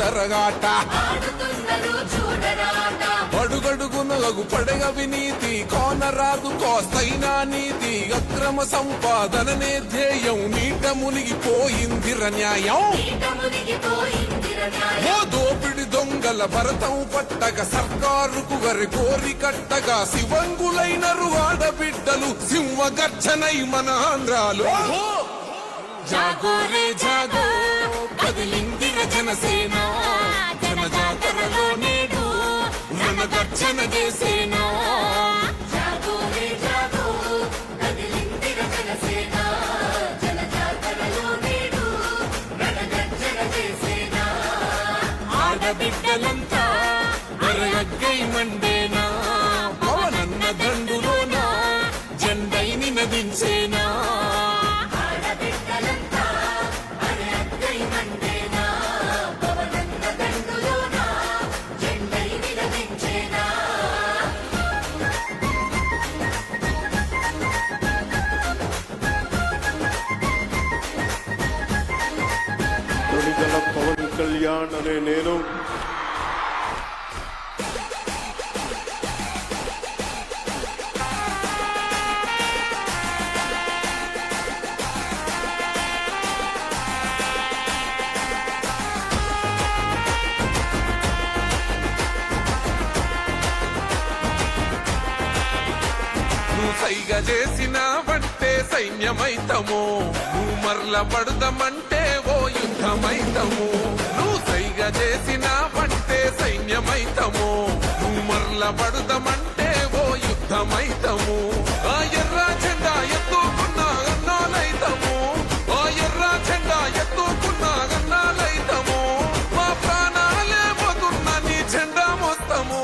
తరగాట అడుగడుగునగు పడగ వినీతి కోనరాదు కోస్తైనా నీతి అక్రమ సంపాదననే ధ్యేయం నీట మునిగిపోయిందిర న్యాయం ఓ దోపిడి దొంగల భరతం పట్టగ సర్కారుకు గరి కోరి కట్టగా శివంగులైనరు ఆడబిడ్డలు సింహగర్జనై మన ఆంధ్రాలు జాగో రే జాగో కదిలిందిర జనసేన జన జాతరలో నేడు రణగర్జన చేసేన జాగో రే జాగో కదిలిందిర జనసేన జన జాతరలో నేడు రణగర్జన చేసేన ఆడబిడ్డలంతా వరగై మండేనా పవనన్న దండులోన జెండైని నదించేనా పవన్ కళ్యాణ్ అనే నేను సైగ చేసిన బట్టే సైన్యమైతము నువ్వు మరల పడదామంటే ఓ యుద్ధమైతము నువ్వు సైగ చేసిన బట్టే సైన్యమైతము నువ్వు మరల పడదామంటే ఓ యుద్ధమైతము ఆ ఎర్ర జెండా ఎత్తుకున్నా అన్నాలైతము ఆ ఎర్ర జెండా ఎత్తుకున్నా అన్నాలైతము మా ప్రాణాలే పోతున్న నీ జెండా మొత్తము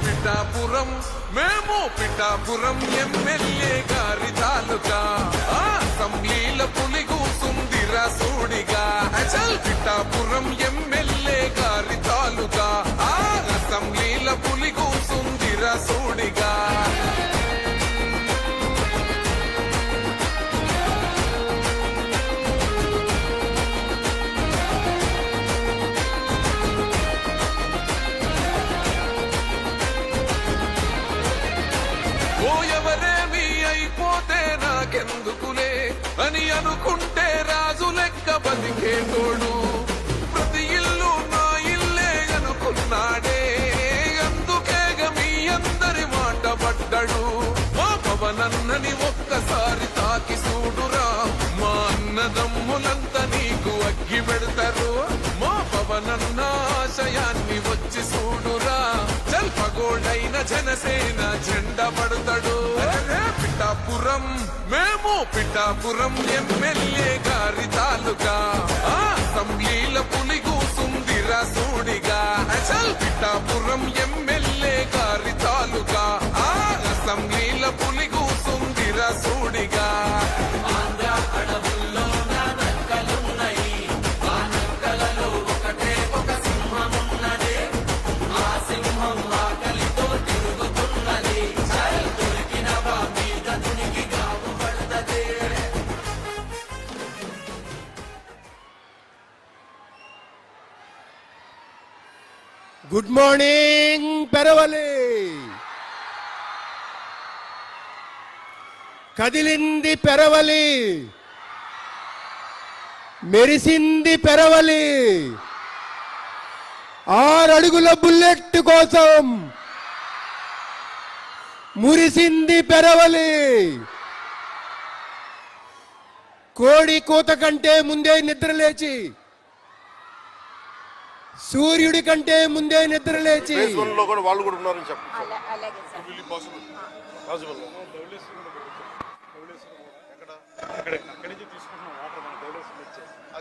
పిఠాపురం మేము పిఠాపురం ఎమ్మెల్యే గారి తాలూకా అసెంబ్లీల పులి కూసుందిర సూడిగా అచల్ పిఠాపురం ఎమ్మెల్యే గారి తాలూకా అసెంబ్లీల పులి కూసుందిర సూడిగా ఎవరేమీ అయిపోతే నాకెందుకులే అని అనుకుంటే రాజు లెక్క బతికేటోడు ప్రతి ఇల్లు నా ఇల్లే అనుకున్నాడే అందుకేగ మీ అందరి మాట పడ్డాడు మా పవనన్నని ఒక్కసారి తాకి చూడురా మా అన్నదమ్ములంతా నీకు అగ్గి పెడతారు మా పవనన్న ఆశయాన్ని వచ్చి చూడురా జల్పగోడైన జనసేన జెండా పడతాడు పిఠాపురం మేము పిఠాపురం ఎమ్మెల్యే గారి తాలూకా అసెంబ్లీల పులి కూసుందిర సూడిగా అసలు పిఠాపురం ఎమ్మెల్యే గారి తాలూకా అసెంబ్లీల పులి కూసుందిర సూడిగా ఆంధ్ర అడవుల్లో నక్కలున్నాయి ఆ నక్కలలో ఒకటే ఒక సింహం ఉన్నదే ఆ సింహం ఆకలితో తిరుగుతున్నది దొరికిన మీద తునికి గావు పడుతుంది. Good morning Peravali. కదిలింది పెరవలి, మెరిసింది పెరవలి. 6 అడుగుల బుల్లెట్ కోసం మురిసింది పెరవలి. కోడి కూత కంటే ముందే నిద్రలేచి, సూర్యుడి కంటే ముందే నిద్రలేచి వాళ్ళు కూడా ఉన్నారని చెప్పండి.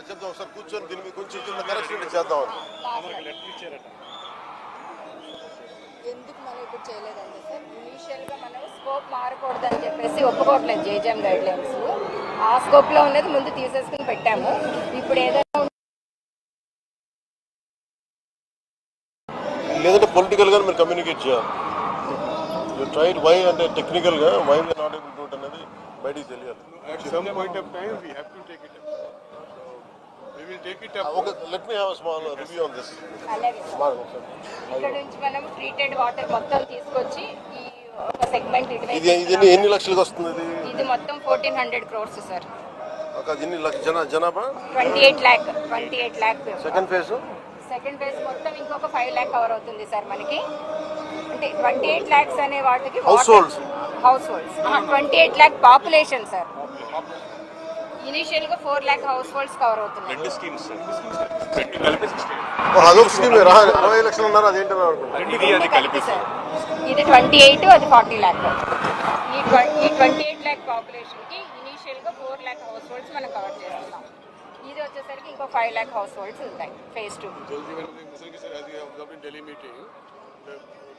చెప్దాం సార్, కూర్చొని దీని మీద కొంచెం కరెక్షన్ చేద్దాం. ఎందుకు మనం ఇప్పుడు చేయలేదండి సార్, ఇనీషియల్గా మనం స్కోప్ మారకూడదని చెప్పేసి ఒప్పుకోవట్లేదు జేజీఎం గైడ్ లైన్స్. ఆ స్కోప్లో ఉన్నది ముందు తీసేసుకుని పెట్టాము. ఇప్పుడు ఏదైనా లేదంటే పొలిటికల్ గా మీరు కమ్యూనికేట్ చేయాలి. యూ ట్రైడ్ వై అంటే టెక్నికల్ గా why we not able to do అనేది బయటికి తెలియాలి. At some point of time we have to take it up. So will take it up. Okay, let me have a small review on this. అలాగే sir. ఇక్కడ నుంచి మనం treated water మొత్తం తీసుకొచ్చి ఈ ఒక సెగ్మెంట్ ఇది ఇటువైపు ఎన్ని లక్షలకు వస్తుంది ఇది? ఇది మొత్తం 1400 crores సార్. ఒక ఎన్ని జనాభా? 28 lakh. Second phase second phase మొత్తం ఇంకొక 5 lakh కవర్ అవుతుంది సార్ మనకి. అంటే 28 lakhs అనే వాటికి house holds 28 lakh population sir. Initial గా 4 lakh హౌస్ హోల్డ్స్ కవర్ అవుతున్నాయి. రెండు స్కీమ్స్ రెండు కలిపి 16. అదొక స్కీమ్ 60 లక్షలు ఉన్నారు అదేంటని అనుకుంటున్నాను. ఇది అది కలిపి సార్. ఇది 28 అది 40 lakh. ఈ 28 lakh పాపులేషన్ కి ఇనిషియల్ గా 4 lakh హౌస్ హోల్డ్స్ మనం కవర్ చేస్తున్నాం. ఇది వచ్చేసరికి ఇంకో 5 lakh హౌస్ హోల్డ్స్ ఉంటాయి phase 2. As we have been delimiting,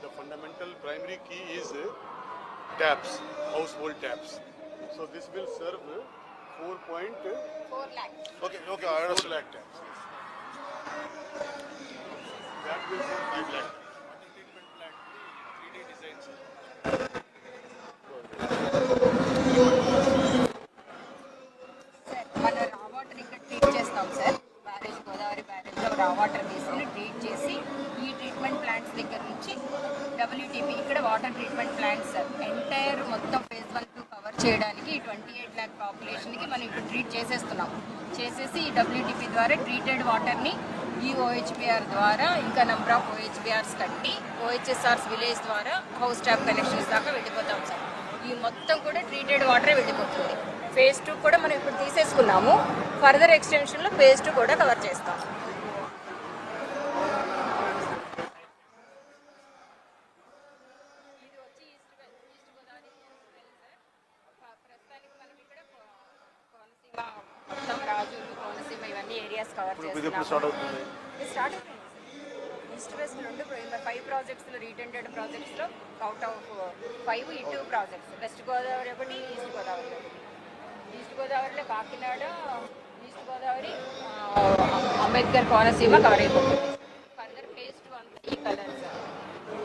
the fundamental primary key is taps, household taps. So this will serve 4 lakh. Okay I understand. lakh taps. That will serve 5 lakh. Treatment plant 3D designs. Sir మన రా water ఇక్కడ treat చేస్తాం sir. Barrage Godavari బ్యారేజ్లో రా water తీసుకుని treat చేసి ఈ treatment plants దగ్గర నుంచి WTP ఇక్కడ water treatment plants sir entire మొత్తం ఫేజ్ 1 కవర్ చేయడానికి ఈ 28 lakh పాపులేషన్కి మనం ఇప్పుడు ట్రీట్ చేసేస్తున్నాం. చేసేసి ఈ WTP ద్వారా ట్రీటెడ్ వాటర్ని ఈ OHBR ద్వారా ఇంకా నెంబర్ ఆఫ్ OHBRs కట్టి OHSRs విలేజ్ ద్వారా హౌస్ ట్యాప్ కనెక్షన్స్ దాకా వెళ్ళిపోతాం సార్. ఈ మొత్తం కూడా ట్రీటెడ్ వాటరే వెళ్ళిపోతుంది. ఫేజ్ 2 కూడా మనం ఇప్పుడు తీసేసుకున్నాము. ఫర్దర్ ఎక్స్టెన్షన్లో ఫేజ్ 2 కూడా కవర్ చేస్తాం. ఇది వచ్చి ఈస్ట్ గోదావరి సార్. ప్రస్తుతానికి మనం ఇక్కడ కోనసీమ మొత్తం రాజులు కోనసీమ ఇవన్నీ ఏరియాస్ కవర్ ఇది ఎప్పుడు చేస్తున్నాము. స్టార్ట్ అవుతుంది? ఇది స్టార్ట్ అవుతుంది. ఈస్ట్ వెస్ట్ రెండు 5 ప్రాజెక్ట్స్లో రీటెండెడ్ ప్రాజెక్ట్స్లో అవుట్ ఆఫ్ 5 ఈ 2 ప్రాజెక్ట్స్. వెస్ట్ గోదావరి ఒకటి, ఈస్ట్ గోదావరి ఒకటి. ఈస్ట్ గోదావరిలో కాకినాడ, ఈస్ట్ గోదావరి, అంబేద్కర్ కోనసీమ కవర్ అయిపోతుంది. ఫర్దర్ ఫేజ్ 2 అంతా ఈ కలర్స్.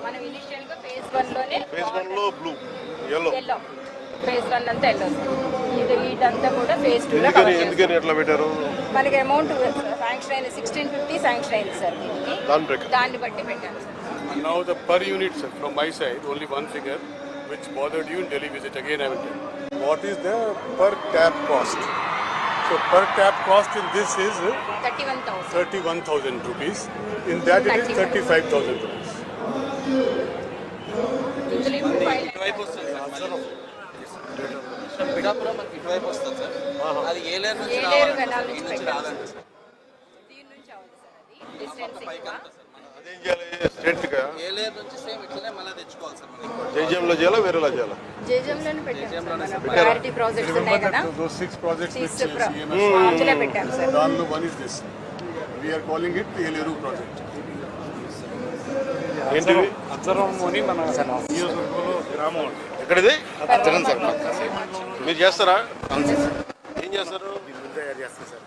మనం ఇనిషియల్గా ఫేజ్ 1లోనే ఫేజ్ 1లో బ్లూ ఎల్లో ఫేజ్ 1 అంతా ఎల్లో. ఇదంతా కూడా ఫేజ్ 2లో కవర్ చేస్తాం. ఎందుకని ఎట్లా పెట్టారు? మనకి అమౌంట్ శాంక్షన్ అయింది 1650 శాంక్షన్ అయింది సార్. దీనికి దాన్ని బట్టి పెట్టాను sir. And now the per unit, sir, from my side, only one figure which bothered you in Delhi visit. Again, I will tell. What is the per tap cost? So per tap cost in this is 31,000. 31,000 rupees. In that it is 35,000 rupees. ఇందులో ఇప్పుడు 5 lakhs. ఇటువైపు వస్తుంది sir Pithapuram మనకి ఇటువైపు వస్తుంది sir. అది ఏలేరు నుంచి ఏలేరు రావాలంటే గణాల సార్. ఈ నుంచి నుంచి పెట్టాలి రాదండి సార్. దీని నుంచి అవ్వదు సార్. అది డిస్టెన్స్ పైకి ఎక్కువ. వెళ్తుంది సార్. మనం అదేం చేయాలి? స్ట్రేట్గా ఏలేరు నుంచి సేమ్ ఇట్లనే మళ్ళీ తెచ్చుకోవాలి సార్ మనకి. జైజంలో చేయాలా వేరేలా చేయాలా? జేజంలోనే పెట్టాం సార్. మనం ప్రయారిటీ ప్రాజెక్ట్స్ ఉన్నాయి కదా, Those 6 projects which అందులో CMS పెట్టాం sir. done, one is this. We are calling it the Eleru project. ఏంటిది? అచ్చరంలోని మన నియోజకవర్గంలో గ్రామం ఎక్కడిది? మీరు చేస్తారా? ఏం చేస్తారు? తయారు చేస్తాం సార్.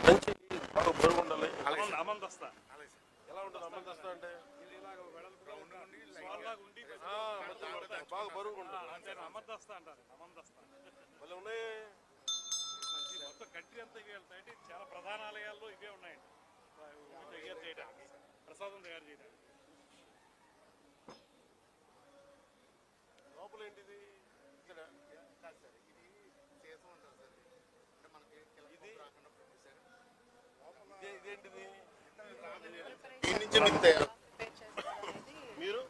మంచి బాగా బరువు ఉండాలి. అమందస్తా ఎలా ఉంటుంది అమ్మందస్తా అంటే? బాగా బరువు ఉంటుంది. అమందస్తా అంటారు. అమందస్తా మళ్ళీ ఉన్నాయి. మొత్తం కంట్రీ అంతా ఇవే వెళ్తాయి. చాలా ప్రధాన ఆలయాల్లో ఇవే ఉన్నాయండి. తయారు చేయడానికి, ప్రసాదం తయారు చేయడానికి. లోపల ఏంటిది? ఇదేంటిది? దీని నుంచి మీకు తయారు మీరు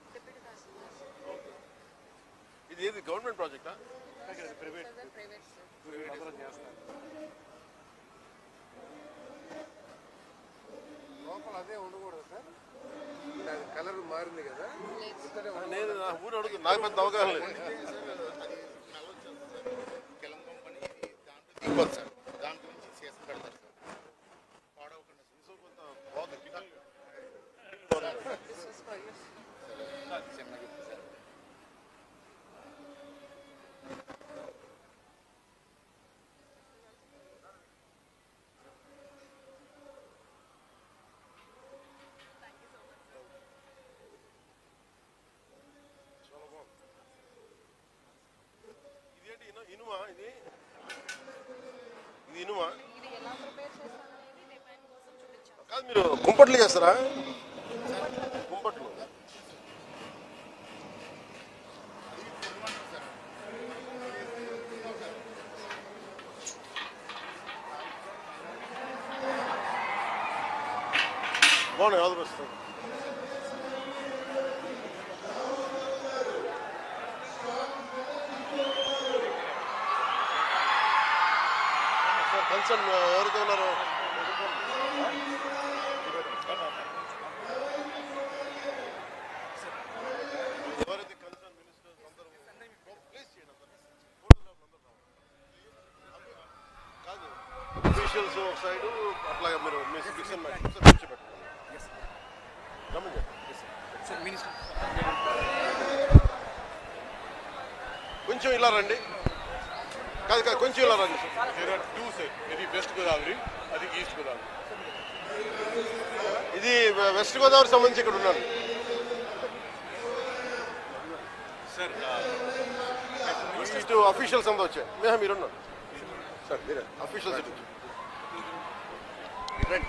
ఇది ఏది గవర్నమెంట్ ప్రాజెక్టా? ప్రైవేట్ లోపల అదే ఉండకూడదు సార్. కలర్ మారింది కదా. నేను నా ఊరు అడుగు, నాకు పెద్ద అవగాహన లేదు. దాని గురించి చేసి పెడతారు సార్. పాడవకుండా ఇదేంటి ఇనుమా? ఇనుమా కాదు, మీరు కుంపట్లు చేస్తారా? కుంపట్లు బాగున్నాయి, ఆల్ ది బెస్ట్. కన్సర్న్ ఎవరైతే ఉన్నారో ఎవరైతే కన్సర్న్ మినిస్టర్స్ అందరూ ప్లీజ్ చేయండి. కాదు, అఫీషియల్స్ ఒక సైడు అట్లాగా మీరు మీ సిటిజన్ పెట్టండి. కొంచెం ఇలా రండి. కాదు కాదు, కొంచెం ఇలా రండి. There are two sides. ఇది వెస్ట్ గోదావరి, అది ఈస్ట్ గోదావరి. ఇది వెస్ట్ గోదావరి సంబంధించి ఇక్కడ ఉన్నాను సార్. ఇటు అఫీషియల్స్ అంతా వచ్చాయి. మీరున్నారు సార్, మీరే అఫీషియల్స్ ఇటు రండి.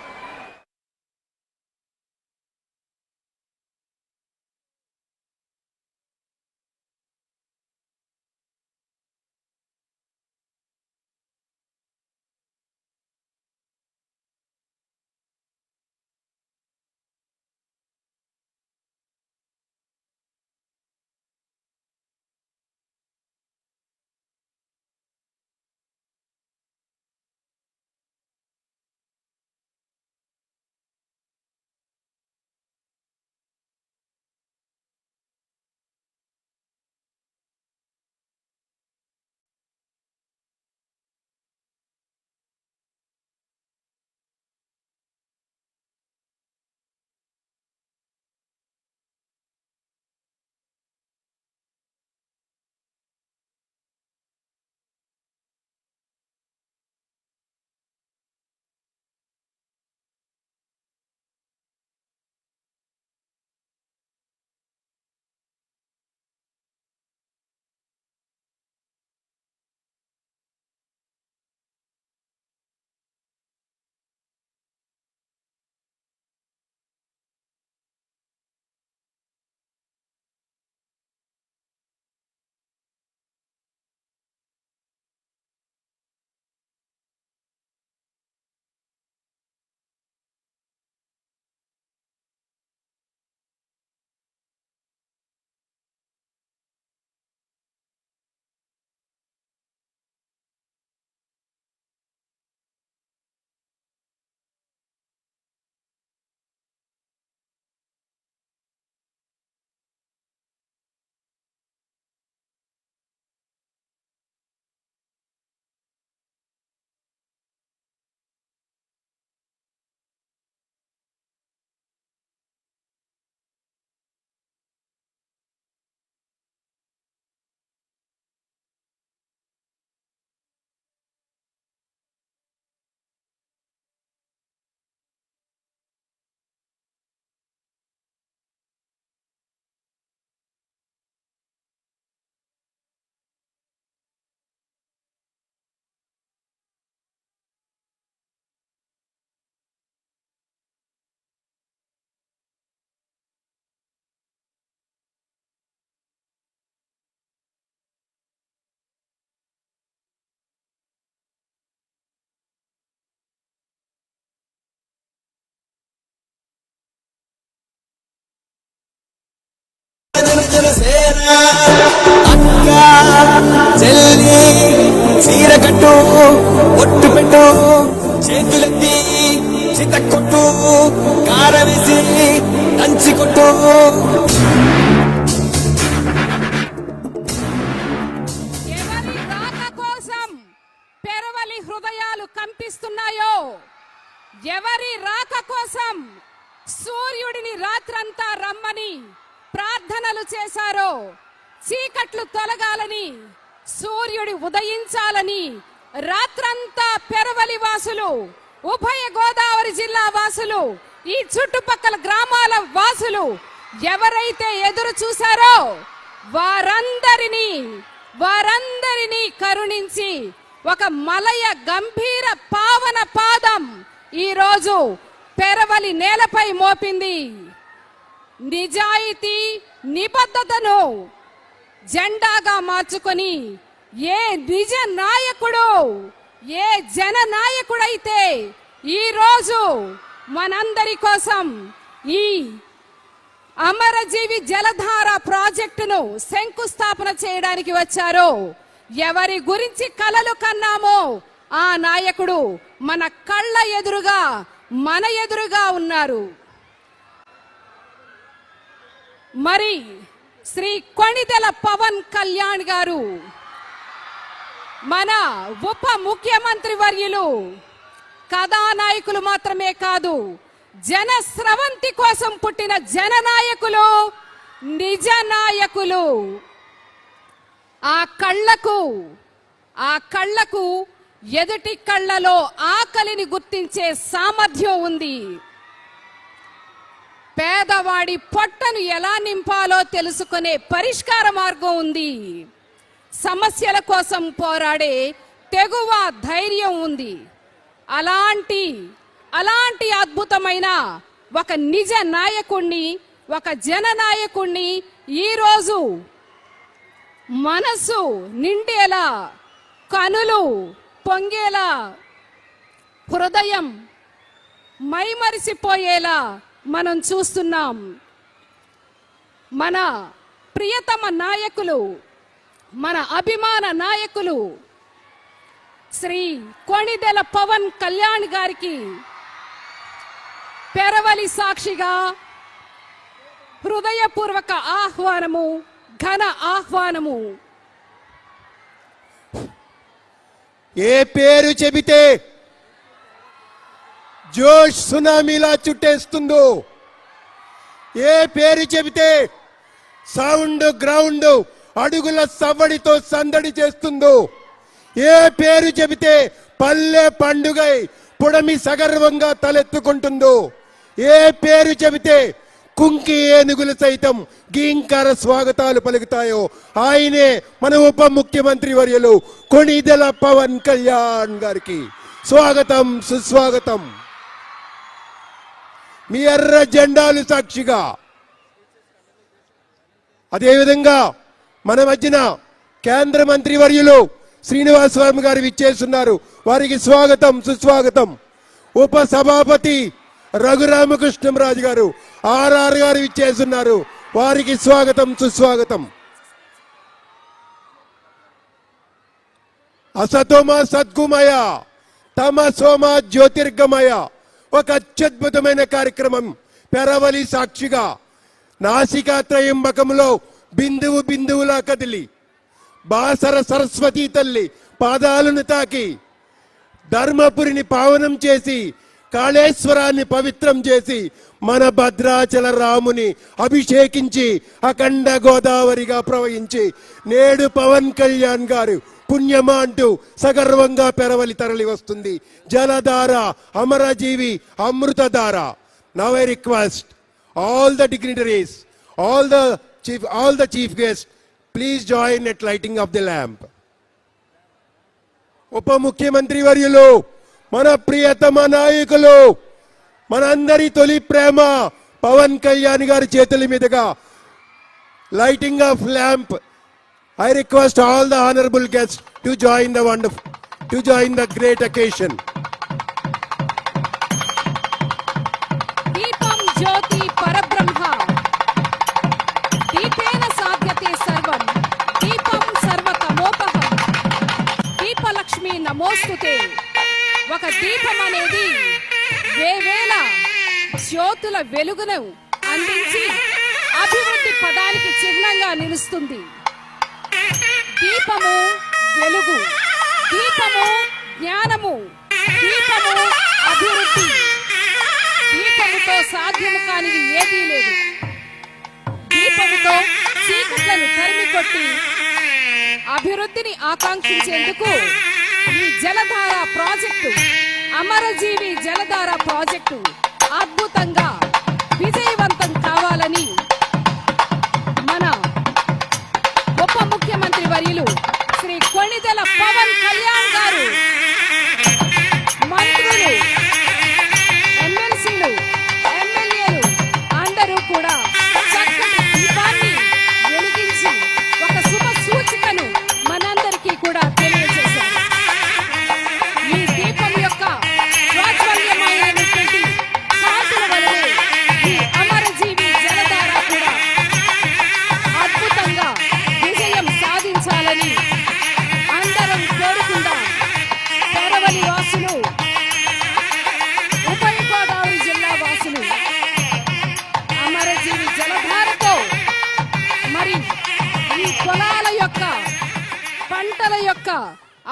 అక్క చెల్లి చీర కట్టు ఒట్టు పెట్టు చేతులెత్తి చిత కొట్టు కారవేసి దంచి కొట్టు. ఎవరి రాక కోసం పెరవలి హృదయాలు కంపిస్తున్నాయో, ఎవరి రాక కోసం సూర్యుడిని రాత్రంతా రమ్మని ప్రార్థనలు చేశారో, చీకట్లు తొలగాలని సూర్యుడి ఉదయించాలని రాత్రంతా పెరవలి వాసులు, ఉభయ గోదావరి జిల్లా వాసులు, ఈ చుట్టుపక్కల గ్రామాల వాసులు ఎవరైతే ఎదురు చూశారో వారందరినీ కరుణించి ఒక మలయ గంభీర పావన పాదం ఈరోజు పెరవలి నేలపై మోపింది. నిజాయితీ నిబద్ధతను జెండాగా మార్చుకొని ఏ నిజ నాయకుడు, ఏ జన నాయకుడైతే ఈరోజు మనందరి కోసం ఈ అమరజీవి జలధార ప్రాజెక్టును శంకుస్థాపన చేయడానికి వచ్చారో, ఎవరి గురించి కలలు కన్నామో ఆ నాయకుడు మన కళ్ళ ఎదురుగా, మన ఎదురుగా ఉన్నారు. మరి శ్రీ కొణిదెల పవన్ కళ్యాణ్ గారు మన ఉప ముఖ్యమంత్రి వర్యులు కథానాయకులు మాత్రమే కాదు, జన స్రవంతి కోసం పుట్టిన జననాయకులు, నిజ నాయకులు. ఆ కళ్ళకు ఎదుటి కళ్ళలో ఆకలిని గుర్తించే సామర్థ్యం ఉంది. పేదవాడి పొట్టను ఎలా నింపాలో తెలుసుకునే పరిష్కార మార్గం ఉంది. సమస్యల కోసం పోరాడే తెగువ ధైర్యం ఉంది. అలాంటి అద్భుతమైన ఒక నిజ నాయకుణ్ణి, ఒక జననాయకుణ్ణి ఈరోజు మనసు నిండేలా, కనులు పొంగేలా, హృదయం మైమరిసిపోయేలా మనం చూస్తున్నాం. మన ప్రియతమ నాయకులు, మన అభిమాన నాయకులు శ్రీ కొణిదెల పవన్ కళ్యాణ్ గారికి పెరవలి సాక్షిగా హృదయపూర్వక ఆహ్వానము, ఘన ఆహ్వానము. ఏ పేరు చెబితే జోష్ సునామీలా చుట్టేస్తుందో, ఏ పేరు చెబితే సౌండ్ గ్రౌండ్ అడుగుల సవ్వడితో సందడి చేస్తుందో, ఏ పేరు చెబితే పల్లె పండుగై పుడమి సగర్వంగా తలెత్తుకుంటుందో, ఏ పేరు చెబితే కుంకి ఏనుగులు సైతం గీంకార స్వాగతాలు పలుకుతాయో ఆయనే మన ఉప ముఖ్యమంత్రి వర్యులు కొణిదెల పవన్ కళ్యాణ్ గారికి స్వాగతం, సుస్వాగతం. మీ ఎర్ర జెండాలు సాక్షిగా, అదేవిధంగా మన మధ్యన కేంద్ర మంత్రి వర్యులు శ్రీనివాస్ వర్మ గారు విచ్చేస్తున్నారు. వారికి స్వాగతం, సుస్వాగతం. ఉప సభాపతి రఘురామకృష్ణంరాజు గారు ఆర్ఆర్ గారు విచ్చేస్తున్నారు. వారికి స్వాగతం, సుస్వాగతం. అసతోమ సద్గుమయ, తమసోమ జ్యోతిర్గమయ, ఒక అత్యద్భుతమైన కార్యక్రమం. పెరవలి సాక్షిగా నాసికాత్రయంబకంలో బిందువు బిందువులా కదిలి బాసర సరస్వతీ తల్లి పాదాలను తాకి ధర్మపురిని పావనం చేసి కాళేశ్వరాన్ని పవిత్రం చేసి మన భద్రాచల రాముని అభిషేకించి అఖండ గోదావరిగా ప్రవహించి నేడు పవన్ కళ్యాణ్ గారు పుణ్యమా అంటూ సగర్వంగా పెరవలి తరలి వస్తుంది. Jaladhara, Amarajeevi, Amruthadhara. Now I request all the dignitaries, all the chief guests, please join at lighting of the lamp. ఉప ముఖ్యమంత్రి వర్యులు, మన ప్రియతమ నాయకులు, మనందరి తొలి ప్రేమ పవన్ కళ్యాణ్ గారి చేతుల మీదుగా lighting of lamp. I request all the honorable guests to join the great occasion. దీపం జ్యోతి పరబ్రహ్మ, దీపేన సాధ్యతే సర్వం, దీపం సర్వతమోపహం, దీపలక్ష్మి నమోస్తుతే. ఒక దీపం అనేది వేవేల జ్యోతుల వెలుగును అందించి అభివృద్ధి పదానికి చిహ్నంగా నిలుస్తుంది. దీపము వెలుగు, దీపము జ్ఞానము, దీపము అభివృద్ధి. దీపముతో సాధ్యము కానిది ఏదీ లేదు. దీపముతో చీకట్లను తరిమి కొట్టి అభివృద్ధిని ఆకాంక్షించేందుకు ఈ జలధార ప్రాజెక్టు, అమరజీవి జలధార ప్రాజెక్టు అద్భుతంగా విజయవంతం కావాలని మన ఉప ముఖ్యమంత్రి వర్యులు శ్రీ కొణిదెల పవన్ కళ్యాణ్ గారు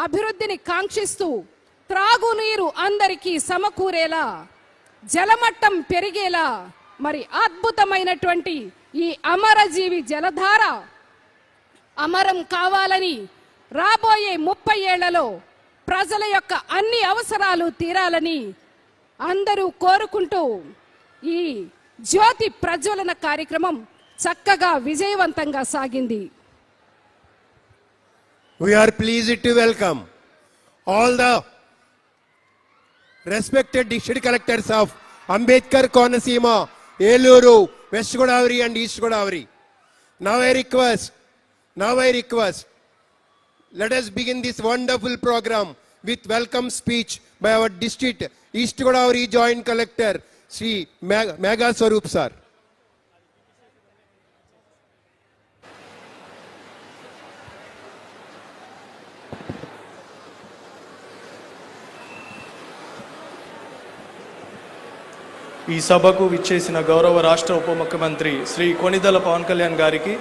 అభివృద్ధిని కాంక్షిస్తూ త్రాగునీరు అందరికీ సమకూరేలా, జలమట్టం పెరిగేలా మరి అద్భుతమైనటువంటి ఈ అమరజీవి జలధార అమరం కావాలని రాబోయే 30 ఏళ్లలో ప్రజల యొక్క అన్ని అవసరాలు తీరాలని అందరూ కోరుకుంటూ ఈ జ్యోతి ప్రజ్వలన కార్యక్రమం చక్కగా విజయవంతంగా సాగింది. We are pleased to welcome all the respected district collectors of Ambedkar Konaseema, Eluru, West Godavari and East Godavari. Now I request, let us begin this wonderful program with welcome speech by our district East Godavari Joint Collector, Sri Mega Swarup sir. ఈ సభకు విచ్చేసిన గౌరవ రాష్ట్ర ఉప ముఖ్యమంత్రి శ్రీ కొణిదెల పవన్ కళ్యాణ్ గారికి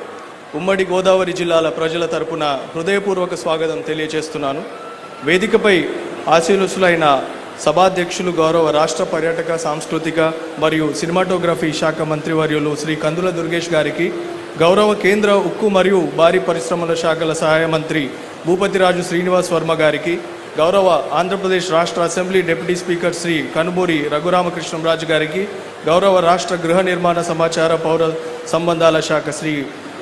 ఉమ్మడి గోదావరి జిల్లాల ప్రజల తరపున హృదయపూర్వక స్వాగతం తెలియజేస్తున్నాను. వేదికపై ఆశీనుసులైన సభాధ్యక్షులు గౌరవ రాష్ట్ర పర్యాటక సాంస్కృతిక మరియు సినిమాటోగ్రఫీ శాఖ మంత్రివర్యులు శ్రీ కందుల దుర్గేష్ గారికి, గౌరవ కేంద్ర ఉక్కు మరియు భారీ పరిశ్రమల శాఖల సహాయ మంత్రి భూపతిరాజు శ్రీనివాస్ వర్మ గారికి, గౌరవ ఆంధ్రప్రదేశ్ రాష్ట్ర assembly deputy speaker Shri Kanumuri Raghurama Krishnam Raju గారికి, గౌరవ రాష్ట్ర గృహ నిర్మాణ సమాచార పౌర సంబంధాల శాఖ శ్రీ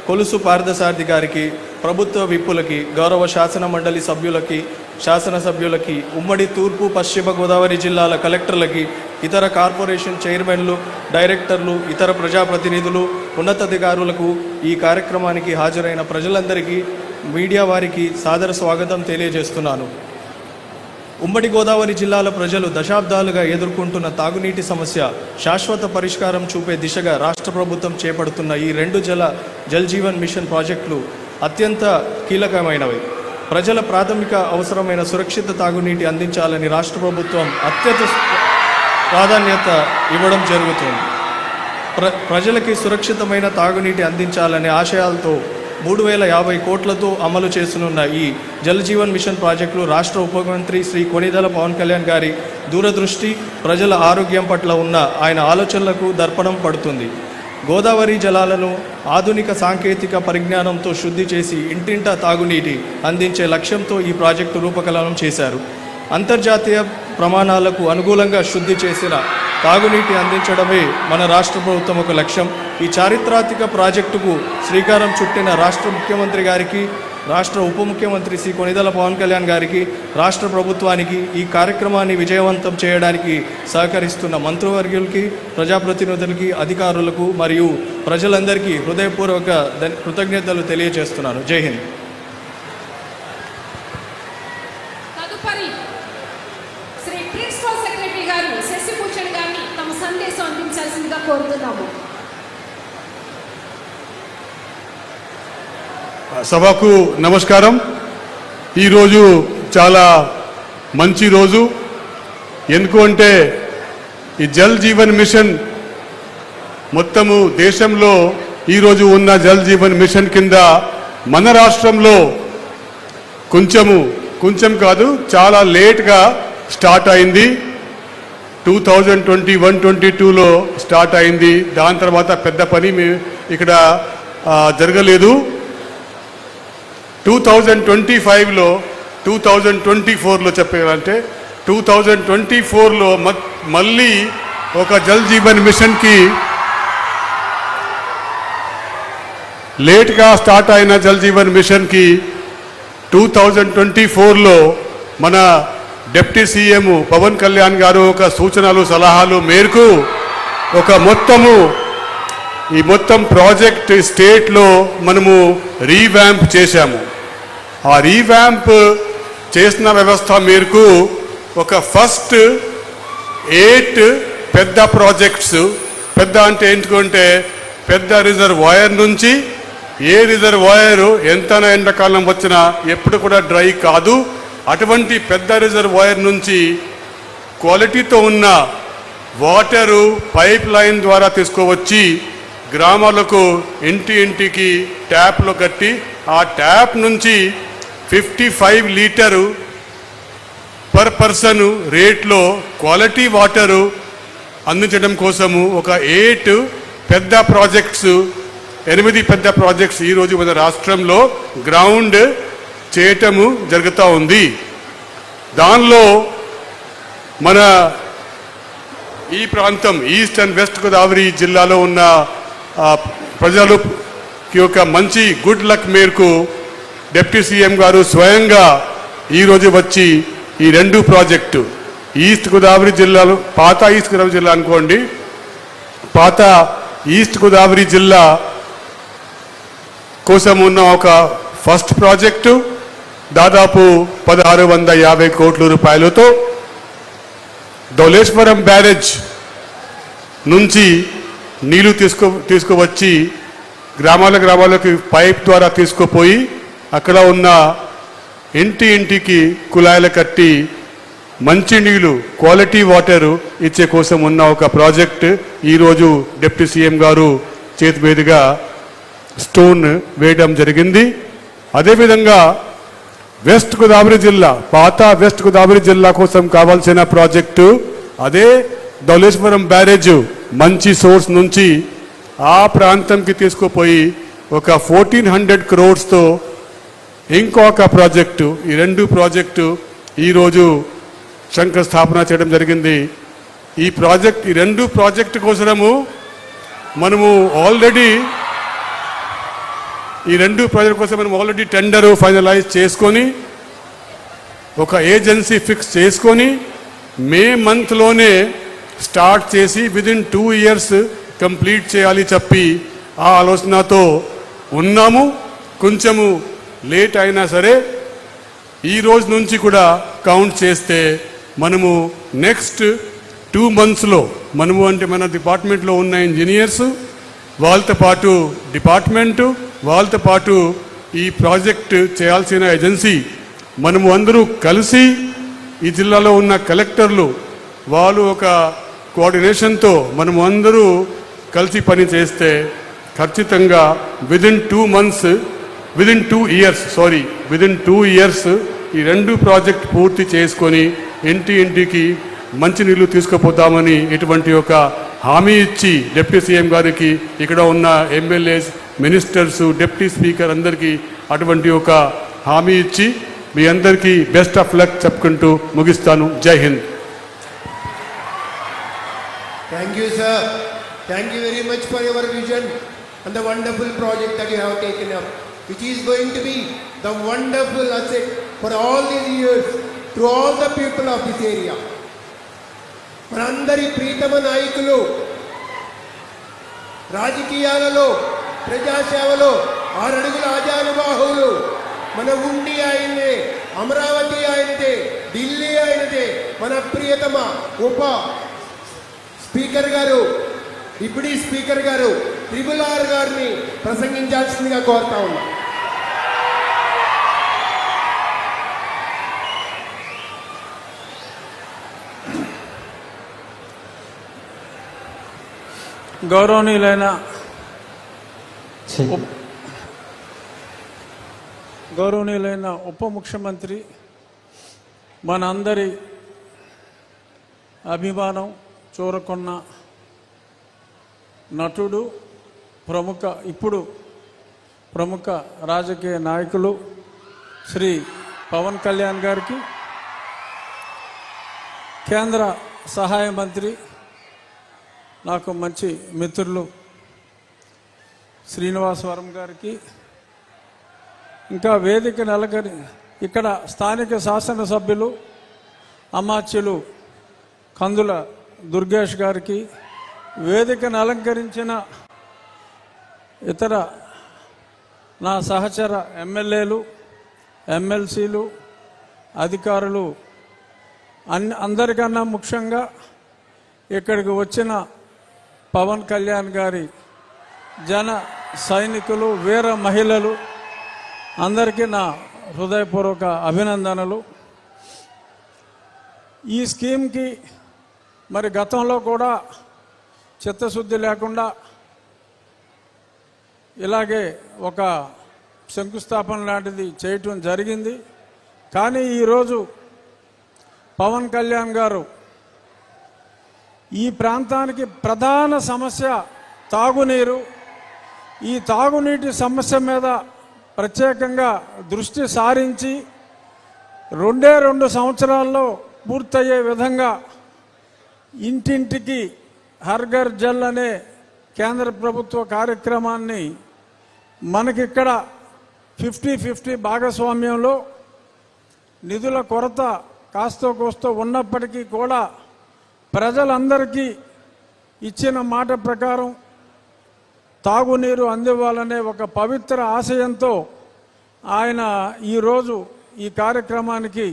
కొలుసు పార్థసారథి గారికి, ప్రభుత్వ విప్పులకి, గౌరవ శాసన మండలి సభ్యులకి, శాసనసభ్యులకి, ఉమ్మడి తూర్పు పశ్చిమ గోదావరి జిల్లాల కలెక్టర్లకి, ఇతర కార్పొరేషన్ చైర్మన్లు, డైరెక్టర్లు, ఇతర ప్రజాప్రతినిధులు, ఉన్నతాధికారులకు, ఈ కార్యక్రమానికి హాజరైన ప్రజలందరికీ, మీడియా వారికి సాదర స్వాగతం తెలియజేస్తున్నాను. ఉమ్మడి గోదావరి జిల్లాల ప్రజలు దశాబ్దాలుగా ఎదుర్కొంటున్న తాగునీటి సమస్య శాశ్వత పరిష్కారం చూపే దిశగా రాష్ట్ర ప్రభుత్వం చేపడుతున్న ఈ 2 జల్ జీవన్ మిషన్ ప్రాజెక్టులు అత్యంత కీలకమైనవి. ప్రజల ప్రాథమిక అవసరమైన సురక్షిత తాగునీటి అందించాలని రాష్ట్ర ప్రభుత్వం అత్యంత ప్రాధాన్యత ఇవ్వడం జరుగుతుంది. ప్రజలకి సురక్షితమైన తాగునీటి అందించాలనే ఆశయాలతో 3050 కోట్లతో అమలు చేస్తున్న ఈ జల్ జీవన్ మిషన్ ప్రాజెక్టులు రాష్ట్ర ఉప ముఖ్యమంత్రి శ్రీ కొణిదెల పవన్ కళ్యాణ్ గారి దూరదృష్టి, ప్రజల ఆరోగ్యం పట్ల ఉన్న ఆయన ఆలోచనలకు దర్పణం పడుతుంది. గోదావరి జలాలను ఆధునిక సాంకేతిక పరిజ్ఞానంతో శుద్ధి చేసి ఇంటింటా తాగునీటి అందించే లక్ష్యంతో ఈ ప్రాజెక్టు రూపకల్పన చేశారు. అంతర్జాతీయ ప్రమాణాలకు అనుగుణంగా శుద్ధి చేసిన తాగునీటి అందించడమే మన రాష్ట్ర ప్రభుత్వం ఒక లక్ష్యం. ఈ చారిత్రాత్మక ప్రాజెక్టుకు శ్రీకారం చుట్టిన రాష్ట్ర ముఖ్యమంత్రి గారికి, రాష్ట్ర ఉప ముఖ్యమంత్రి శ్రీ కొణిదెల పవన్ కళ్యాణ్ గారికి, రాష్ట్ర ప్రభుత్వానికి, ఈ కార్యక్రమాన్ని విజయవంతం చేయడానికి సహకరిస్తున్న మంత్రివర్యులకి, ప్రజాప్రతినిధులకి, అధికారులకు మరియు ప్రజలందరికీ హృదయపూర్వక కృతజ్ఞతలు తెలియజేస్తున్నాను. జై హింద్. తదుపరి శ్రీ ప్రిన్సిపల్ సెక్రటరీ గారు శశిభూషణ్ గారిని తమ సందేశం అందించాల్సిందిగా కోరుతున్నాము. సభకు నమస్కారం. ఈరోజు చాలా మంచి రోజు. ఎందుకంటే ఈ జల్ జీవన్ మిషన్ మొత్తము దేశంలో ఈరోజు ఉన్న జల్ జీవన్ మిషన్ కింద మన రాష్ట్రంలో కొంచెం కాదు చాలా లేట్గా స్టార్ట్ అయింది. 2021-22లో స్టార్ట్ అయింది. దాని తర్వాత పెద్ద పని ఇక్కడ జరగలేదు. 2025లో 2024లో చెప్పాలంటే 2024లో మళ్ళీ ఒక జల్ జీవన్ మిషన్కి లేట్గా స్టార్ట్ అయిన జల్ జీవన్ మిషన్కి 2024లో మన డిప్యూటీ సీఎం పవన్ కళ్యాణ్ గారు ఒక సూచనలు సలహాలు మేరకు ఒక ఈ మొత్తం ప్రాజెక్ట్ స్టేట్లో మనము రీవ్యాంప్ చేశాము. ఆ రీవ్యాంప్ చేసిన వ్యవస్థ మేరకు ఒక ఫస్ట్ 8 పెద్ద ప్రాజెక్ట్స్, పెద్ద అంటే ఏంటంటే పెద్ద రిజర్వాయర్ నుంచి ఏ రిజర్వాయర్ ఎంతైనా ఎండాకాలం వచ్చినా ఎప్పుడు కూడా డ్రై కాదు, అటువంటి పెద్ద రిజర్వాయర్ నుంచి క్వాలిటీతో ఉన్న వాటరు పైప్ లైన్ ద్వారా తీసుకువచ్చి గ్రామాలకు ఇంటికి ట్యాప్లో కట్టి ఆ ట్యాప్ నుంచి 55 లీటరు పర్ పర్సన్ రేట్లో క్వాలిటీ వాటరు అందించడం కోసము ఒక 8 పెద్ద ప్రాజెక్ట్స్ 8 పెద్ద ప్రాజెక్ట్స్ ఈరోజు మన రాష్ట్రంలో గ్రౌండ్ చేయటము జరుగుతూ ఉంది. దానిలో మన ఈ ప్రాంతం ఈస్ట్ అండ్ వెస్ట్ గోదావరి జిల్లాలో ఉన్న ప్రజలకి ఒక మంచి గుడ్ లక్ మేరకు డిప్యూటీ సీఎం గారు స్వయంగా ఈరోజు వచ్చి ఈ 2 ప్రాజెక్టు ఈస్ట్ గోదావరి జిల్లాలో పాత ఈస్ట్ గోదావరి జిల్లా అనుకోండి, పాత ఈస్ట్ గోదావరి జిల్లా కోసం ఉన్న ఒక ఫస్ట్ ప్రాజెక్టు దాదాపు 1650 కోట్ల రూపాయలతో ధవళేశ్వరం బ్యారేజ్ నుంచి నీళ్లు తీసుకువచ్చి గ్రామాలకి పైప్ ద్వారా తీసుకుపోయి అక్కడ ఉన్న ఇంటికి కుళాయిలు కట్టి మంచి నీళ్లు క్వాలిటీ వాటర్ ఇచ్చే కోసం ఉన్న ఒక ప్రాజెక్ట్ ఈరోజు డిప్యూటీ సీఎం గారు చేతి మీదుగా స్టోన్ వేయడం జరిగింది. అదేవిధంగా వెస్ట్ గోదావరి జిల్లా పాత వెస్ట్ గోదావరి జిల్లా కోసం కావాల్సిన ప్రాజెక్టు అదే ధవళేశ్వరం బ్యారేజ్ మంచి సోర్స్ నుంచి ఆ ప్రాంతంకి తీసుకుపోయి ఒక 1400 crores ఇంకొక ప్రాజెక్టు ఈ 2 ప్రాజెక్టు ఈరోజు శంకుస్థాపన చేయడం జరిగింది. ఈ 2 ప్రాజెక్టు కోసము మనము ఆల్రెడీ టెండర్ ఫైనలైజ్ చేసుకొని ఒక ఏజెన్సీ ఫిక్స్ చేసుకొని మే మంత్లోనే స్టార్ట్ చేసి విదిన్ 2 years కంప్లీట్ చేయాలి చెప్పి ఆ ఆలోచనతో ఉన్నాము. కొంచెము లేట్ అయినా సరే ఈ రోజు నుంచి కూడా కౌంట్ చేస్తే మనము నెక్స్ట్ 2 monthsలో మనము అంటే మన డిపార్ట్మెంట్లో ఉన్న ఇంజనీర్స్ వాళ్ళతో పాటు డిపార్ట్మెంటు వాళ్ళతో పాటు ఈ ప్రాజెక్ట్ చేయాల్సిన ఏజెన్సీ మనము అందరూ కలిసి ఈ జిల్లాలో ఉన్న కలెక్టర్లు వాళ్ళు ఒక కోఆర్డినేషన్తో మనము అందరూ కలిసి పని చేస్తే ఖచ్చితంగా విదిన్ 2 years ఈ 2 ప్రాజెక్ట్ పూర్తి చేసుకొని ఇంటికి మంచి నీళ్లు తీసుకుపోతామని ఇటువంటి ఒక హామీ ఇచ్చి డిప్యూటీ సీఎం గారికి ఇక్కడ ఉన్న ఎమ్మెల్యేస్ మినిస్టర్స్ డిప్యూటీ స్పీకర్ అందరికీ అటువంటి ఒక హామీ ఇచ్చి మీ అందరికీ బెస్ట్ ఆఫ్ లక్ చెప్పుకుంటూ ముగిస్తాను. జై Hind. Thank you, sir. Thank you very much for your vision and the wonderful project that you have taken up, which is going to be the wonderful asset for all these years to all the people of this area. మనందరి ప్రీతమ నాయకులు రాజకీయాలలో ప్రజాసేవలో 6 అడుగుల ఆజానుబాహువులు మన ఉండి ఆయనే, అమరావతి ఆయనదే, ఢిల్లీ ఆయనదే, మన ప్రియతమ ఉప స్పీకర్ గారు డిప్యూటీ స్పీకర్ గారు RRR గారిని ప్రసంగించాల్సిందిగా కోరుతా ఉన్నాం. గౌరవనీయులైన ఉప ముఖ్యమంత్రి, మనందరి అభిమానం చూరకొన్న నటుడు, ఇప్పుడు ప్రముఖ రాజకీయ నాయకులు శ్రీ పవన్ కళ్యాణ్ గారికి, కేంద్ర సహాయ మంత్రి నాకు మంచి మిత్రులు శ్రీనివాసవరం గారికి, ఇంకా వేదిక ఇక్కడ స్థానిక శాసనసభ్యులు అమాత్యులు కందుల దుర్గేష్ గారికి, వేదికను అలంకరించిన ఇతర నా సహచర ఎమ్మెల్యేలు, ఎమ్మెల్సీలు, అధికారులు, అందరికన్నా ముఖ్యంగా ఇక్కడికి వచ్చిన పవన్ కళ్యాణ్ గారి జన సైనికులు, వీర మహిళలు అందరికీ నా హృదయపూర్వక అభినందనలు. ఈ స్కీమ్కి మరి గతంలో కూడా చిత్తశుద్ధి లేకుండా ఇలాగే ఒక శంకుస్థాపన లాంటిది చేయటం జరిగింది. కానీ ఈరోజు పవన్ కళ్యాణ్ గారు ఈ ప్రాంతానికి ప్రధాన సమస్య తాగునీరు, ఈ తాగునీటి సమస్య మీద ప్రత్యేకంగా దృష్టి సారించి 2 సంవత్సరాల్లో పూర్తయ్యే విధంగా ఇంటింటికి హర్ ఘర్ జల్ అనే కేంద్ర ప్రభుత్వ కార్యక్రమాన్ని మనకిక్కడ 50-50 భాగస్వామ్యంలో నిధుల కొరత కాస్తో కోస్తో ఉన్నప్పటికీ కూడా ప్రజలందరికీ ఇచ్చిన మాట ప్రకారం తాగునీరు అందివ్వాలనే ఒక పవిత్ర ఆశయంతో ఆయన ఈరోజు ఈ కార్యక్రమానికి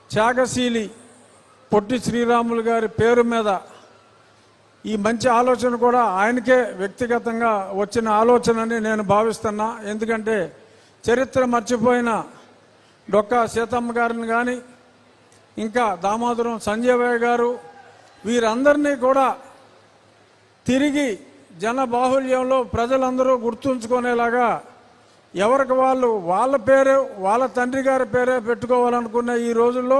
త్యాగశీలి పొట్టి శ్రీరాములు గారి పేరు మీద ఈ మంచి ఆలోచన కూడా ఆయనకే వ్యక్తిగతంగా వచ్చిన ఆలోచనని నేను భావిస్తున్నా. ఎందుకంటే చరిత్ర మర్చిపోయిన డొక్కా సీతమ్మ గారిని కానీ, ఇంకా దామోదరం సంజయ్ గారు, వీరందరినీ కూడా తిరిగి జన బాహుళ్యంలో ప్రజలందరూ గుర్తుంచుకునేలాగా ఎవరికి వాళ్ళు వాళ్ళ పేరే, వాళ్ళ తండ్రి గారి పేరే పెట్టుకోవాలనుకున్న ఈ రోజుల్లో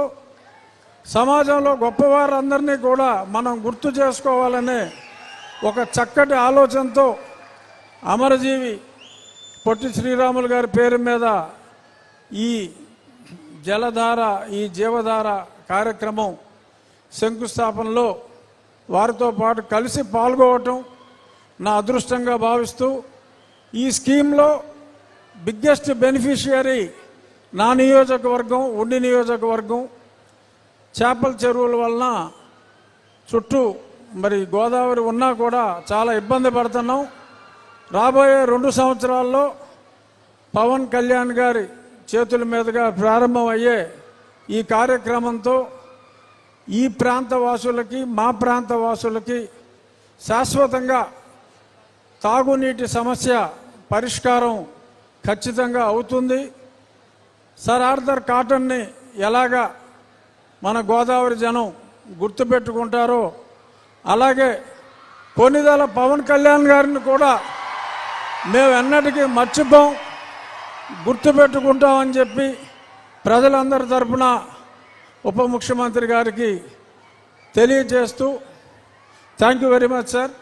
సమాజంలో గొప్పవారందరినీ కూడా మనం గుర్తు చేసుకోవాలనే ఒక చక్కటి ఆలోచనతో అమరజీవి పొట్టి శ్రీరాములు గారి పేరు మీద ఈ జలధార, ఈ జీవధార కార్యక్రమం శంకుస్థాపనలో వారితో పాటు కలిసి పాల్గొనటం నా అదృష్టంగా భావిస్తూ, ఈ స్కీమ్లో బిగ్గెస్ట్ బెనిఫిషియరీ నా నియోజకవర్గం, ఉండి నియోజకవర్గం. చేపల చెరువుల వలన చుట్టూ మరి గోదావరి ఉన్నా కూడా చాలా ఇబ్బంది పడుతున్నాం. రాబోయే 2 సంవత్సరాల్లో పవన్ కళ్యాణ్ గారి చేతుల మీదుగా ప్రారంభమయ్యే ఈ కార్యక్రమంతో ఈ ప్రాంత వాసులకి, మా ప్రాంత వాసులకి శాశ్వతంగా తాగునీటి సమస్య పరిష్కారం ఖచ్చితంగా అవుతుంది. సర్ ఆర్థర్ కాటన్ని ఎలాగా మన గోదావరి జనం గుర్తుపెట్టుకుంటారో అలాగే కొనిదెల పవన్ కళ్యాణ్ గారిని కూడా మేము ఎన్నటికీ మర్చిపోం, గుర్తుపెట్టుకుంటామని చెప్పి ప్రజలందరి తరఫున ఉప ముఖ్యమంత్రి గారికి తెలియజేస్తూ, thank you very much sir,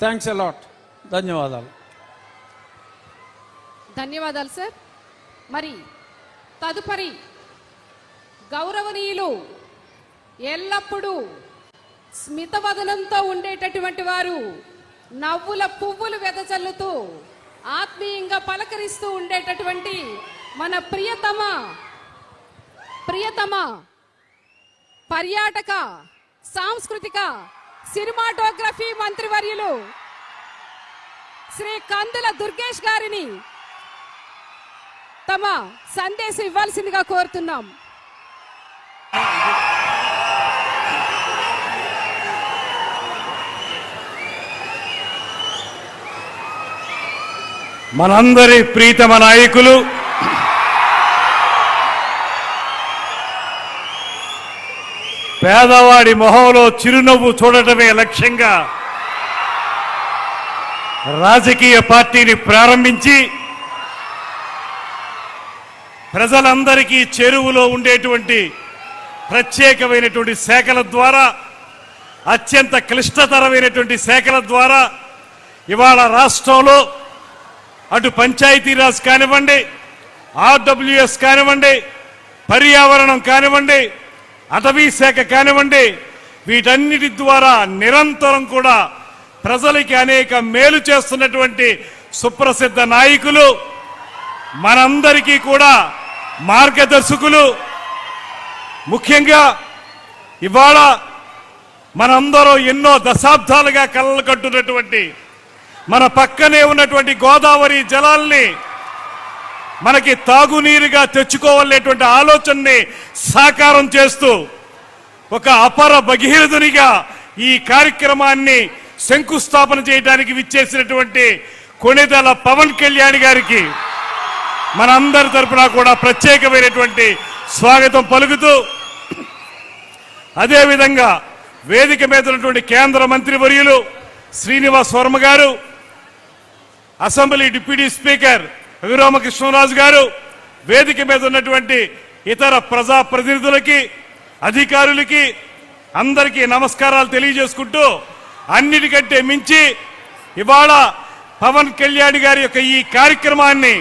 thanks a lot, ధన్యవాదాలు. ధన్యవాదాలు సార్. మరి తదుపరి గౌరవనీయులు ఎల్లప్పుడూ స్మితవదనంతో ఉండేటటువంటి వారు, నవ్వుల పువ్వులు వెదజల్లుతూ ఆత్మీయంగా పలకరిస్తూ ఉండేటటువంటి మన ప్రియతమ పర్యాటక సాంస్కృతిక సినిమాటోగ్రఫీ మంత్రివర్యులు శ్రీ కందుల దుర్గేష్ గారిని తమ సందేశం ఇవ్వాల్సిందిగా కోరుతున్నాం. మనందరి ప్రీతమ నాయకులు, పేదవాడి మొహంలో చిరునవ్వు చూడటమే లక్ష్యంగా రాజకీయ పార్టీని ప్రారంభించి ప్రజలందరికీ చెరువులో ఉండేటువంటి ప్రత్యేకమైనటువంటి శాఖల ద్వారా, అత్యంత క్లిష్టతరమైనటువంటి శాఖల ద్వారా ఇవాళ రాష్ట్రంలో అటు పంచాయతీరాజ్ కానివ్వండి, ఆర్డబ్ల్యూఎస్ కానివ్వండి, పర్యావరణం కానివ్వండి, అటవీ శాఖ కానివ్వండి, వీటన్నిటి ద్వారా నిరంతరం కూడా ప్రజలకి అనేక మేలు చేస్తున్నటువంటి సుప్రసిద్ధ నాయకులు, మనందరికీ కూడా మార్గదర్శకులు. ముఖ్యంగా ఇవాళ మనందరం ఎన్నో దశాబ్దాలుగా కలలు కట్టున్నటువంటి మన పక్కనే ఉన్నటువంటి గోదావరి జలాల్ని మనకి తాగునీరుగా తెచ్చుకోవాలనేటువంటి ఆలోచనని సాకారం చేస్తూ ఒక అపర భగీరథునిగా ఈ కార్యక్రమాన్ని శంకుస్థాపన చేయడానికి విచ్చేసినటువంటి కొణిదెల పవన్ కళ్యాణ్ గారికి మనందరి తరపున కూడా ప్రత్యేకమైనటువంటి స్వాగతం పలుకుతూ, అదేవిధంగా వేదిక మీద ఉన్నటువంటి కేంద్ర మంత్రివర్యులు శ్రీనివాస్ వర్మ గారు, అసెంబ్లీ డిప్యూటీ స్పీకర్ రఘురామకృష్ణరాజు గారు, వేదిక మీద ఉన్నటువంటి ఇతర ప్రజాప్రతినిధులకి, అధికారులకి అందరికీ నమస్కారాలు తెలియజేసుకుంటూ, అన్నిటికంటే మించి ఇవాళ పవన్ కళ్యాణ్ గారి యొక్క ఈ కార్యక్రమాన్ని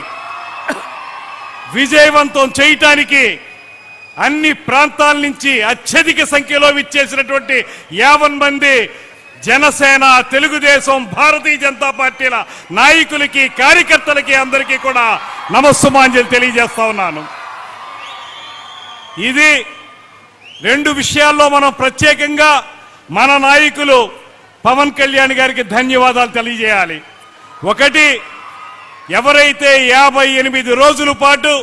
విజయవంతం చేయటానికి అన్ని ప్రాంతాల నుంచి అత్యధిక సంఖ్యలో విచ్చేసినటువంటి 50 మంది జనసేన, తెలుగుదేశం, భారతీయ జనతా పార్టీల నాయకులకి, కార్యకర్తలకి అందరికీ కూడా నమస్సుమాంజలి తెలియజేస్తా ఉన్నాను. ఇది 2 విషయాల్లో మనం ప్రత్యేకంగా మన నాయకులు పవన్ కళ్యాణ్ గారికి ధన్యవాదాలు తెలియజేయాలి. ఒకటి, ఎవరైతే 58 రోజుల పాటు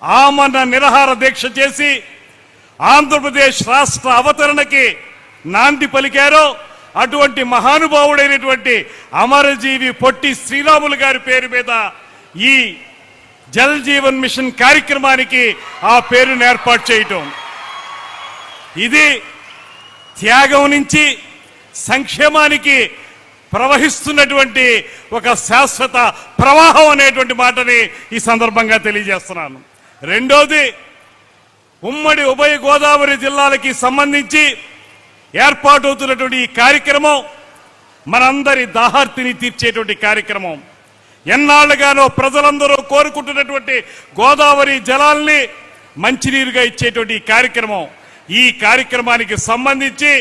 ఆమరణ నిరాహార దీక్ష చేసి ఆంధ్రప్రదేశ్ రాష్ట్ర అవతరణకి నాంది పలికారో అటువంటి మహానుభావుడైనటువంటి అమరజీవి పొట్టి శ్రీరాములు గారి పేరు మీద ఈ జల్ జీవన్ మిషన్ కార్యక్రమానికి ఆ పేరును ఏర్పాటు చేయటం, ఇది త్యాగం నుంచి సంక్షేమానికి ప్రవహిస్తున్నటువంటి ఒక శాశ్వత ప్రవాహం అనేటువంటి మాటని ఈ సందర్భంగా తెలియజేస్తున్నాను. రెండోది, ఉమ్మడి ఉభయ గోదావరి జిల్లాలకి సంబంధించి ఏర్పాటవుతున్నటువంటి ఈ కార్యక్రమం మనందరి దాహార్తిని తీర్చేటువంటి కార్యక్రమం. ఎన్నాళ్లుగానో ప్రజలందరూ కోరుకుంటున్నటువంటి గోదావరి జలాల్ని మంచినీరుగా ఇచ్చేటువంటి ఈ కార్యక్రమం. ఈ కార్యక్రమానికి సంబంధించి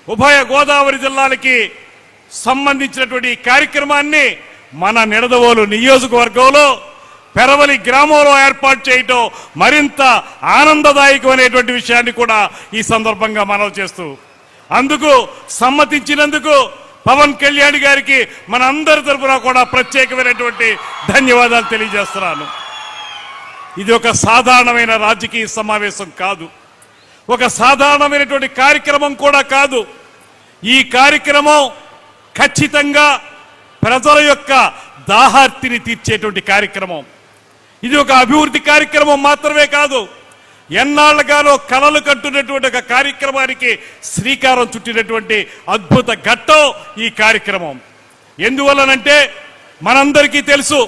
ఉభయ గోదావరి జిల్లాలకి సంబంధించినటువంటి ఈ కార్యక్రమాన్ని మన నిడదవోలు నియోజకవర్గంలో పెరవలి గ్రామంలో ఏర్పాటు చేయటం మరింత ఆనందదాయకమైనటువంటి విషయాన్ని కూడా ఈ సందర్భంగా మనవి చేస్తూ, అందుకు సమ్మతించినందుకు పవన్ కళ్యాణ్ గారికి మన అందరి తరఫున కూడా ప్రత్యేకమైనటువంటి ధన్యవాదాలు తెలియజేస్తున్నాను. ఇది ఒక సాధారణమైన రాజకీయ సమావేశం కాదు, ఒక సాధారణమైనటువంటి కార్యక్రమం కూడా కాదు. ఈ కార్యక్రమం ఖచ్చితంగా ప్రజల యొక్క దాహార్తిని తీర్చేటువంటి కార్యక్రమం. ఇది ఒక అభివృద్ధి కార్యక్రమం మాత్రమే కాదు, ఎన్నాళ్లుగానో కలలు కట్టున్నటువంటి ఒక కార్యక్రమానికి శ్రీకారం చుట్టినటువంటి అద్భుత ఘట్టం ఈ కార్యక్రమం. ఎందువల్లనంటే మనందరికీ తెలుసు,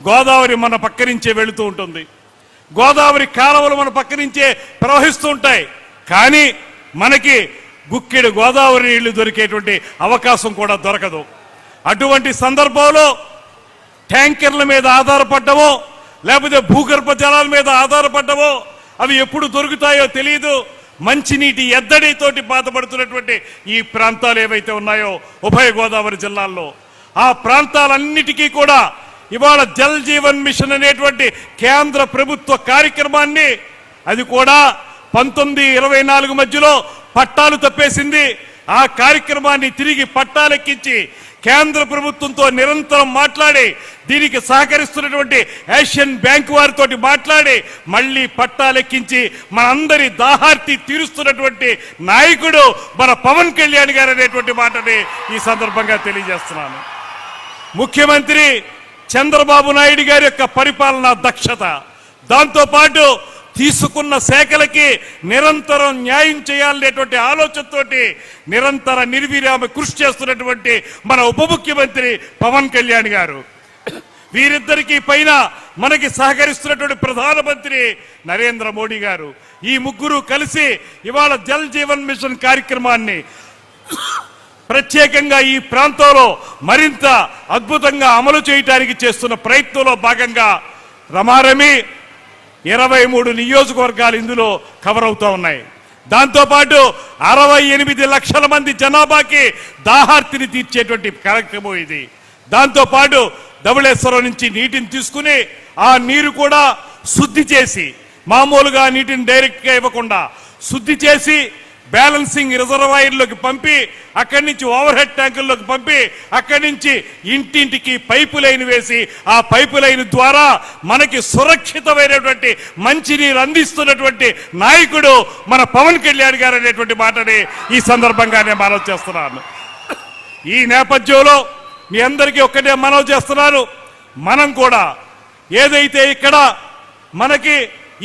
గోదావరి మన పక్క నుంచే వెళుతూ ఉంటుంది, గోదావరి కాలువలు మన పక్క నుంచే ప్రవహిస్తూ ఉంటాయి. కానీ మనకి గుక్కెడు గోదావరి నీళ్లు దొరికేటువంటి అవకాశం కూడా దొరకదు. అటువంటి సందర్భంలో ట్యాంకర్ల మీద ఆధారపడ్డమో లేకపోతే భూగర్భ జలాల మీద ఆధారపడ్డమో అవి ఎప్పుడు దొరుకుతాయో తెలియదు. మంచినీటి ఎద్దడితోటి బాధపడుతున్నటువంటి ఈ ప్రాంతాలు ఏవైతే ఉన్నాయో ఉభయ గోదావరి జిల్లాల్లో, ఆ ప్రాంతాలన్నిటికీ కూడా ఇవాళ జల్ జీవన్ మిషన్ అనేటువంటి కేంద్ర ప్రభుత్వ కార్యక్రమాన్ని, అది కూడా 1924 మధ్యలో పట్టాలు తప్పేసింది. ఆ కార్యక్రమాన్ని తిరిగి పట్టాలెక్కించి కేంద్ర ప్రభుత్వంతో నిరంతరం మాట్లాడి, దీనికి సహకరిస్తున్నటువంటి ఏషియన్ బ్యాంక్ వారితో మాట్లాడి మళ్ళీ పట్టాలెక్కించి మనందరి దాహార్తి తీరుస్తున్నటువంటి నాయకుడు మన పవన్ కళ్యాణ్ గారు అనేటువంటి మాటని ఈ సందర్భంగా తెలియజేస్తున్నాను. ముఖ్యమంత్రి చంద్రబాబు నాయుడు గారి యొక్క పరిపాలనా దక్షత, దాంతోపాటు తీసుకున్న శాఖలకి నిరంతరం న్యాయం చేయాలనేటువంటి ఆలోచనతోటి నిరంతర నిర్విరామ కృషి చేస్తున్నటువంటి మన ఉప ముఖ్యమంత్రి పవన్ కళ్యాణ్ గారు, వీరిద్దరికీ పైన మనకి సహకరిస్తున్నటువంటి ప్రధానమంత్రి నరేంద్ర మోడీ గారు, ఈ ముగ్గురు కలిసి ఇవాళ జల్ జీవన్ మిషన్ కార్యక్రమాన్ని ప్రత్యేకంగా ఈ ప్రాంతంలో మరింత అద్భుతంగా అమలు చేయడానికి చేస్తున్న ప్రయత్నంలో భాగంగా రమారమి 23 నియోజకవర్గాలు ఇందులో కవర్ అవుతూ ఉన్నాయి. దాంతోపాటు 68 లక్షల మంది జనాభాకి దాహార్తిని తీర్చేటువంటి కార్యక్రమం ఇది. దాంతోపాటు ధవళేశ్వరం నుంచి నీటిని తీసుకుని ఆ నీరు కూడా శుద్ధి చేసి, మామూలుగా నీటిని డైరెక్ట్గా ఇవ్వకుండా శుద్ధి చేసి బ్యాలెన్సింగ్ రిజర్వాయర్లోకి పంపి, అక్కడి నుంచి ఓవర్ హెడ్ ట్యాంకుల్లోకి పంపి, అక్కడి నుంచి ఇంటింటికి పైపు లైన్ వేసి, ఆ పైపు లైన్ ద్వారా మనకి సురక్షితమైనటువంటి మంచినీరు అందిస్తున్నటువంటి నాయకుడు మన పవన్ కళ్యాణ్ గారు అనేటువంటి మాటని ఈ సందర్భంగా నేను మనవి చేస్తున్నాను. ఈ నేపథ్యంలో మీ అందరికీ ఒక్కటే మనవి చేస్తున్నాను, మనం కూడా ఏదైతే ఇక్కడ మనకి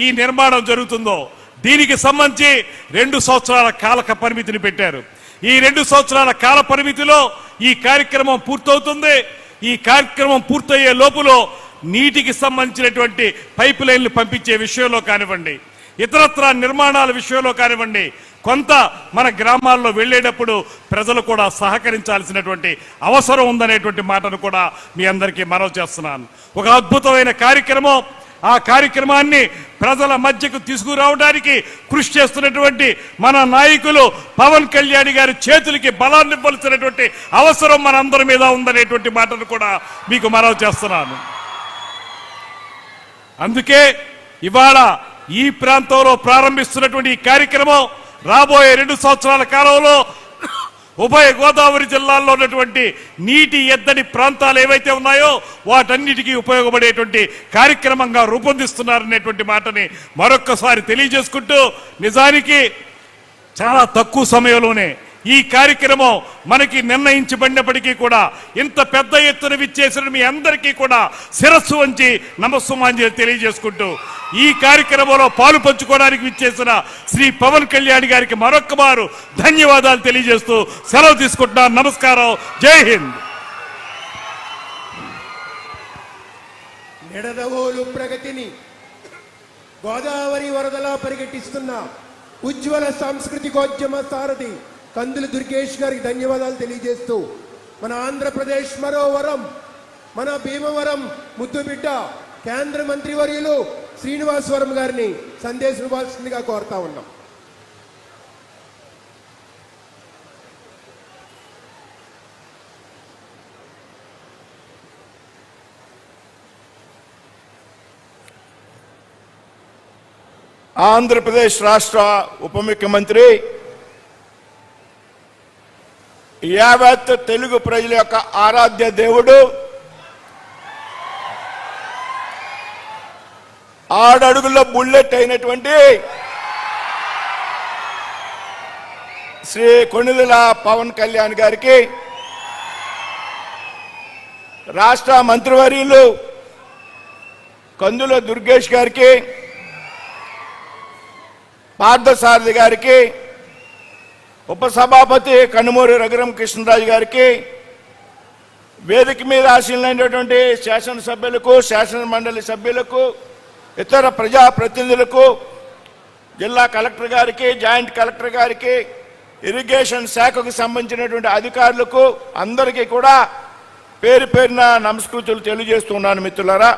ఈ నిర్మాణం జరుగుతుందో దీనికి సంబంధించి 2 సంవత్సరాల కాల పరిమితిని పెట్టారు. ఈ 2 సంవత్సరాల కాల పరిమితిలో ఈ కార్యక్రమం పూర్తవుతుంది. ఈ కార్యక్రమం పూర్తయ్యే లోపులో నీటికి సంబంధించినటువంటి పైప్ లైన్లు పంపించే విషయంలో కానివ్వండి, ఇతరత్ర నిర్మాణాల విషయంలో కానివ్వండి, కొంత మన గ్రామాల్లో వెళ్ళేటప్పుడు ప్రజలు కూడా సహకరించాల్సినటువంటి అవసరం ఉందనేటువంటి మాటను కూడా మీ అందరికీ మనవి చేస్తున్నాను. ఒక అద్భుతమైన కార్యక్రమం. ఆ కార్యక్రమాన్ని ప్రజల మధ్యకు తీసుకురావడానికి కృషి చేస్తున్నటువంటి మన నాయకులు పవన్ కళ్యాణ్ గారి చేతులకి బలాన్ని ఇవ్వాల్సినటువంటి అవసరం మనందరి మీద ఉందనేటువంటి మాటను కూడా మీకు మనవి చేస్తున్నాను. అందుకే ఇవాళ ఈ ప్రాంతంలో ప్రారంభిస్తున్నటువంటి ఈ కార్యక్రమం రాబోయే 2 సంవత్సరాల కాలంలో ఉభయ గోదావరి జిల్లాల్లో ఉన్నటువంటి నీటి ఎద్దడి ప్రాంతాలు ఏవైతే ఉన్నాయో వాటన్నిటికీ ఉపయోగపడేటువంటి కార్యక్రమంగా రూపొందిస్తున్నారనేటువంటి మాటని మరొక్కసారి తెలియజేసుకుంటూ, నిజానికి చాలా తక్కువ సమయంలోనే ఈ కార్యక్రమం మనకి నిర్ణయించబడినప్పటికీ కూడా ఇంత పెద్ద ఎత్తున విచ్చేసిన మీ అందరికీ కూడా శిరస్సు వంచి నమస్సుమాంజలి తెలియజేసుకుంటూ, ఈ కార్యక్రమంలో పాలు పంచుకోవడానికి విచ్చేసిన శ్రీ పవన్ కళ్యాణ్ గారికి మరొక్క మారు ధన్యవాదాలు తెలియజేస్తూ సెలవు తీసుకుంటున్నాను. నమస్కారం. జై హింద్. నిడదవోలు ప్రగతిని గోదావరి వరదలా పరిగెట్టిస్తున్న ఉజ్వల సాంస్కృతికోద్యమ సారథి కందుల దుర్గేష్ గారికి ధన్యవాదాలు తెలియజేస్తూ, మన ఆంధ్రప్రదేశ్ మరో వరం, మన భీమవరం ముద్దుబిడ్డ కేంద్ర మంత్రివర్యులు శ్రీనివాసవరం గారిని సందేశం ఇవ్వాల్సిందిగా కోరుతా ఉన్నాం. ఆంధ్రప్రదేశ్ రాష్ట్ర ఉప ముఖ్యమంత్రి యావత్ తెలుగు ప్రజల యొక్క ఆరాధ్య దేవుడు, 6 అడుగుల బుల్లెట్ అయినటువంటి శ్రీ కొణిదెల పవన్ కళ్యాణ్ గారికి, రాష్ట్ర మంత్రివర్యులు కందుల దుర్గేష్ గారికి, పార్థసారథి గారికి, ఉపసభాపతి కనుమూరి రఘురామ కృష్ణరాజు గారికి, వేదిక మీద ఆశీనులైనటువంటి శాసనసభ్యులకు, శాసన మండలి సభ్యులకు, ఇతర ప్రజాప్రతినిధులకు, జిల్లా కలెక్టర్ గారికి, జాయింట్ కలెక్టర్ గారికి, ఇరిగేషన్ శాఖకు సంబంధించినటువంటి అధికారులకు అందరికీ కూడా పేరు పేరున నమస్కృతులు తెలియజేస్తున్నాను. మిత్రులారా,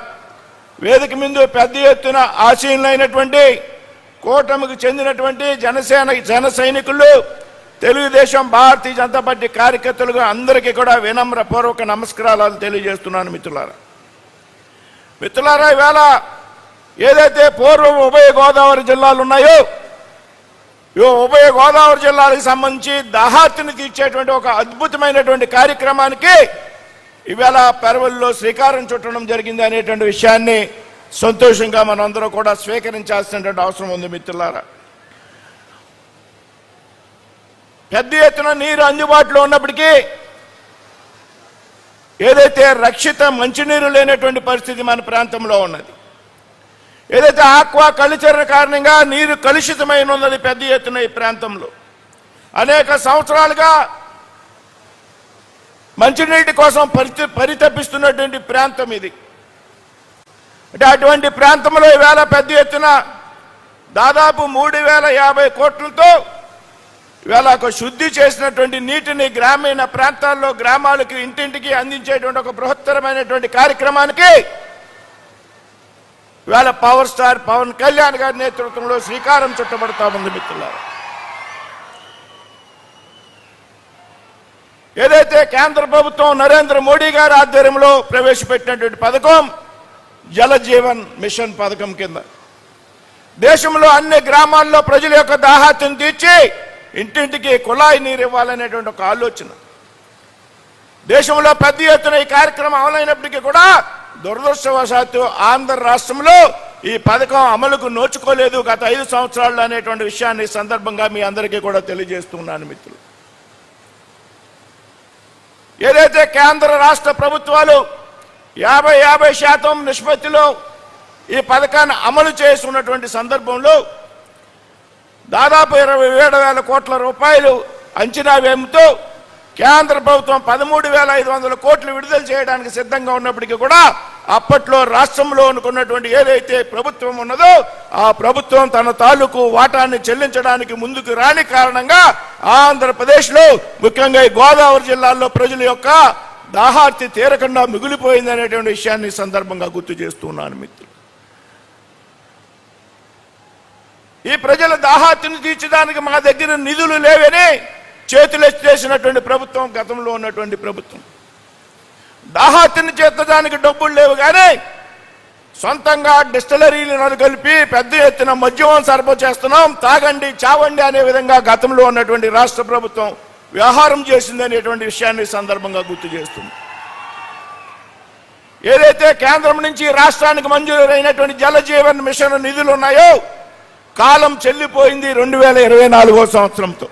వేదిక మీద పెద్ద ఎత్తున ఆశీనులైనటువంటి కూటమికి చెందినటువంటి జన సైనికులు, తెలుగుదేశం భారతీయ జనతా పార్టీ కార్యకర్తలుగా అందరికీ కూడా వినమ్రపూర్వక నమస్కారాలు తెలియజేస్తున్నాను. మిత్రులారా, ఇవాళ ఏదైతే పూర్వం ఉభయ గోదావరి జిల్లాలు ఉన్నాయో, ఈ ఉభయ గోదావరి జిల్లాలకు సంబంధించి దాహార్తిని తీర్చేటువంటి ఒక అద్భుతమైనటువంటి కార్యక్రమానికి ఇవాళ పెరవల్లో శ్రీకారం చుట్టడం జరిగింది అనేటువంటి విషయాన్ని సంతోషంగా మనందరూ కూడా స్వీకరించాల్సినటువంటి అవసరం ఉంది. మిత్రులారా, పెద్ద ఎత్తున నీరు అందుబాటులో ఉన్నప్పటికీ ఏదైతే రక్షిత మంచినీరు లేనటువంటి పరిస్థితి మన ప్రాంతంలో ఉన్నది, ఏదైతే ఆక్వా కల్చర్ కారణంగా నీరు కలుషితమైన ఉన్నది పెద్ద ఎత్తున ఈ ప్రాంతంలో అనేక సంవత్సరాలుగా మంచినీటి కోసం పరితపిస్తున్నటువంటి ప్రాంతం ఇది. అంటే అటువంటి ప్రాంతంలో ఈవేళ పెద్ద ఎత్తున దాదాపు 3050 కోట్లతో ఇవాళ ఒక శుద్ధి చేసినటువంటి నీటిని గ్రామీణ ప్రాంతాల్లో గ్రామాలకు ఇంటింటికి అందించేటువంటి ఒక బృహత్తరమైనటువంటి కార్యక్రమానికి ఇవాళ పవర్ స్టార్ పవన్ కళ్యాణ్ గారి నేతృత్వంలో శ్రీకారం చుట్టబడతా ఉంది. మిత్రులారా, ఏదైతే కేంద్ర ప్రభుత్వం నరేంద్ర మోడీ గారి ఆధ్వర్యంలో ప్రవేశపెట్టినటువంటి పథకం జల జీవన్ మిషన్ పథకం కింద దేశంలో అన్ని గ్రామాల్లో ప్రజల యొక్క దాహార్తిని తీర్చి ఇంటింటికి కుళాయి నీరు ఇవ్వాలనేటువంటి ఒక ఆలోచన దేశంలో పెద్ద ఎత్తున ఈ కార్యక్రమం అమలైనప్పటికీ కూడా దురదృష్టవశాత్తు ఆంధ్ర రాష్ట్రంలో ఈ పథకం అమలుకు నోచుకోలేదు గత 5 సంవత్సరాల్లో అనేటువంటి విషయాన్ని సందర్భంగా మీ అందరికీ కూడా తెలియజేస్తున్నాను. మిత్రులు, ఏదైతే కేంద్ర రాష్ట్ర ప్రభుత్వాలు 50% నిష్పత్తిలో ఈ పథకాన్ని అమలు చేస్తున్నటువంటి సందర్భంలో దాదాపు 27,000 కోట్ల రూపాయలు అంచనా వ్యయంతో కేంద్ర ప్రభుత్వం 13,500 కోట్లు విడుదల చేయడానికి సిద్ధంగా ఉన్నప్పటికీ కూడా అప్పట్లో రాష్ట్రంలో అనుకున్నటువంటి ఏదైతే ప్రభుత్వం ఉన్నదో ఆ ప్రభుత్వం తన తాలూకు వాటాన్ని చెల్లించడానికి ముందుకు రాని కారణంగా ఆంధ్రప్రదేశ్లో ముఖ్యంగా ఈ గోదావరి జిల్లాల్లో ప్రజల యొక్క దాహార్తి తీరకుండా మిగిలిపోయింది అనేటువంటి విషయాన్ని సందర్భంగా గుర్తు చేస్తున్నాను మిత్రులు. ఈ ప్రజల దాహార్తిని తీర్చడానికి మా దగ్గర నిధులు లేవని చేతులు ఎత్తేసినటువంటి ప్రభుత్వం గతంలో ఉన్నటువంటి ప్రభుత్వం. దాహార్తిని చేర్చడానికి డబ్బులు లేవు కానీ సొంతంగా డిస్టిలరీలను కలిపి పెద్ద ఎత్తున మద్యం సరఫరా చేస్తున్నాం, తాగండి చావండి అనే విధంగా గతంలో ఉన్నటువంటి రాష్ట్ర ప్రభుత్వం వ్యవహారం చేసింది అనేటువంటి విషయాన్ని సందర్భంగా గుర్తు చేస్తుంది. ఏదైతే కేంద్రం నుంచి రాష్ట్రానికి మంజూరైనటువంటి జల జీవన్ మిషన్ నిధులు ఉన్నాయో కాలం చెల్లిపోయింది 2024 సంవత్సరంతో.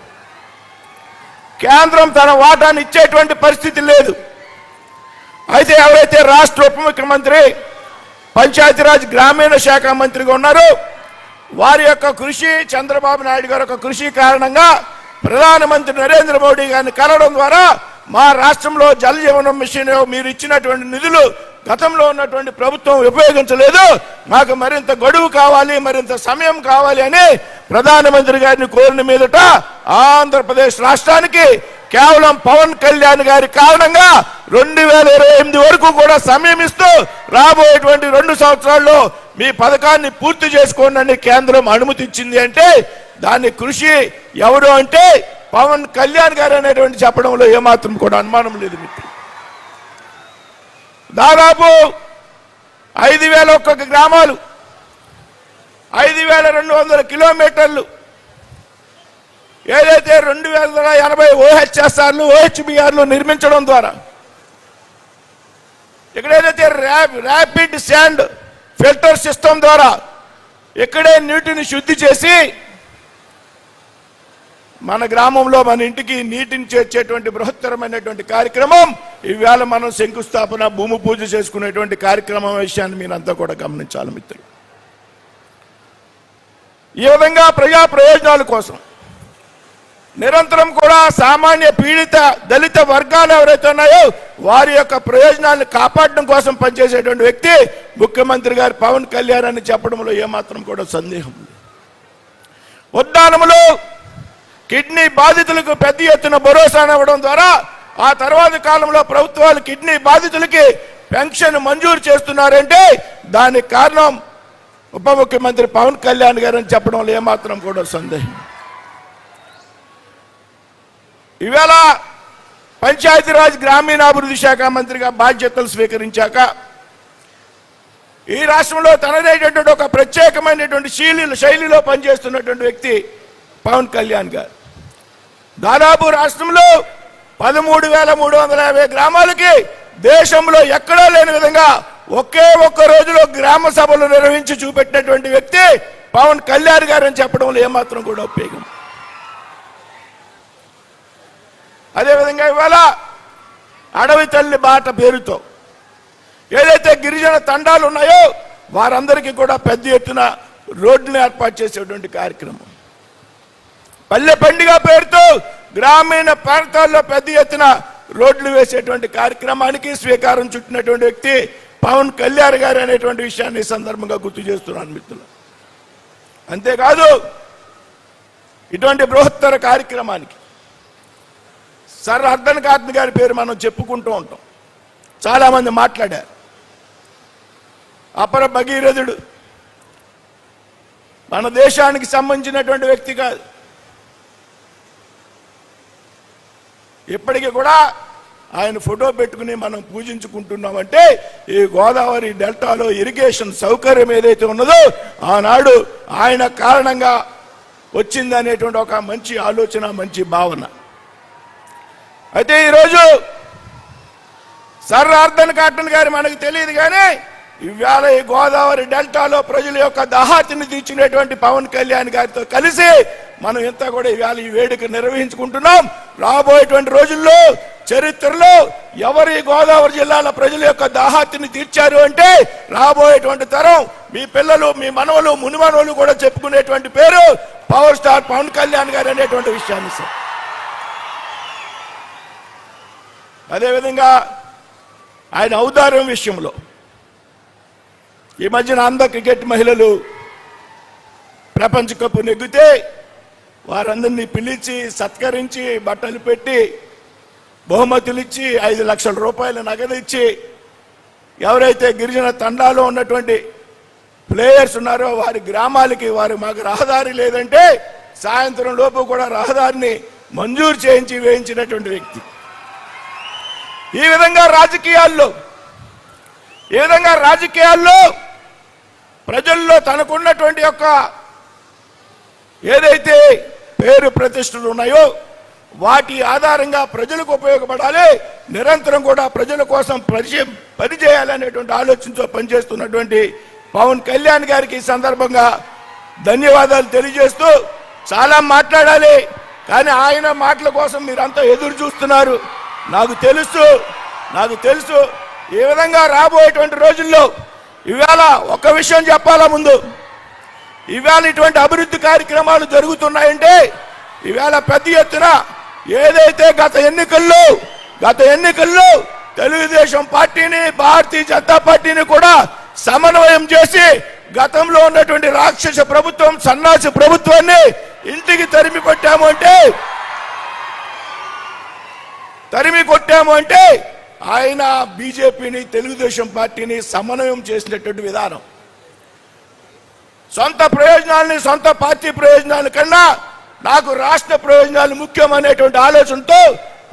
కేంద్రం తన వాటాను ఇచ్చేటువంటి పరిస్థితి లేదు. అయితే ఎవరైతే రాష్ట్ర ఉప ముఖ్యమంత్రి పంచాయతీరాజ్ గ్రామీణ శాఖ మంత్రిగా ఉన్నారో వారి యొక్క కృషి, చంద్రబాబు నాయుడు గారి యొక్క కృషి కారణంగా ప్రధానమంత్రి నరేంద్ర మోడీ గారిని కలవడం ద్వారా మా రాష్ట్రంలో జల జీవనం మిషన్ మీరు ఇచ్చినటువంటి నిధులు గతంలో ఉన్నటువంటి ప్రభుత్వం ఉపయోగించలేదు, మాకు మరింత గడువు కావాలి, మరింత సమయం కావాలి అని ప్రధానమంత్రి గారిని కోరిన మీదట ఆంధ్రప్రదేశ్ రాష్ట్రానికి కేవలం పవన్ కళ్యాణ్ గారి కారణంగా 2028 వరకు కూడా సమయం ఇస్తూ రాబోయేటువంటి 2 సంవత్సరాల్లో మీ పథకాన్ని పూర్తి చేసుకోండి అని కేంద్రం అనుమతి ఇచ్చింది. అంటే దాని కృషి ఎవరు అంటే పవన్ కళ్యాణ్ గారు అనేటువంటి చెప్పడంలో ఏమాత్రం కూడా అనుమానం లేదు మిత్రులు. దాదాపు 5,001 గ్రామాలు, 5,200 కిలోమీటర్లు ఏదైతే 2,080 OHSRలు OHBRలు నిర్మించడం ద్వారా ఇక్కడ ఏదైతే ర్యాపిడ్ శాండ్ ఫిల్టర్ సిస్టమ్ ద్వారా ఇక్కడే నీటిని శుద్ధి చేసి మన గ్రామంలో మన ఇంటికి నీటిని చేర్చేటువంటి బృహత్తరమైనటువంటి కార్యక్రమం ఇవాళ మనం శంకుస్థాపన భూమి పూజ చేసుకునేటువంటి కార్యక్రమం విషయాన్ని మీరంతా కూడా గమనించాలి మిత్రులు. ఈ విధంగా ప్రజా ప్రయోజనాల కోసం నిరంతరం కూడా సామాన్య పీడిత దళిత వర్గాలు ఎవరైతే ఉన్నాయో వారి యొక్క ప్రయోజనాలను కాపాడడం కోసం పనిచేసేటువంటి వ్యక్తి ముఖ్యమంత్రి గారు పవన్ కళ్యాణ్ అని చెప్పడంలో ఏమాత్రం కూడా సందేహం లేదు. ఉద్దానములో కిడ్నీ బాధితులకు పెద్ద ఎత్తున భరోసానివ్వడం ద్వారా ఆ తర్వాత కాలంలో ప్రభుత్వాలు కిడ్నీ బాధితులకి పెన్షన్ మంజూరు చేస్తున్నారంటే దానికి కారణం ఉప ముఖ్యమంత్రి పవన్ కళ్యాణ్ గారు అని చెప్పడంలో ఏమాత్రం కూడా సందేహం. ఇవాళ పంచాయతీరాజ్ గ్రామీణాభివృద్ధి శాఖ మంత్రిగా బాధ్యతలు స్వీకరించాక ఈ రాష్ట్రంలో తనదైనటువంటి ఒక ప్రత్యేకమైనటువంటి శైలిలో పనిచేస్తున్నటువంటి వ్యక్తి పవన్ కళ్యాణ్ గారు. దాదాపు రాష్ట్రంలో 13,350 గ్రామాలకి దేశంలో ఎక్కడా లేని విధంగా ఒకే ఒక్క రోజులో గ్రామ సభలు నిర్వహించి చూపెట్టినటువంటి వ్యక్తి పవన్ కళ్యాణ్ గారు అని చెప్పడంలో ఏమాత్రం కూడా ఉపయోగం. అదేవిధంగా ఇవాళ అడవి తల్లి బాట పేరుతో ఏదైతే గిరిజన తండాలు ఉన్నాయో వారందరికీ కూడా పెద్ద ఎత్తున రోడ్లను ఏర్పాటు చేసేటువంటి కార్యక్రమం, పల్లె పండుగ పేరుతో గ్రామీణ ప్రాంతాల్లో పెద్ద ఎత్తున రోడ్లు వేసేటువంటి కార్యక్రమానికి శ్రీకారం చుట్టినటువంటి వ్యక్తి పవన్ కళ్యాణ్ గారు అనేటువంటి విషయాన్ని సందర్భంగా గుర్తు చేస్తున్నాను మిత్రులు. అంతేకాదు ఇటువంటి బృహత్తర కార్యక్రమానికి సర్ హర్దన్ కార్త్ గారి పేరు మనం చెప్పుకుంటూ ఉంటాం, చాలా మంది మాట్లాడారు. అపర భగీరథుడు, మన దేశానికి సంబంధించినటువంటి వ్యక్తి కాదు, ఇప్పటికీ కూడా ఆయన ఫోటో పెట్టుకుని మనం పూజించుకుంటున్నామంటే ఈ గోదావరి డెల్టాలో ఇరిగేషన్ సౌకర్యం ఏదైతే ఉన్నదో ఆనాడు ఆయన కారణంగా వచ్చింది అనేటువంటి ఒక మంచి ఆలోచన, మంచి భావన. అయితే ఈరోజు సర్ హర్దన్ కార్టన్ గారు మనకు తెలియదు కానీ ఇవాళ ఈ గోదావరి డెల్టాలో ప్రజల యొక్క దాహార్తిని తీర్చినటువంటి పవన్ కళ్యాణ్ గారితో కలిసి మనం ఇంత కూడా ఇవాళ ఈ వేడుక నిర్వహించుకుంటున్నాం. రాబోయేటువంటి రోజుల్లో చరిత్రలో ఎవరు గోదావరి జిల్లాల ప్రజల యొక్క దాహార్తిని తీర్చారు అంటే రాబోయేటువంటి తరం మీ పిల్లలు, మీ మనవలు, మునిమనవలు కూడా చెప్పుకునేటువంటి పేరు పవర్ స్టార్ పవన్ కళ్యాణ్ గారు అనేటువంటి విషయాన్ని సార్. అదేవిధంగా ఆయన ఔదార్యం విషయంలో ఈ మధ్యన క్రికెట్ మహిళలు ప్రపంచ కప్ నెగ్గితే వారందరినీ పిలిచి సత్కరించి బట్టలు పెట్టి బహుమతులు ఇచ్చి 5 లక్షల రూపాయల నగదు ఇచ్చి ఎవరైతే గిరిజన తండాలో ఉన్నటువంటి ప్లేయర్స్ ఉన్నారో వారి గ్రామాలకి మాకు రహదారి లేదంటే సాయంత్రం లోపు కూడా రహదారిని మంజూరు చేయించి వేయించినటువంటి వ్యక్తి. ఈ విధంగా రాజకీయాల్లో ప్రజల్లో తనకున్నటువంటి యొక్క ఏదైతే పేరు ప్రతిష్టలు ఉన్నాయో వాటి ఆధారంగా ప్రజలకు ఉపయోగపడాలి, నిరంతరం కూడా ప్రజల కోసం పనిచేయాలనేటువంటి ఆలోచనతో పనిచేస్తున్నటువంటి పవన్ కళ్యాణ్ గారికి ఈ సందర్భంగా ధన్యవాదాలు తెలియజేస్తూ, చాలా మాట్లాడాలి కానీ ఆయన మాటల కోసం మీరంతా ఎదురు చూస్తున్నారు. నాకు తెలుసు ఈ విధంగా రాబోయేటువంటి రోజుల్లో ఇవాళ ఒక విషయం చెప్పాలా ముందు, ఇవాళ ఇటువంటి అభివృద్ధి కార్యక్రమాలు జరుగుతున్నాయంటే ఇవాళ పెద్ద ఎత్తున ఏదైతే గత ఎన్నికల్లో తెలుగుదేశం పార్టీని భారతీయ జనతా పార్టీని కూడా సమన్వయం చేసి గతంలో ఉన్నటువంటి రాక్షస ప్రభుత్వం సన్నాసి ప్రభుత్వాన్ని ఇంటికి తరిమి కొట్టాము అంటే ఆయన బీజేపీని తెలుగుదేశం పార్టీని సమన్వయం చేసినటువంటి విధానం. సొంత పార్టీ ప్రయోజనాల కన్నా నాకు రాష్ట్ర ప్రయోజనాలు ముఖ్యమనేటువంటి ఆలోచనతో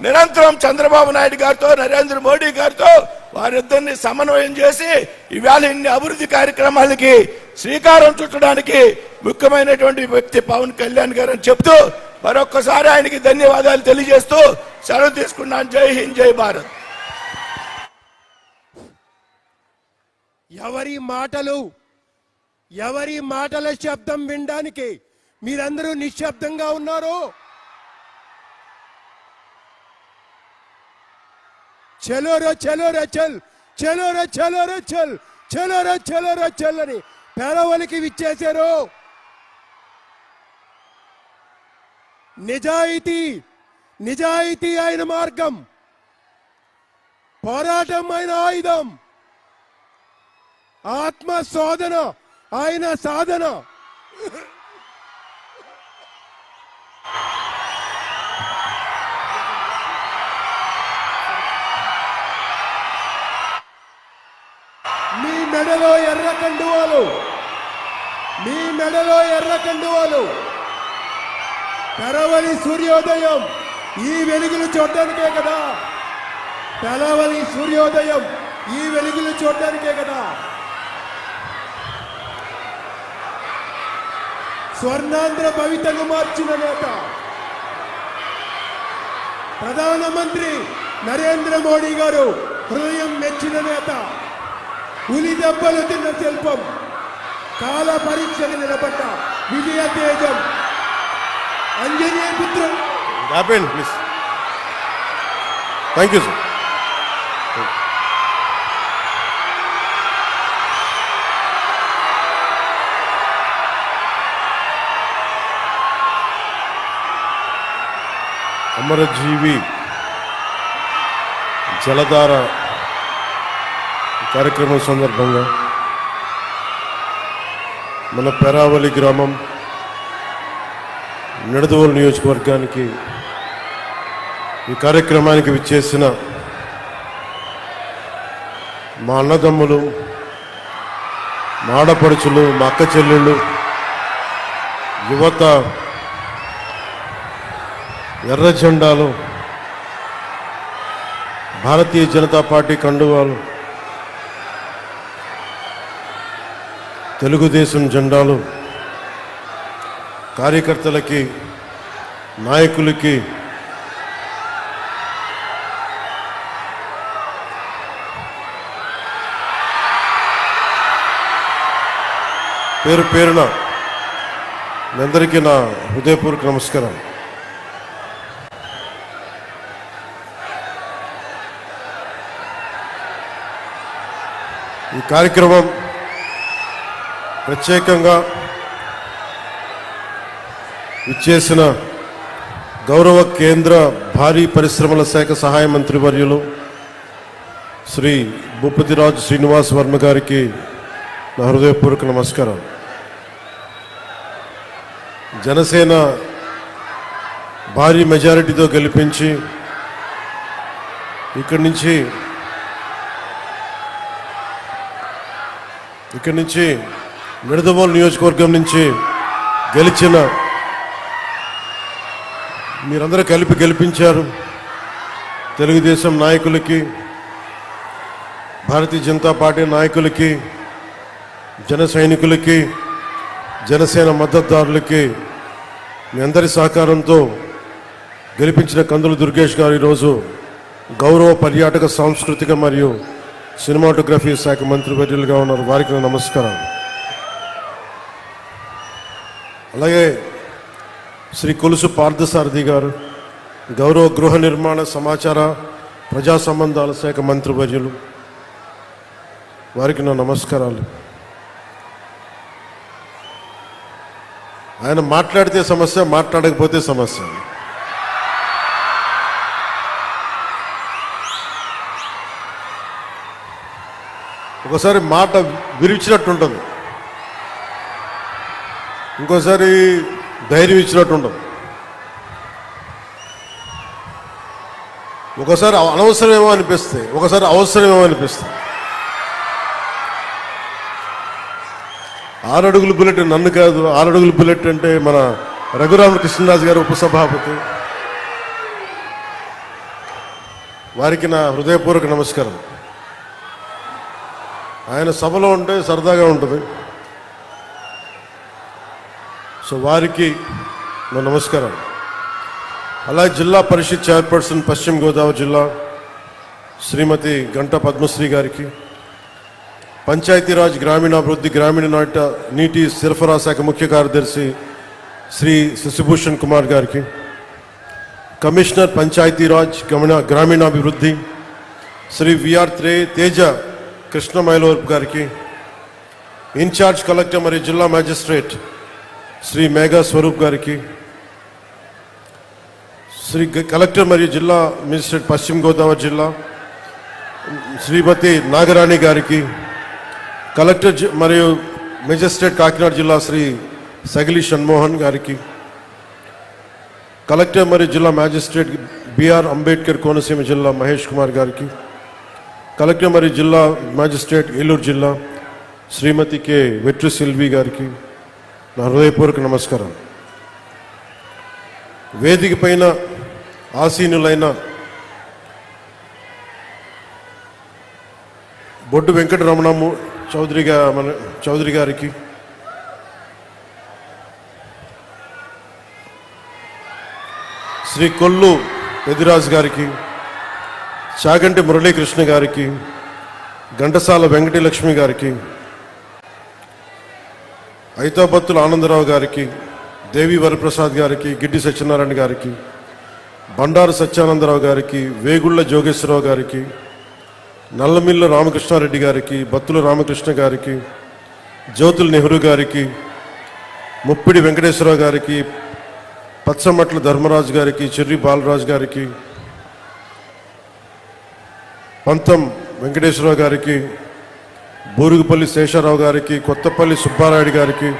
నిరంతరం చంద్రబాబు నాయుడు గారితో నరేంద్ర మోడీ గారితో వారిద్దరిని సమన్వయం చేసి ఇవాళ ఇన్ని అభివృద్ధి కార్యక్రమాలకి శ్రీకారం చుట్టడానికి ముఖ్యమైనటువంటి వ్యక్తి పవన్ కళ్యాణ్ గారు అని చెప్తూ మరొక్కసారి ఆయనకి ధన్యవాదాలు తెలియజేస్తూ సెలవు తీసుకున్నాను. జై హింద్, జై భారత్. ఎవరి మాటల శబ్దం వినడానికి మీరందరూ నిశ్శబ్దంగా ఉన్నారు. చలోరా చలోరా చల్, చలోరా చలోరా చల్, చలోరా చలోరా చల్ అని పేరవలికి విచ్చేశారు. నిజాయితీ ఆయన మార్గం, పోరాటం ఆయన ఆయుధం, ఆత్మ శోధన ఆయన సాధన. మీ మెడలో ఎర్ర కండువాలు, పెరవలి సూర్యోదయం ఈ వెలుగులు చూడడానికే కదా. పెరవలి సూర్యోదయం ఈ వెలుగులు చూడడానికే కదా. స్వర్ణాంధ్ర భవితను మార్చిన నేత ప్రధానమంత్రి నరేంద్ర మోడీ గారు హృదయం మెచ్చిన నేత, ఉలి దెబ్బలు తిన్న శిల్పం, కాల పరీక్షకు నిలబడ్డ విజయ తేజం, అంజనేయ పుత్రం. Thank you sir. Amarajeevi Jaladhara కార్యక్రమం సందర్భంగా మన పెరావలి గ్రామం నిడదవోలు నియోజకవర్గానికి ఈ కార్యక్రమానికి విచ్చేసిన మా అన్నదమ్ములు, మా ఆడపడుచులు, మా అక్క చెల్లెళ్ళు, యువత, ఎర్ర జెండాలు, భారతీయ జనతా పార్టీ కండువాలు, తెలుగుదేశం జెండాలు, కార్యకర్తలకి, నాయకులకి పేరు పేరున మీ అందరికీ నా హృదయపూర్వక నమస్కారం. ఈ కార్యక్రమం ప్రత్యేకంగా ఇచ్చేసిన గౌరవ కేంద్ర భారీ పరిశ్రమల శాఖ సహాయ మంత్రి వర్యులు శ్రీ భూపతిరాజు శ్రీనివాస్ వర్మ గారికి నా హృదయపూర్వక నమస్కారం. జనసేన భారీ మెజారిటీతో గెలిపించి ఇక్కడి నుంచి నిడదవోలు నియోజకవర్గం నుంచి గెలిచిన మీరందరూ కలిపి గెలిపించారు. తెలుగుదేశం నాయకులకి, భారతీయ జనతా పార్టీ నాయకులకి, జన సైనికులకి, జనసేన మద్దతుదారులకి మీ అందరి సహకారంతో గెలిపించిన కందుల దుర్గేష్ గారు ఈరోజు గౌరవ పర్యాటక సాంస్కృతిక మరియు సినిమాటోగ్రఫీ శాఖ మంత్రి వర్యులుగా ఉన్నారు. వారికి నా నమస్కారం. అలాగే శ్రీ కొలుసు పార్థసారథి గారు గౌరవ గృహ నిర్మాణ సమాచార ప్రజా సంబంధాల శాఖ మంత్రి వర్యులు, వారికి నా నమస్కారాలు. ఆయన మాట్లాడితే సమస్య, మాట్లాడకపోతే సమస్య. ఒకసారి మాట విరిచినట్టు ఉంటుంది, ఇంకోసారి ధైర్యం ఇచ్చినట్టు ఉండదు, ఒకసారి అనవసరమేమో అనిపిస్తాయి, ఒకసారి అవసరమేమో అనిపిస్తాయి. 6 అడుగుల బుల్లెట్ నన్ను కాదు, 6 అడుగుల బుల్లెట్ అంటే మన రఘురామకృష్ణరాజు గారు ఉపసభాపతి, వారికి నా హృదయపూర్వక నమస్కారం. ఆయన సభలో ఉంటే సరదాగా ఉంటుంది, సో వారికి నా నమస్కారం. అలాగే జిల్లా పరిషత్ చైర్పర్సన్ పశ్చిమ గోదావరి జిల్లా శ్రీమతి గంటా పద్మశ్రీ గారికి, పంచాయతీరాజ్ గ్రామీణాభివృద్ధి గ్రామీణ నీటి సరఫరా శాఖ ముఖ్య కార్యదర్శి శ్రీ శశిభూషణ్ కుమార్ గారికి, కమిషనర్ పంచాయతీరాజ్ గ్రామీణాభివృద్ధి శ్రీ విఆర్ తేజ కృష్ణమైలవరపు గారికి, ఇన్ఛార్జ్ కలెక్టర్ మరియు జిల్లా మ్యాజిస్ట్రేట్ శ్రీ మేఘా స్వరూప్ గారికి, శ్రీ కలెక్టర్ మరియు జిల్లా మేజిస్ట్రేట్ పశ్చిమ గోదావరి జిల్లా శ్రీమతి నాగరాణి గారికి, కలెక్టర్ మరియు మేజిస్ట్రేట్ కాకినాడ జిల్లా శ్రీ సగిలి షణ్మోహన్ గారికి, కలెక్టర్ మరియు జిల్లా మ్యాజిస్ట్రేట్ బిఆర్ అంబేద్కర్ కోనసీమ జిల్లా మహేష్ కుమార్ గారికి, కలెక్టర్ మరియు జిల్లా మ్యాజిస్ట్రేట్ ఏలూరు జిల్లా శ్రీమతి కె వెట్రి సిల్వి గారికి నా హృదయపూర్వక నమస్కారం. వేదిక పైన ఆసీనులైన బొడ్డు వెంకటరమణము చౌదరి గారికి, శ్రీ కొల్లు పెదిరాజు గారికి, చాగంటి మురళీకృష్ణ గారికి, ఘంటసాల వెంకటలక్ష్మి గారికి, ఐతాబత్తుల ఆనందరావు గారికి, దేవి వరప్రసాద్ గారికి, గిడ్డి సత్యనారాయణ గారికి, బండారు సత్యానందరావు గారికి, వేగుళ్ల జోగేశ్వరరావు గారికి, నల్లమిల్ల రామకృష్ణారెడ్డి గారికి, బత్తుల రామకృష్ణ గారికి, జ్యోతుల నెహ్రూ గారికి, ముప్పిడి వెంకటేశ్వరరావు గారికి, పచ్చమట్ల ధర్మరాజు గారికి, చెర్రి బాలరాజు గారికి, పంతం వెంకటేశ్వరరావు గారికి, బూరుగుపల్లి శేషారావు గారికి, కొత్తపల్లి సుబ్బారాయుడు గారికి,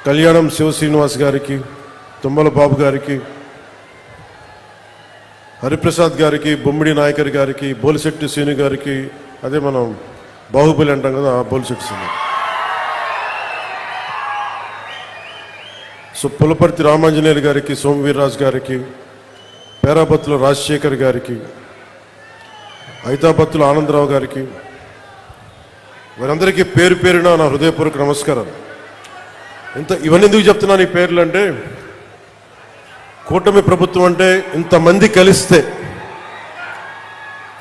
కళ్యాణం శివ శ్రీనివాస్ గారికి, తుమ్మల బాబు గారికి, హరిప్రసాద్ గారికి, బొమ్మిడి నాయకర్ గారికి, బోలిశెట్టి శ్రీను గారికి, అదే మనం బాహుబలి అంటాం కదా, బోలిశెట్టి శ్రీను, సో పులపర్తి రామాంజనేయులు గారికి, సోమవీర్రాజు గారికి, పేరాబత్తుల రాజశేఖర్ గారికి, ఐతాబత్తుల ఆనందరావు గారికి, వారందరికీ పేరు పేరున నా హృదయపూర్వక నమస్కారం. ఇవన్నీ ఎందుకు చెప్తున్నాను ఈ పేర్లు అంటే, కూటమి ప్రభుత్వం అంటే ఇంతమంది కలిస్తే,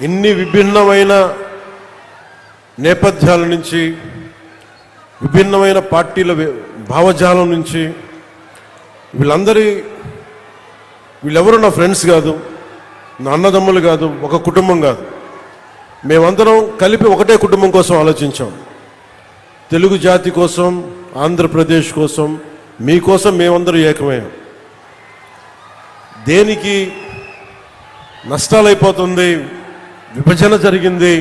ఇన్ని విభిన్నమైన నేపథ్యాల నుంచి, విభిన్నమైన పార్టీల భావజాలం నుంచి, వీళ్ళెవరు నా ఫ్రెండ్స్ కాదు, నా అన్నదమ్ములు కాదు, ఒక కుటుంబం కాదు, మేమందరం కలిపి ఒకటే కుటుంబం కోసం ఆలోచించాం. తెలుగు జాతి కోసం, ఆంధ్రప్రదేశ్ కోసం, మీకోసం మేమందరం ఏకమయ్యాం. దేనికి నష్టాలైపోతుంది, విభజన జరిగింది,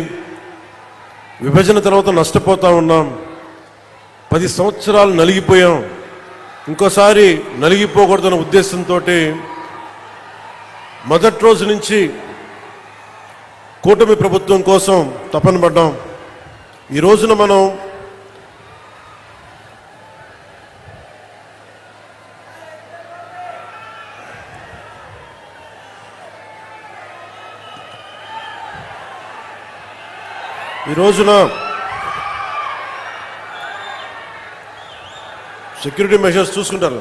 విభజన తర్వాత నష్టపోతా ఉన్నాం, 10 సంవత్సరాలు నలిగిపోయాం, ఇంకోసారి నలిగిపోకూడదన్న ఉద్దేశంతో మొదటి రోజు నుంచి కూటమి ప్రభుత్వం కోసం తపన పడ్డాం. ఈ రోజున మనం సెక్యూరిటీ మెషర్స్ చూసుకుంటారు.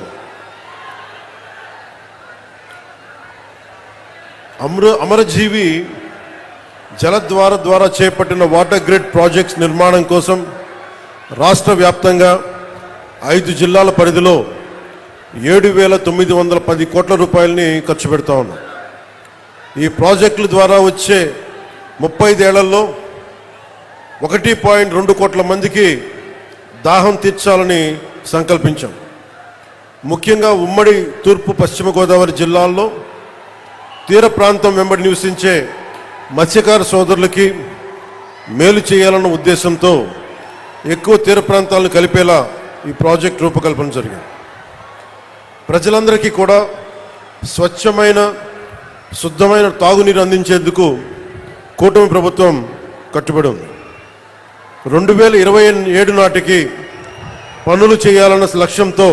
అమరజీవి జలద్వార ద్వారా చేపట్టిన వాటర్ గ్రిడ్ ప్రాజెక్ట్స్ నిర్మాణం కోసం రాష్ట్ర వ్యాప్తంగా 5 జిల్లాల పరిధిలో 7,910 కోట్ల రూపాయలని ఖర్చు పెడతా ఉన్నాం. ఈ ప్రాజెక్టుల ద్వారా వచ్చే 35 ఏళ్లలో 1.2 కోట్ల మందికి దాహం తీర్చాలని సంకల్పించాం. ముఖ్యంగా ఉమ్మడి తూర్పు పశ్చిమ గోదావరి జిల్లాల్లో తీర ప్రాంతం వెంబడి నివసించే మత్స్యకార సోదరులకి మేలు చేయాలన్న ఉద్దేశంతో ఎక్కువ తీర ప్రాంతాలను కలిపేలా ఈ ప్రాజెక్ట్ రూపకల్పన జరిగింది. ప్రజలందరికీ కూడా స్వచ్ఛమైన శుద్ధమైన తాగునీరు అందించేందుకు కూటమి ప్రభుత్వం కట్టుబడి ఉంది. 2027 నాటికి పనులు చేయాలన్న లక్ష్యంతో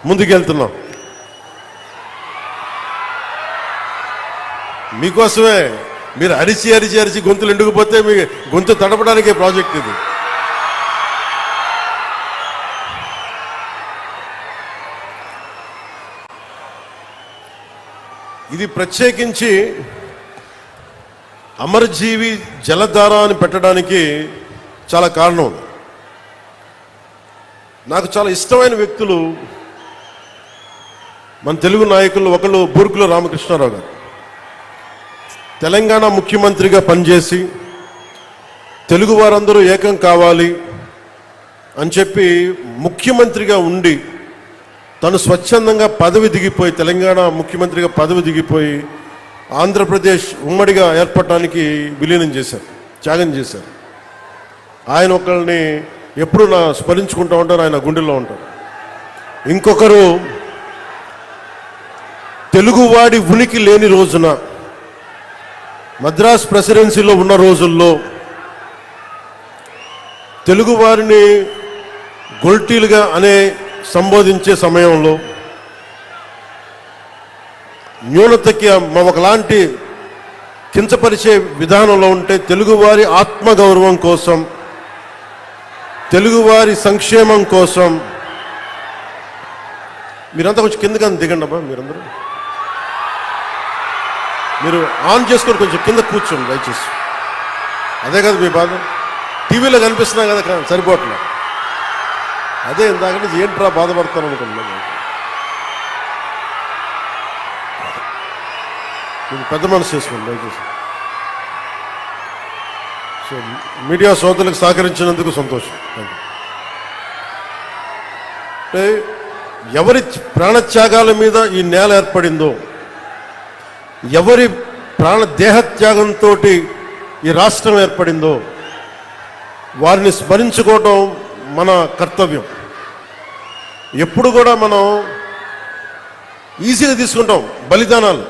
ముందుకెళ్తున్నాం. మీకోసమే, మీరు అరిచి అరిచి అరిచి గొంతులు ఎండుకుపోతే మీ గొంతు తడపడానికే ప్రాజెక్ట్ ఇది. ఇది ప్రత్యేకించి అమరజీవి జలధార అని పెట్టడానికి చాలా కారణం ఉంది. నాకు చాలా ఇష్టమైన వ్యక్తులు మన తెలుగు నాయకులు ఒకళ్ళు బూర్గుల రామకృష్ణారావు గారు. తెలంగాణ ముఖ్యమంత్రిగా పనిచేసి తెలుగు వారందరూ ఏకం కావాలి అని చెప్పి ముఖ్యమంత్రిగా ఉండి తను స్వచ్ఛందంగా పదవి దిగిపోయి, తెలంగాణ ముఖ్యమంత్రిగా పదవి దిగిపోయి ఆంధ్రప్రదేశ్ ఉమ్మడిగా ఏర్పడటానికి విలీనం చేశారు, త్యాగం చేశారు. ఆయన ఒకరిని ఎప్పుడు స్మరించుకుంటూ ఉంటారు, ఆయన గుండెల్లో ఉంటారు. ఇంకొకరు తెలుగువాడి ఉనికి లేని రోజున, మద్రాస్ ప్రెసిడెన్సీలో ఉన్న రోజుల్లో తెలుగువారిని గొల్టీలుగా సంబోధించే సమయంలో న్యూనతకి ఒకలాంటి కించపరిచే విధానంలో ఉంటే తెలుగువారి ఆత్మగౌరవం కోసం, తెలుగువారి సంక్షేమం కోసం, మీరంతా కొంచెం కిందకి దిగండి అబ్బా, మీరందరూ మీరు ఆన్ చేసుకొని కొంచెం కింద కూర్చోండి దయచేసి. అదే కదా మీ బాధ, టీవీలో కనిపిస్తున్నా కదా సరిపోవట్లే. అదే ఇందాక ఏంట్రా బాధపడతాను అనుకున్నాను. మీరు పెద్ద మనసు చేసుకోండి దయచేసి. సో మీడియా సోదరులకు సహకరించినందుకు సంతోషం. అంటే ఎవరి ప్రాణత్యాగాల మీద ఈ నేల ఏర్పడిందో, ఎవరి దేహత్యాగంతో ఈ రాష్ట్రం ఏర్పడిందో వారిని స్మరించుకోవడం మన కర్తవ్యం. ఎప్పుడు కూడా మనం ఈజీగా తీసుకుంటాం బలిదానాలు,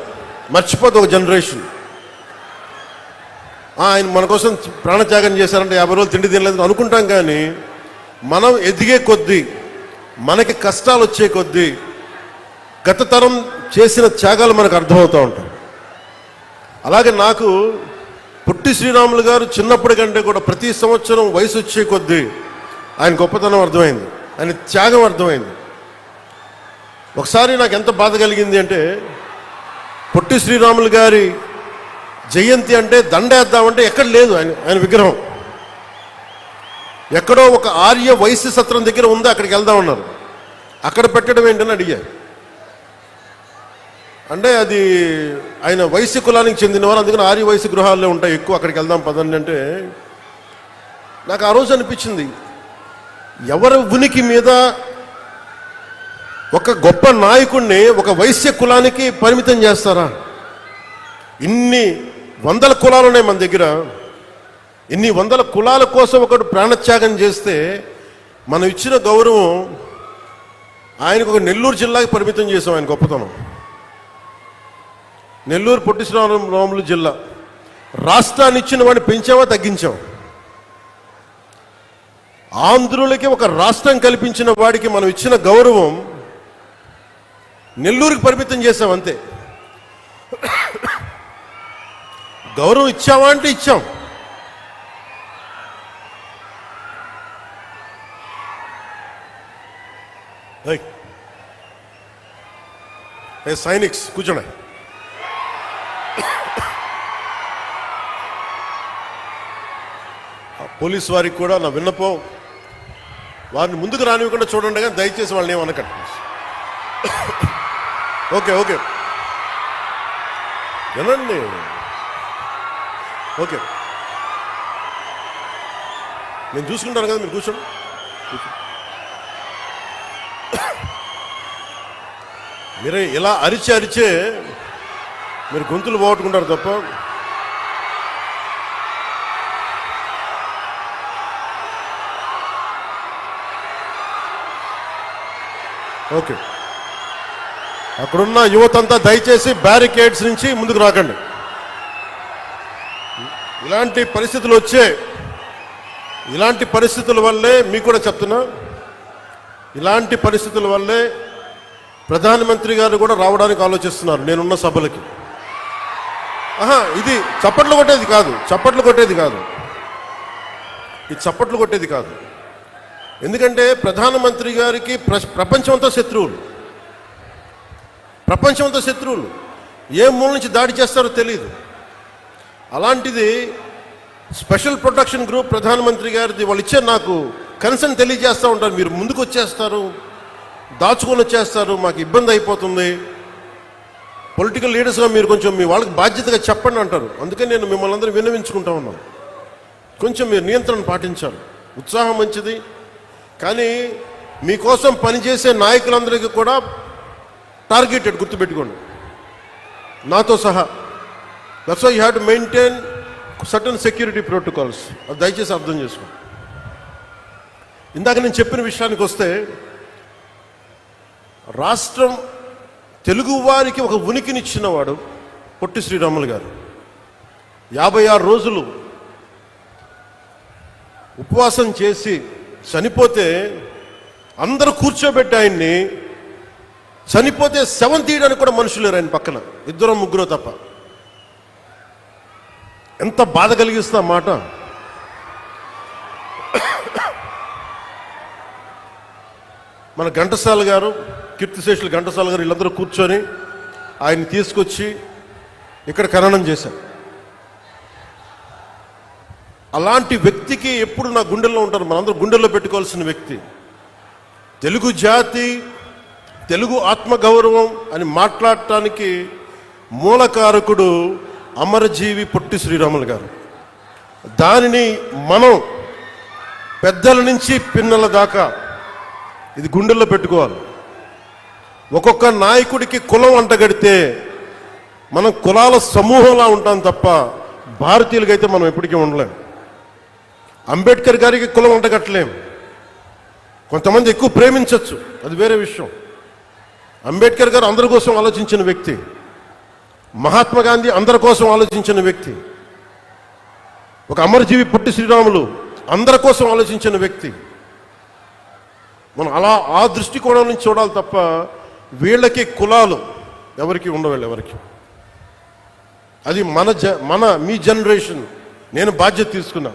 మర్చిపోతే ఒక జనరేషన్ ఆయన మన కోసం ప్రాణత్యాగం చేశారంటే 50 రోజులు తిండి తినలేదు అనుకుంటాం. కానీ మనం ఎదిగే కొద్దీ, మనకి కష్టాలు వచ్చే కొద్దీ గత తరం చేసిన త్యాగాలు మనకు అర్థమవుతూ ఉంటాయి. అలాగే నాకు పొట్టి శ్రీరాములు గారు చిన్నప్పటి కంటే కూడా ప్రతి సంవత్సరం వయసు వచ్చే కొద్దీ ఆయన గొప్పతనం అర్థమైంది, ఆయన త్యాగం అర్థమైంది. ఒకసారి నాకు ఎంత బాధ కలిగింది అంటే, పొట్టి శ్రీరాములు గారి జయంతి అంటే దండేద్దామంటే ఎక్కడ లేదు ఆయన విగ్రహం. ఎక్కడో ఒక ఆర్య వైశ్య సత్రం దగ్గర ఉందో అక్కడికి వెళ్దామన్నారు. అక్కడ పెట్టడం ఏంటని అడిగారు. అంటే అది ఆయన వైశ్య కులానికి చెందినవారు, అందుకని ఆర్య వైశ్య గృహాల్లో ఉంటాయి ఎక్కువ, అక్కడికి వెళ్దాం పదండి అంటే నాకు ఆ రోజు అనిపించింది, ఎవరి ఉనికి మీద ఒక గొప్ప నాయకుడిని ఒక వైశ్య కులానికి పరిమితం చేస్తారా? ఇన్ని వందల కులాలు ఉన్నాయి మన దగ్గర. ఇన్ని వందల కులాల కోసం ఒకడు ప్రాణత్యాగం చేస్తే మనం ఇచ్చిన గౌరవం ఆయనకు ఒక నెల్లూరు జిల్లాకి పరిమితం చేసాం. ఆయన గొప్పతనం నెల్లూరు పొట్టి శ్రీరాములు జిల్లా. రాష్ట్రాన్ని ఇచ్చిన వాడిని పెంచామా తగ్గించాం? ఆంధ్రులకి ఒక రాష్ట్రం కల్పించిన వాడికి మనం ఇచ్చిన గౌరవం నెల్లూరుకి పరిమితం చేసాం అంతే. గౌరవం ఇచ్చావా అంటే ఇచ్చాం. సైనిక్స్ కూర్చోండి. పోలీసు వారికి కూడా నా విన్నపం, వారిని ముందుకు రానివ్వకుండా చూడండి, కానీ దయచేసి వాళ్ళని ఏమనకండి. ఓకే ఓకే వినండి. ఓకే నేను చూసుకుంటాను కదా, మీరు కూర్చోండి. మీరే ఇలా అరిచే మీరు గొంతులు పోగొట్టుకుంటారు తప్ప. ఓకే, అక్కడున్న యువతంతా దయచేసి బ్యారికేడ్స్ నుంచి ముందుకు రాకండి. ఇలాంటి పరిస్థితుల వల్లే మీకు కూడా చెప్తున్నా, ఇలాంటి పరిస్థితుల వల్లే ప్రధానమంత్రి గారు కూడా రావడానికి ఆలోచిస్తున్నారు నేనున్న సభలకి. ఇది చప్పట్లు కొట్టేది కాదు, ఇది చప్పట్లు కొట్టేది కాదు. ఎందుకంటే ప్రధానమంత్రి గారికి ప్రపంచమంతా శత్రువులు, ఏ మూల నుంచి దాడి చేస్తారో తెలియదు. అలాంటిది స్పెషల్ ప్రొటెక్షన్ గ్రూప్ ప్రధానమంత్రి గారిది వాళ్ళు ఇచ్చే నాకు కన్సర్న్ తెలియజేస్తూ ఉంటారు. మీరు ముందుకు వచ్చేస్తారు, దాచుకొని వచ్చేస్తారు, మాకు ఇబ్బంది అయిపోతుంది, పొలిటికల్ లీడర్స్గా మీరు కొంచెం మీ వాళ్ళకి బాధ్యతగా చెప్పండి అంటారు. అందుకని నేను మిమ్మల్ని అందరూ విన్నవించుకుంటా ఉన్నాను, కొంచెం మీరు నియంత్రణ పాటించాలి. ఉత్సాహం మంచిది, కానీ మీకోసం పనిచేసే నాయకులందరికీ కూడా టార్గెటెడ్, గుర్తుపెట్టుకోండి, నాతో సహా. That's why you have to maintain certain security protocols. అది దయచేసి అర్థం చేసుకోండి. ఇందాక నేను చెప్పిన విషయానికి వస్తే, రాష్ట్రం తెలుగు వారికి ఒక ఉనికినిచ్చినవాడు పొట్టి శ్రీరాములు గారు. 56 రోజులు ఉపవాసం చేసి చనిపోతే అందరూ కూర్చోబెట్టి ఆయన్ని, చనిపోతే శవం తీయడానికి కూడా మనుషులు లేరు ఆయన పక్కన, 2-3 తప్ప. ఎంత బాధ కలిగిస్తా మాట. మన ఘంటసాల గారు, కీర్తిశేషులు ఘంటసాల గారు, వీళ్ళందరూ కూర్చొని ఆయన్ని తీసుకొచ్చి ఇక్కడ ఖననం చేశారు. అలాంటి వ్యక్తికి ఎప్పుడు నా గుండెల్లో ఉంటారు, మనందరూ గుండెల్లో పెట్టుకోవాల్సిన వ్యక్తి. తెలుగు జాతి, తెలుగు ఆత్మగౌరవం అని మాట్లాడటానికి మూలకారకుడు అమరజీవి పొట్టి శ్రీరాములు గారు. దానిని మనం పెద్దల నుంచి పిన్నల దాకా ఇది గుండెల్లో పెట్టుకోవాలి. ఒక్కొక్క నాయకుడికి కులం అంటగడితే మనం కులాల సమూహంలా ఉంటాం తప్ప భారతీయులకైతే మనం ఎప్పటికీ ఉండలేం. అంబేద్కర్ గారికి కులం అంటగట్టలేం. కొంతమంది ఎక్కువ ప్రేమించవచ్చు, అది వేరే విషయం. అంబేద్కర్ గారు అందరి కోసం ఆలోచించిన వ్యక్తి. మహాత్మా గాంధీ అందరి కోసం ఆలోచించిన వ్యక్తి. ఒక అమరజీవి పొట్టి శ్రీరాములు అందరి కోసం ఆలోచించిన వ్యక్తి. మనం అలా ఆ దృష్టికోణం నుంచి చూడాలి తప్ప వీళ్ళకి కులాలు ఎవరికి ఉండవు, ఎవరికి. అది మీ జనరేషన్. నేను బాధ్యత తీసుకున్నా.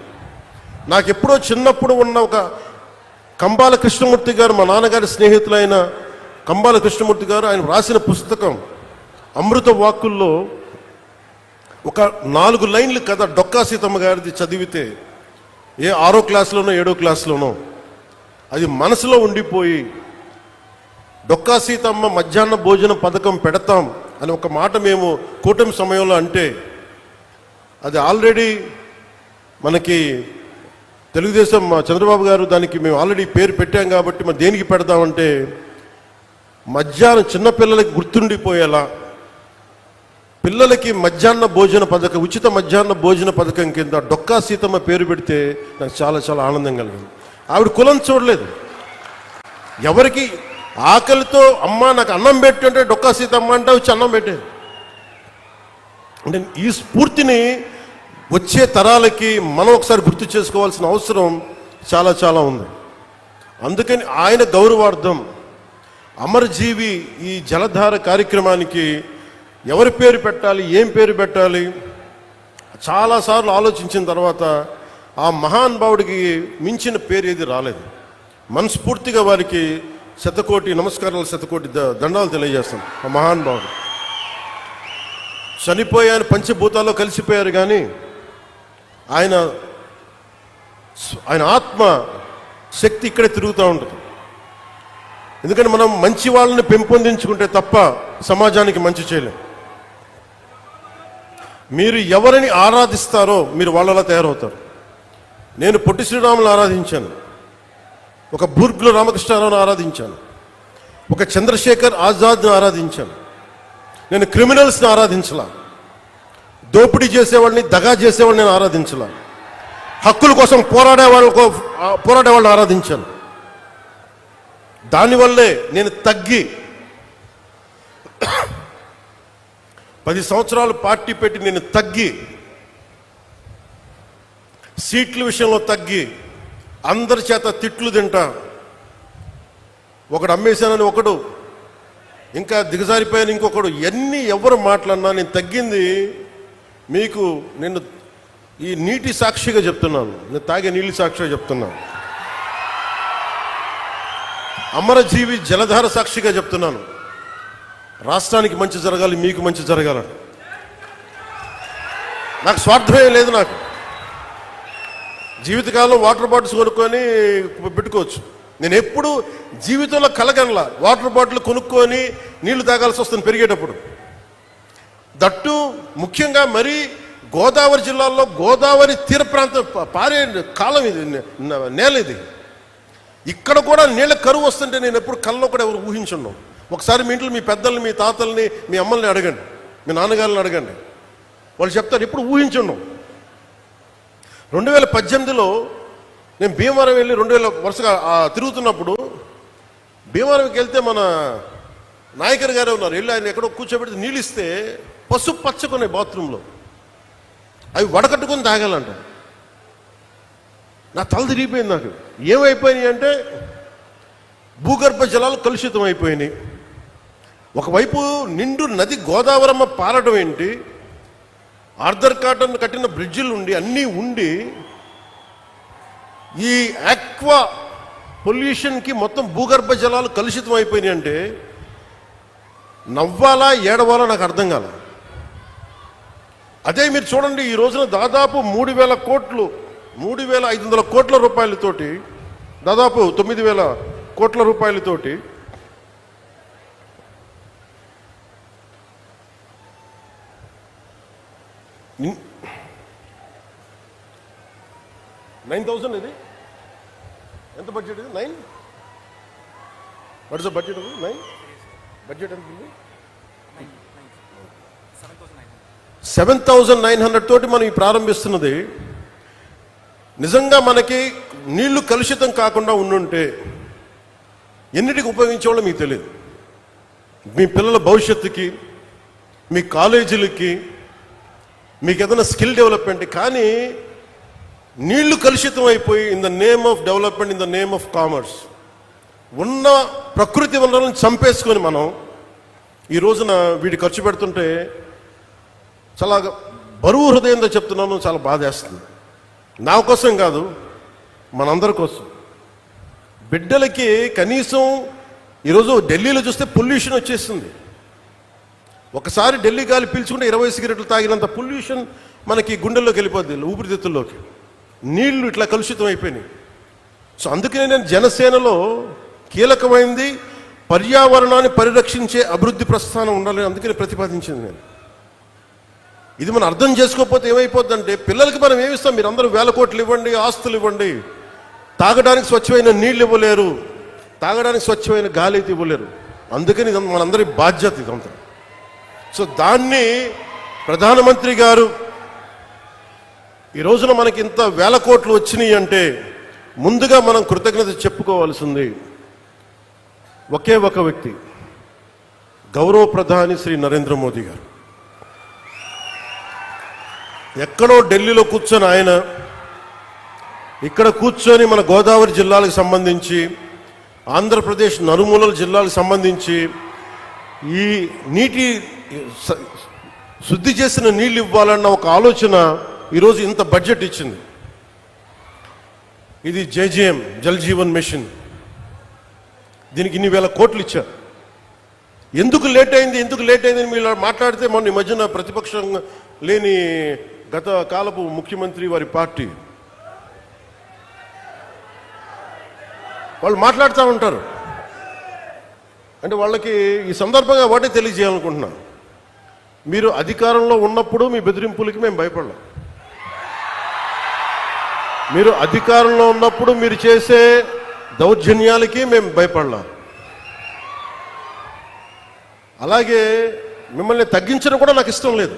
నాకు ఎప్పుడో చిన్నప్పుడు ఉన్న ఒక కంబాల కృష్ణమూర్తి గారు, మా నాన్నగారి స్నేహితులైన కంబాల కృష్ణమూర్తి గారు, ఆయన రాసిన పుస్తకం అమృత వాక్కుల్లో ఒక 4 లైన్లు కథ డొక్కా సీతమ్మ గారిది చదివితే, ఏ 6వ క్లాస్లోనో 7వ క్లాస్లోనో అది మనసులో ఉండిపోయి, డొక్కా సీతమ్మ మధ్యాహ్న భోజన పథకం పెడతాం అని ఒక మాట మేము కూటమి సమయంలో అంటే, అది ఆల్రెడీ మనకి తెలుగుదేశం చంద్రబాబు గారు దానికి మేము ఆల్రెడీ పేరు పెట్టాం కాబట్టి మరి దేనికి పెడతామంటే మధ్యాహ్నం చిన్నపిల్లలకి గుర్తుండిపోయేలా పిల్లలకి మధ్యాహ్న భోజన పథకం, ఉచిత మధ్యాహ్న భోజన పథకం కింద డొక్కా సీతమ్మ పేరు పెడితే నాకు చాలా చాలా ఆనందం కలిగింది. ఆవిడ కులం చూడలేదు. ఎవరికి ఆకలితో అమ్మ నాకు అన్నం పెట్టు అంటే డొక్కా సీతమ్మ అంటే వచ్చి అన్నం పెట్టేది. అంటే ఈ స్ఫూర్తిని వచ్చే తరాలకి మనం ఒకసారి గుర్తు చేసుకోవాల్సిన అవసరం చాలా చాలా ఉంది. అందుకని ఆయన గౌరవార్థం అమరజీవి ఈ జలధార కార్యక్రమానికి ఎవరి పేరు పెట్టాలి, ఏం పేరు పెట్టాలి చాలాసార్లు ఆలోచించిన తర్వాత ఆ మహానుభావుడికి మించిన పేరు ఏది రాలేదు. మనస్ఫూర్తిగా వారికి శతకోటి నమస్కారాలు, శతకోటి దండాలు తెలియజేస్తాం. ఆ మహానుభావుడు చనిపోయాను, పంచభూతాల్లో కలిసిపోయారు, కానీ ఆయన ఆత్మ శక్తి ఇక్కడే తిరుగుతూ ఉంటుంది. ఎందుకంటే మనం మంచి వాళ్ళని పెంపొందించుకుంటే తప్ప సమాజానికి మంచి చేయలేం. మీరు ఎవరిని ఆరాధిస్తారో మీరు వాళ్ళలా తయారవుతారు. నేను పొట్టి శ్రీరాములు ఆరాధించాను, ఒక బూర్గుల రామకృష్ణారావును ఆరాధించాను, ఒక చంద్రశేఖర్ ఆజాద్ను ఆరాధించాను. నేను క్రిమినల్స్ని ఆరాధించలా, దోపిడీ చేసేవాళ్ళని, దగా చేసేవాళ్ళని నేను ఆరాధించలా, హక్కుల కోసం పోరాడే వాళ్ళని ఆరాధించాను. దానివల్లే నేను తగ్గి 10 సంవత్సరాలు పార్టీ పెట్టి నేను తగ్గి, సీట్ల విషయంలో తగ్గి, అందరి చేత తిట్లు తింటా, ఒకడు అమ్మేశానని ఒకడు, ఇంకా దిగజారిపోయాను ఇంకొకడు, ఎవరు మాట్లాడినా నేను తగ్గింది. మీకు నేను ఈ నీటి సాక్షిగా చెప్తున్నాను, నేను తాగే నీళ్ళు సాక్షిగా చెప్తున్నాను, అమరజీవి జలధార సాక్షిగా చెప్తున్నాను. రాష్ట్రానికి మంచి జరగాలి, మీకు మంచి జరగాలని నాకు స్వార్థమే లేదు. నాకు జీవితకాలం వాటర్ బాటిల్స్ కొనుక్కొని పెట్టుకోవచ్చు. నేను ఎప్పుడు జీవితంలో కలగనలా వాటర్ బాటిల్ కొనుక్కొని నీళ్లు తాగాల్సి వస్తుంది పెరిగేటప్పుడు. దట్టు ముఖ్యంగా మరి గోదావరి జిల్లాలో గోదావరి తీర ప్రాంతం పారే కాలం ఇది, నేల ఇది. ఇక్కడ కూడా నీళ్ళ కరువు వస్తుంటే నేను ఎప్పుడు కల్లో కూడా ఎవరు ఊహించున్నాం. ఒకసారి మీ ఇంట్లో మీ పెద్దల్ని, మీ తాతల్ని, మీ అమ్మల్ని అడగండి, మీ నాన్నగారిని అడగండి, వాళ్ళు చెప్తారు ఎప్పుడు ఊహించున్నాం. 2018లో నేను భీమవరం వెళ్ళి 2000 వరుసగా తిరుగుతున్నప్పుడు భీమవరంకి వెళ్తే మన నాయకర్ గారే ఉన్నారు. వెళ్ళి ఆయన ఎక్కడో కూర్చోబెడితే నీళ్ళు ఇస్తే పసుపు పచ్చకున్నాయి బాత్రూంలో, అవి వడకట్టుకొని తాగాలంట. నా తల తిరిగిపోయింది. నాకు ఏమైపోయినాయి అంటే భూగర్భ జలాలు కలుషితం అయిపోయినాయి. ఒకవైపు నిండు నది గోదావరమ్మ పారడం ఏంటి, ఆర్థర్ కాటన్ కట్టిన బ్రిడ్జిలు ఉండి అన్నీ ఉండి ఈ ఆక్వా పొల్యూషన్కి మొత్తం భూగర్భ జలాలు కలుషితం అయిపోయినాయి అంటే నవ్వాలా ఏడవాలా నాకు అర్థం కాల. అదే మీరు చూడండి, ఈ రోజున దాదాపు 3,000 కోట్లు, 3,500 కోట్ల రూపాయలతోటి, దాదాపు 9,000 కోట్ల రూపాయలతోటి $9,000 ఇది ఎంత బడ్జెట్? ఇది 9 what is the budget? 9 budget ఎంత ఉంది? 7,900 తోటి మనం ఈ ప్రారంభిస్తున్నది. నిజంగా మనకి నీళ్లు కలుషితం కాకుండా ఉండుంటే ఎన్నిటికి ఉపయోగించేవాళ్ళో మీకు తెలియదు. మీ పిల్లల భవిష్యత్తుకి, మీ కాలేజీలకి, మీకు ఏదైనా స్కిల్ డెవలప్మెంట్. కానీ నీళ్లు కలుషితం అయిపోయి in the name of development, in the name of commerce ఉన్న ప్రకృతి వనరులను చంపేసుకొని మనం ఈ రోజున వీటి ఖర్చు పెడుతుంటే చాలా బరువు హృదయంతో చెప్తున్నాను, చాలా బాధేస్తుంది. నా కోసం కాదు, మనందరి కోసం. బిడ్డలకి కనీసం ఈరోజు ఢిల్లీలో చూస్తే పొల్యూషన్ వచ్చేస్తుంది. ఒకసారి ఢిల్లీ గాలి పీల్చుకుంటే 20 సిగరెట్లు తాగినంత పొల్యూషన్ మనకి గుండెల్లోకి వెళ్ళిపోద్ది, ఊపిరితిత్తుల్లోకి. నీళ్లు ఇట్లా కలుషితం అయిపోయినాయి. సో అందుకనే నేను జనసేనలో కీలకమైంది పర్యావరణాన్ని పరిరక్షించే అభివృద్ధి ప్రస్థానం ఉండాలని అందుకని ప్రతిపాదించింది నేను. ఇది మనం అర్థం చేసుకోకపోతే ఏమైపోద్దంటే పిల్లలకి మనం ఏమిస్తాం, మీరు అందరూ 1,000 కోట్లు ఇవ్వండి, ఆస్తులు ఇవ్వండి, తాగడానికి స్వచ్ఛమైన నీళ్ళు ఇవ్వలేరు, తాగడానికి స్వచ్ఛమైన గాలి అయితే ఇవ్వలేరు. అందుకని ఇది మనందరి బాధ్యత ఇదంతా. సో దాన్ని ప్రధానమంత్రి గారు ఈ రోజున మనకి ఇంత వేల కోట్లు వచ్చినాయి అంటే ముందుగా మనం కృతజ్ఞత చెప్పుకోవాల్సింది ఒకే ఒక వ్యక్తి, గౌరవ ప్రధాని శ్రీ నరేంద్ర మోదీ గారు. ఎక్కడో ఢిల్లీలో కూర్చొని ఆయన ఇక్కడ కూర్చొని మన గోదావరి జిల్లాలకు సంబంధించి, ఆంధ్రప్రదేశ్ నలుమూలల జిల్లాలకు సంబంధించి ఈ నీటి శుద్ధి చేసిన నీళ్ళు ఇవ్వాలన్న ఒక ఆలోచన ఈరోజు ఇంత బడ్జెట్ ఇచ్చింది. ఇది జేజేఎం జల్ జీవన్ మిషన్, దీనికి ఇన్ని వేల కోట్లు ఇచ్చారు. ఎందుకు లేట్ అయింది మీరు మాట్లాడితే మొన్న ఈ మధ్యన ప్రతిపక్షం లేని గత కాలపు ముఖ్యమంత్రి వారి పార్టీ వాళ్ళు మాట్లాడుతూ ఉంటారు. అంటే వాళ్ళకి ఈ సందర్భంగా వాటే తెలియజేయాలనుకుంటున్నా, మీరు అధికారంలో ఉన్నప్పుడు మీ బెదిరింపులకి మేము భయపడలేం. మీరు అధికారంలో ఉన్నప్పుడు మీరు చేసే దౌర్జన్యాలకి మేము భయపడలేం. అలాగే మిమ్మల్ని తగ్గించడం కూడా నాకు ఇష్టం లేదు.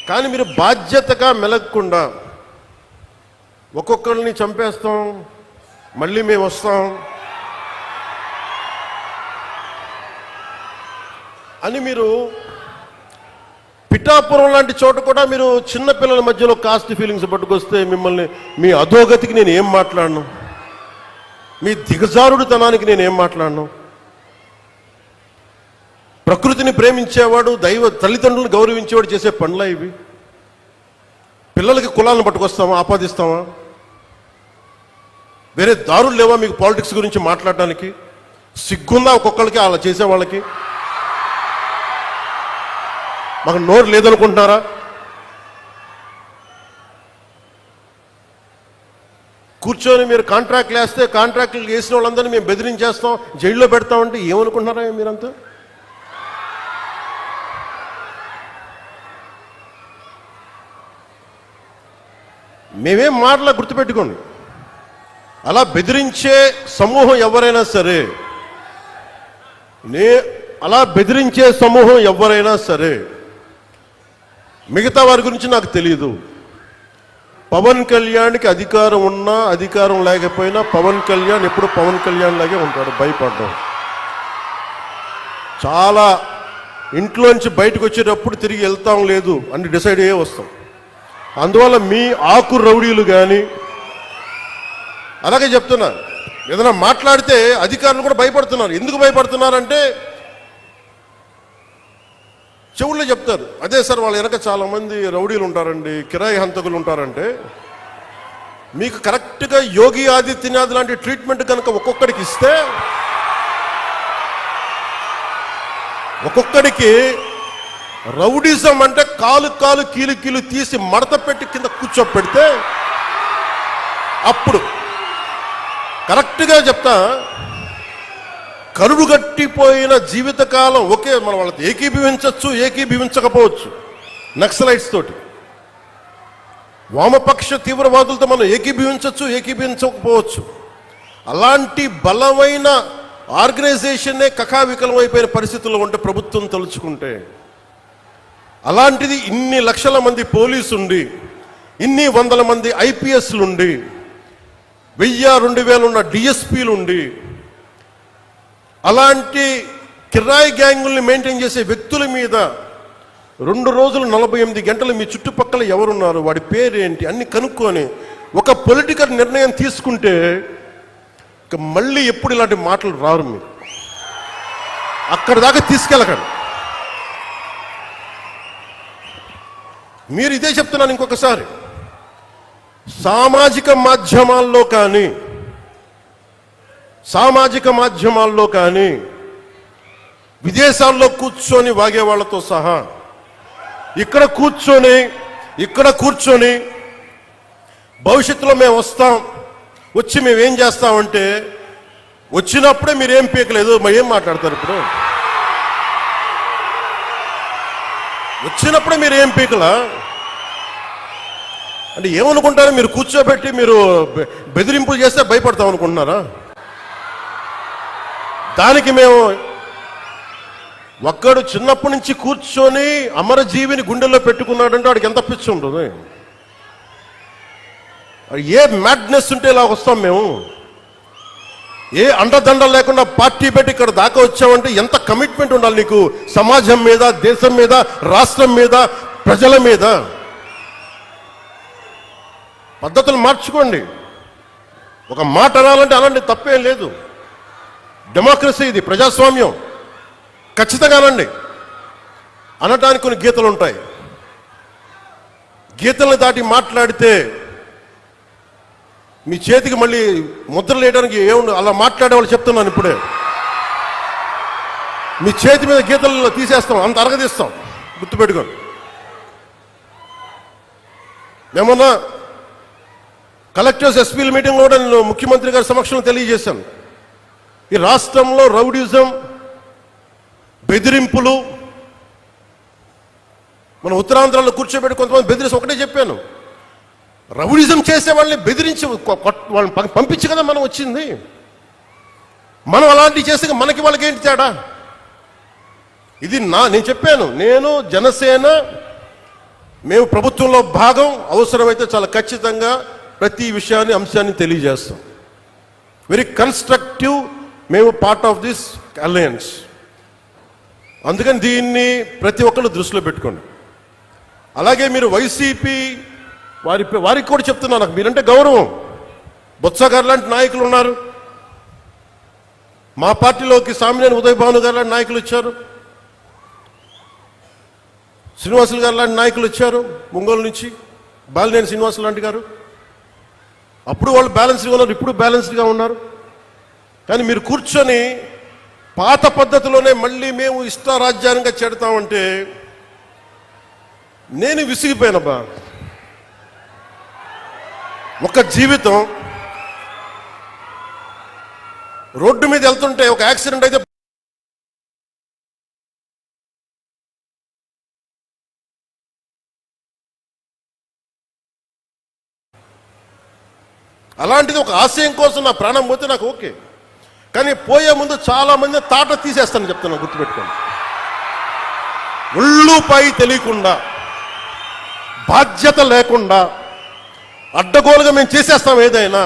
కానీ మీరు బాధ్యతగా మెలగకుండా ఒక్కొక్కరిని చంపేస్తాం, మళ్ళీ మేము వస్తాం అని మీరు పిఠాపురం లాంటి చోట కూడా మీరు చిన్నపిల్లల మధ్యలో కాస్ట్ ఫీలింగ్స్ పట్టుకొస్తే మిమ్మల్ని మీ అధోగతికి నేను ఏం మాట్లాడను, మీ దిగజారుడుతనానికి నేను ఏం మాట్లాడను. ప్రకృతిని ప్రేమించేవాడు, తల్లిదండ్రులను గౌరవించేవాడు చేసే పనులా ఇవి? పిల్లలకి కులాలను పట్టుకొస్తామా, ఆపాదిస్తామా? వేరే దారులు లేవా మీకు పాలిటిక్స్ గురించి మాట్లాడడానికి? సిగ్గుందా ఒక్కొక్కరికి అలా చేసే వాళ్ళకి? మాకు నోరు లేదనుకుంటున్నారా? కూర్చొని మీరు కాంట్రాక్ట్లు వేస్తే కాంట్రాక్ట్లు వేసిన వాళ్ళందరినీ మేము బెదిరించేస్తాం, జైల్లో పెడతామంటే ఏమనుకుంటున్నారా మీరంతా? మేమేం మాటలా గుర్తుపెట్టుకోండి, అలా బెదిరించే సమూహం ఎవరైనా సరే, మిగతా వారి గురించి నాకు తెలియదు. పవన్ కళ్యాణ్కి అధికారం ఉన్నా అధికారం లేకపోయినా పవన్ కళ్యాణ్ ఎప్పుడు పవన్ కళ్యాణ్ లాగే ఉంటాడు, భయపడ్డం. చాలా ఇంట్లోంచి బయటకు వచ్చేటప్పుడు తిరిగి వెళ్తాం లేదు అని డిసైడ్ అయ్యే వస్తాం. అందువల్ల మీ ఆకు రౌడీలు కానీ, అలాగే చెప్తున్నా, ఏదైనా మాట్లాడితే అధికారులు కూడా భయపడుతున్నారు. ఎందుకు భయపడుతున్నారంటే చెవుల్లో చెప్తారు, అదే సార్ వాళ్ళ వెనక చాలా మంది రౌడీలు ఉంటారండి, కిరాయి హంతకులు ఉంటారంటే, మీకు కరెక్ట్గా యోగి ఆదిత్యనాథ్ లాంటి ట్రీట్మెంట్ కనుక ఒక్కొక్కడికి ఇస్తే, ఒక్కొక్కడికి రౌడీజం అంటే కాలు కీలు తీసి మడత పెట్టి కింద కూర్చోపెడితే, అప్పుడు కరెక్ట్గా చెప్తా, కరుడుగట్టిపోయిన జీవితకాలం ఒకే మన వాళ్ళతో ఏకీభవించవచ్చు, ఏకీభవించకపోవచ్చు. నక్సలైట్స్ తోటి, వామపక్ష తీవ్రవాదులతో మనం ఏకీభవించవచ్చు, ఏకీభవించకపోవచ్చు. అలాంటి బలమైన ఆర్గనైజేషన్నే కకావికలం అయిపోయిన పరిస్థితుల్లో ఉంటే ప్రభుత్వం తలుచుకుంటే, అలాంటిది ఇన్ని లక్షల మంది పోలీసు ఉండి, ఇన్ని వందల మంది ఐపీఎస్లు ఉండి, 1000-2000 ఉన్న డిఎస్పీలు ఉండి, అలాంటి కిరాయి గ్యాంగుల్ని మెయింటైన్ చేసే వ్యక్తుల మీద 2 రోజులు 48 గంటలు మీ చుట్టుపక్కల ఎవరున్నారు, వాడి పేరేంటి అన్ని కనుక్కొని ఒక పొలిటికల్ నిర్ణయం తీసుకుంటే ఇక మళ్ళీ ఎప్పుడు ఇలాంటి మాటలు రారు. మీరు అక్కడి దాకా తీసుకెళ్ళకండి. మీరు ఇదే చెప్తున్నాను ఇంకొకసారి, సామాజిక మాధ్యమాల్లో కానీ విదేశాల్లో కూర్చొని వాగే వాళ్ళతో సహా ఇక్కడ కూర్చొని భవిష్యత్తులో మేము వస్తాం, వచ్చి మేమేం చేస్తామంటే, వచ్చినప్పుడే మీరేం పీకలేదు, మరి ఏం మాట్లాడతారు? ఇప్పుడు వచ్చినప్పుడే మీరు ఏం పీకలా అంటే ఏమనుకుంటారు? మీరు కూర్చోబెట్టి మీరు బెదిరింపులు చేస్తే భయపడతాం అనుకుంటున్నారా? దానికి మేము ఒక్కడు చిన్నప్పటి నుంచి కూర్చొని అమరజీవిని గుండెల్లో పెట్టుకున్నాడంటే వాడికి ఎంత పిచ్చి ఉంటుంది. ఏ మ్యాడ్నెస్ ఉంటే ఇలా వస్తాం మేము. ఏ అండదండలు లేకుండా పార్టీ పెట్టి ఇక్కడ దాకా వచ్చామంటే ఎంత కమిట్మెంట్ ఉండాలి నీకు, సమాజం మీద, దేశం మీద, రాష్ట్రం మీద, ప్రజల మీద. పద్ధతులు మార్చుకోండి. ఒక మాట అనాలంటే అలాంటి తప్పేం లేదు. డెమోక్రసీ ఇది, ప్రజాస్వామ్యం. ఖచ్చితంగా అనండి. అనటానికి కొన్ని గీతలు ఉంటాయి. గీతలను దాటి మాట్లాడితే మీ చేతికి మళ్ళీ ముద్రలు వేయడానికి ఏముండదు. అలా మాట్లాడే వాళ్ళు చెప్తున్నాను ఇప్పుడే. మీ చేతి మీద గీతలు తీసేస్తాం, అంత అరగదీస్తాం, గుర్తుపెట్టుకోండి. మేమన్నా కలెక్టర్స్ ఎస్పీల మీటింగ్ కూడా నేను ముఖ్యమంత్రి గారి సమక్షంలో తెలియజేశాను. ఈ రాష్ట్రంలో రౌడిజం, బెదిరింపులు, మన ఉత్తరాంధ్రలో కూర్చోబెట్టి కొంతమంది బెదిరించి ఒకటే చెప్పాను, రౌడిజం చేసే వాళ్ళని బెదిరించి వాళ్ళని పంపించి కదా మనం వచ్చింది. మనం అలాంటివి చేస్తే మనకి వాళ్ళకి ఏంటి తేడా? ఇది నేను చెప్పాను, నేను జనసేన మేము ప్రభుత్వంలో భాగం, అవసరమైతే చాలా ఖచ్చితంగా ప్రతి విషయాన్ని, అంశాన్ని తెలియజేస్తాం. వెరీ కన్స్ట్రక్టివ్, మేము పార్ట్ ఆఫ్ దిస్ అలయన్స్. అందుకని దీన్ని ప్రతి ఒక్కళ్ళు దృష్టిలో పెట్టుకోండి. అలాగే మీరు వైసీపీ వారికి కూడా చెప్తున్నాను, నాకు మీరంటే గౌరవం. బొత్స గారు లాంటి నాయకులు ఉన్నారు, మా పార్టీలోకి సామినేని ఉదయ్ భాను గారు లాంటి నాయకులు వచ్చారు, శ్రీనివాసులు గారు లాంటి నాయకులు వచ్చారు ఒంగోలు నుంచి, బాలినేని శ్రీనివాసులు లాంటి గారు. అప్పుడు వాళ్ళు బ్యాలెన్స్డ్గా ఉన్నారు, ఇప్పుడు బ్యాలెన్స్డ్గా ఉన్నారు. కానీ మీరు కూర్చొని పాత పద్ధతిలోనే మళ్ళీ మేము ఇష్టారాజ్యాంగంగా చెడతామంటే నేను విసిగిపోయానబ్బా. ఒక జీవితం రోడ్డు మీద వెళ్తుంటే ఒక యాక్సిడెంట్ అయితే అలాంటిది ఒక ఆశయం కోసం నా ప్రాణం పోతే నాకు ఓకే. కానీ పోయే ముందు చాలా మంది తాట తీసేస్తానని చెప్తున్నాను, గుర్తుపెట్టుకోండి. ఒళ్ళుపై తెలియకుండా, బాధ్యత లేకుండా, అడ్డగోలుగా మేము చేసేస్తాం ఏదైనా,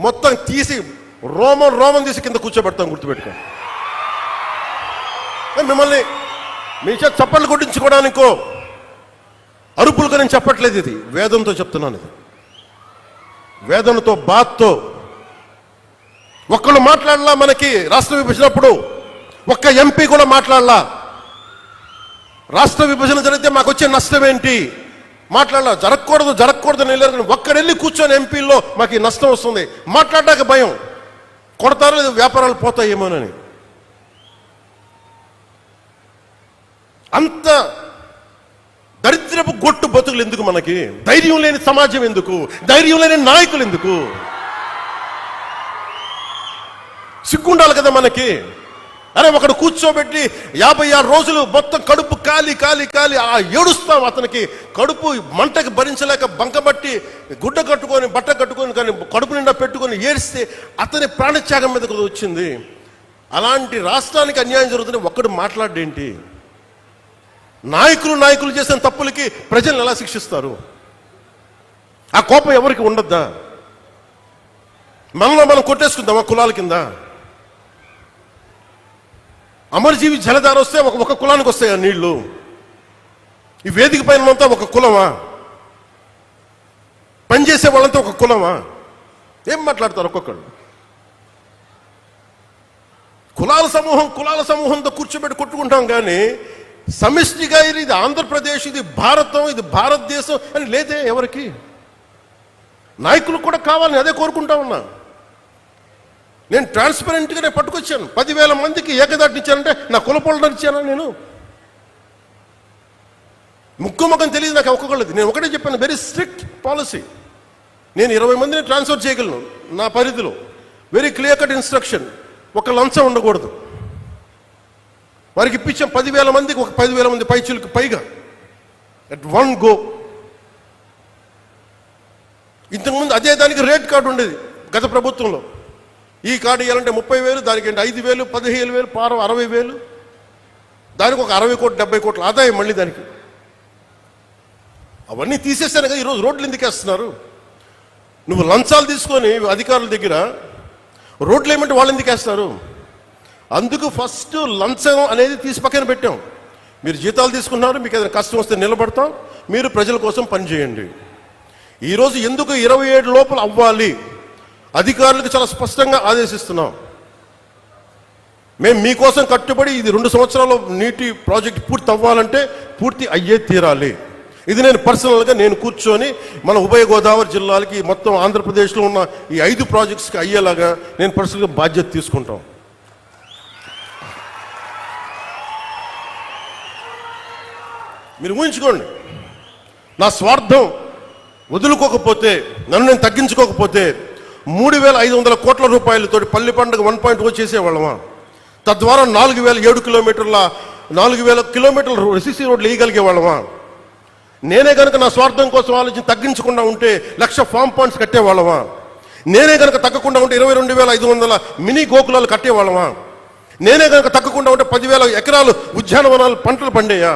మొత్తం తీసి రోమం తీసి కింద కూర్చోబెడతాం, గుర్తుపెట్టుకోండి. మిమ్మల్ని మీ చేత చప్పట్లు కొట్టించుకోవడానికో అరుపులుగా నేను చెప్పట్లేదు, ఇది వేదంతో చెప్తున్నాను. ఇది వేదనతో, బాధతో. ఒక్కళ్ళు మాట్లాడలా, మనకి రాష్ట్ర విభజనప్పుడు ఒక్క ఎంపీ కూడా మాట్లాడలా. రాష్ట్ర విభజన జరిగితే మాకు వచ్చే నష్టం ఏంటి మాట్లాడలా. జరగకూడదు వెళ్ళారు. ఒక్కడెళ్ళి కూర్చొని ఎంపీల్లో మాకు ఈ నష్టం వస్తుంది మాట్లాడడానికి భయం, కొడతారో లేదు వ్యాపారాలు పోతాయేమోనని. అంత దరిద్రపు గొట్టు బతుకులు ఎందుకు మనకి? ధైర్యం లేని సమాజం ఎందుకు? ధైర్యం లేని నాయకులు ఎందుకు? సిగ్గుండాలి కదా మనకి. అరే ఒకడు కూర్చోబెట్టి 56 రోజులు మొత్తం కడుపు కాలి ఏడుస్తాం. అతనికి కడుపు మంటకి భరించలేక బంకబట్టి గుడ్డ కట్టుకొని, బట్ట కట్టుకొని, కానీ కడుపు నిండా పెట్టుకొని ఏడిస్తే అతని ప్రాణత్యాగం మీదకు వచ్చింది. అలాంటి రాష్ట్రానికి అన్యాయం జరుగుతుంది, ఒక్కడు మాట్లాడేంటి? నాయకులు చేసిన తప్పులకి ప్రజలను ఎలా శిక్షిస్తారు? ఆ కోపం ఎవరికి ఉండద్దా? మనలో మనం కొట్టేసుకుందామా కులాల కింద? అమరజీవి జలధార వస్తే ఒక కులానికి వస్తాయి ఆ నీళ్లు. ఈ వేదిక పైన అంతా ఒక కులమా? పనిచేసే వాళ్ళంతా ఒక కులమా? ఏం మాట్లాడతారు ఒక్కొక్కళ్ళు? కులాల సమూహంతో కూర్చోబెట్టి కొట్టుకుంటాం, కానీ సమిష్టిగా ఇది ఆంధ్రప్రదేశ్, ఇది భారతం, ఇది భారతదేశం అని లేదే ఎవరికి. నాయకులు కూడా కావాలని అదే కోరుకుంటా ఉన్నా. నేను ట్రాన్స్పరెంట్గానే పట్టుకొచ్చాను. 10,000 మందికి ఏకదాటినిచ్చానంటే నా కులపోళ్ళని ఇచ్చానా? నేను ముక్కుముఖం తెలియదు నాకు ఒక్కొక్కళ్ళది. నేను ఒకటే చెప్పాను, వెరీ స్ట్రిక్ట్ పాలసీ. నేను 20 మందిని ట్రాన్స్ఫర్ చేయగలను నా పరిధిలో. Very clear cut instruction. ఒక లంచం ఉండకూడదు. వారికి ఇప్పించాం 10,000 మందికి, ఒక 10,000 మంది పైచులకు పైగా అట్ వన్ గో. ఇంతకుముందు అదే దానికి రేట్ కార్డు ఉండేది గత ప్రభుత్వంలో. ఈ కార్డు ఇవ్వాలంటే 30,000, దానికి 5,000, 15,000, పారం 60,000, దానికి ఒక 60 కోట్లు 70 కోట్ల ఆదాయం మళ్ళీ దానికి. అవన్నీ తీసేస్తాను కదా ఈరోజు రోడ్లు ఎందుకు వేస్తున్నారు? నువ్వు లంచాలు తీసుకొని అధికారుల దగ్గర రోడ్లు ఏమంటే వాళ్ళు ఎందుకు వేస్తారు? అందుకు ఫస్ట్ లంచం అనేది తీసి పక్కన పెట్టాం. మీరు జీతాలు తీసుకున్నారు, మీకు ఏదైనా కష్టం వస్తే నిలబడతాం, మీరు ప్రజల కోసం పనిచేయండి. ఈరోజు ఎందుకు 27 లోపల అవ్వాలి అధికారులకు చాలా స్పష్టంగా ఆదేశిస్తున్నాం. మేము మీకోసం కట్టుబడి ఇది 2 సంవత్సరాలు నీటి ప్రాజెక్ట్ పూర్తి అవ్వాలంటే పూర్తి అయ్యే తీరాలి. ఇది నేను పర్సనల్గా నేను కూర్చొని మన ఉభయ గోదావరి జిల్లాలకి మొత్తం ఆంధ్రప్రదేశ్లో ఉన్న ఈ 5 ప్రాజెక్ట్స్కి అయ్యేలాగా నేను పర్సనల్గా బాధ్యత తీసుకుంటాం. మీరు ఊహించుకోండి, నా స్వార్థం వదులుకోకపోతే, నన్ను నేను తగ్గించుకోకపోతే 3,500 కోట్ల రూపాయలతో పల్లి పండుగ 1.0 చేసేవాళ్ళమా? తద్వారా 4,007 కిలోమీటర్ల 4,000 కిలోమీటర్ల ఎస్సీసీ రోడ్లు వేయగలిగే వాళ్ళమా? నేనే కనుక నా స్వార్థం కోసం ఆలోచన తగ్గించకుండా ఉంటే 1,00,000 ఫామ్ పాండ్స్ కట్టేవాళ్ళమా? నేనే కనుక తగ్గకుండా ఉంటే 22,500 మినీ గోకులాలు కట్టేవాళ్ళమా? నేనే కనుక తగ్గకుండా ఉంటే 10,000 ఎకరాలు ఉద్యానవనాలు పంటలు పండేయా?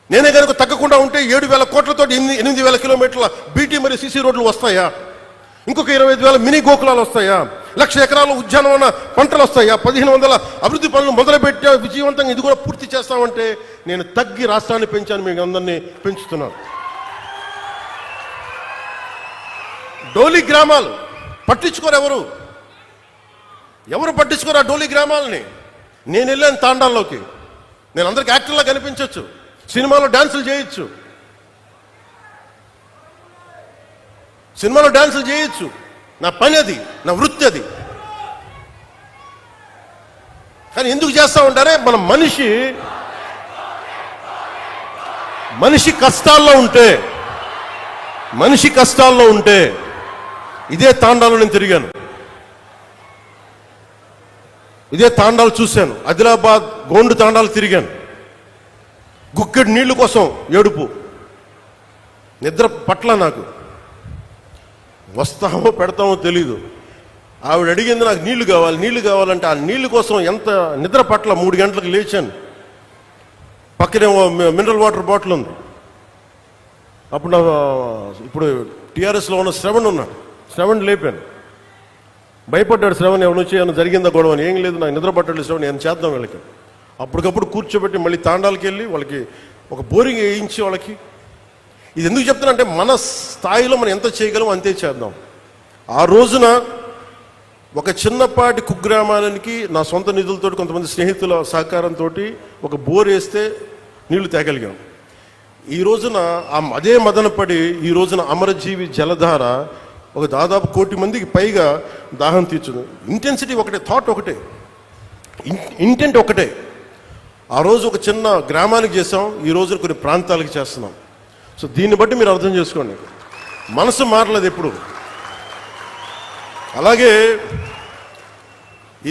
నేనే కనుక తగ్గకుండా ఉంటే 7,000 కోట్లతో 8,000 కిలోమీటర్ల బీటీ మరియు సీసీ రోడ్లు వస్తాయా? ఇంకొక 25,000 మినీ గోకులాలు వస్తాయా? 1,00,000 ఎకరాల ఉద్యానవన పంటలు వస్తాయా? 1,500 అభివృద్ధి పనులు మొదలుపెట్టా విజయవంతంగా ఇది కూడా పూర్తి చేస్తామంటే నేను తగ్గి రాష్ట్రాన్ని పెంచాను, మీకు అందరినీ పెంచుతున్నాను. డోలి గ్రామాలు పట్టించుకోరు, ఎవరు పట్టించుకోరు ఆ డోలి గ్రామాలని. నేను వెళ్ళాను తాండాల్లోకి, నేను అందరికి యాక్టర్లా కనిపించవచ్చు, సినిమాలో డాన్సులు చేయొచ్చు, నా పని అది, నా వృత్తి అది. కానీ ఎందుకు చేస్తా ఉంటారే, మన మనిషి కష్టాల్లో ఉంటే ఇదే తాండాలో నేను తిరిగాను, ఇదే తాండాలు చూశాను, ఆదిలాబాద్ గోండు తాండాలు తిరిగాను. గుక్కెడు నీళ్లు కోసం ఏడుపు, నిద్ర పట్ల నాకు, వస్తామో పెడతామో తెలీదు. ఆవిడ అడిగింది నాకు నీళ్లు కావాలంటే ఆ నీళ్లు కోసం ఎంత నిద్ర పట్ల 3 గంటలకు లేచాను. పక్కనే మినరల్ వాటర్ బాటిల్ ఉంది. ఇప్పుడు టీఆర్ఎస్లో ఉన్న శ్రవణ్ లేపాను. భయపడ్డాడు శ్రవణ్, ఎవరు వచ్చి ఏమైనా జరిగిందా గొడవ అని. ఏం లేదు, నాకు నిద్ర పట్టలేదు శ్రవణ్, ఏమైనా చేద్దాం వీళ్ళకి. అప్పటికప్పుడు కూర్చోబెట్టి మళ్ళీ తాండాలకి వెళ్ళి వాళ్ళకి ఒక బోరింగ్ వేయించి వాళ్ళకి. ఇది ఎందుకు చెప్తానంటే మన స్థాయిలో మనం ఎంత చేయగలం అంతే చేద్దాం. ఆ రోజున ఒక చిన్నపాటి కుగ్రామానికి నా సొంత నిధులతో కొంతమంది స్నేహితుల సహకారంతో ఒక బోర్ వేస్తే నీళ్లు తేగలిగాం. ఈ రోజున అదే మదనపడి ఈ రోజున అమరజీవి జలధార ఒక దాదాపు 1 కోటి మందికి పైగా దాహం తీర్చుంది. ఇంటెన్సిటీ ఒకటే, థాట్ ఒకటే, ఇంటెంట్ ఒకటే. ఆ రోజు ఒక చిన్న గ్రామానికి చేసాం, ఈ రోజు కొన్ని ప్రాంతాలకు చేస్తున్నాం. సో దీన్ని బట్టి మీరు అర్థం చేసుకోండి, మనసు మారలేదు ఎప్పుడు. అలాగే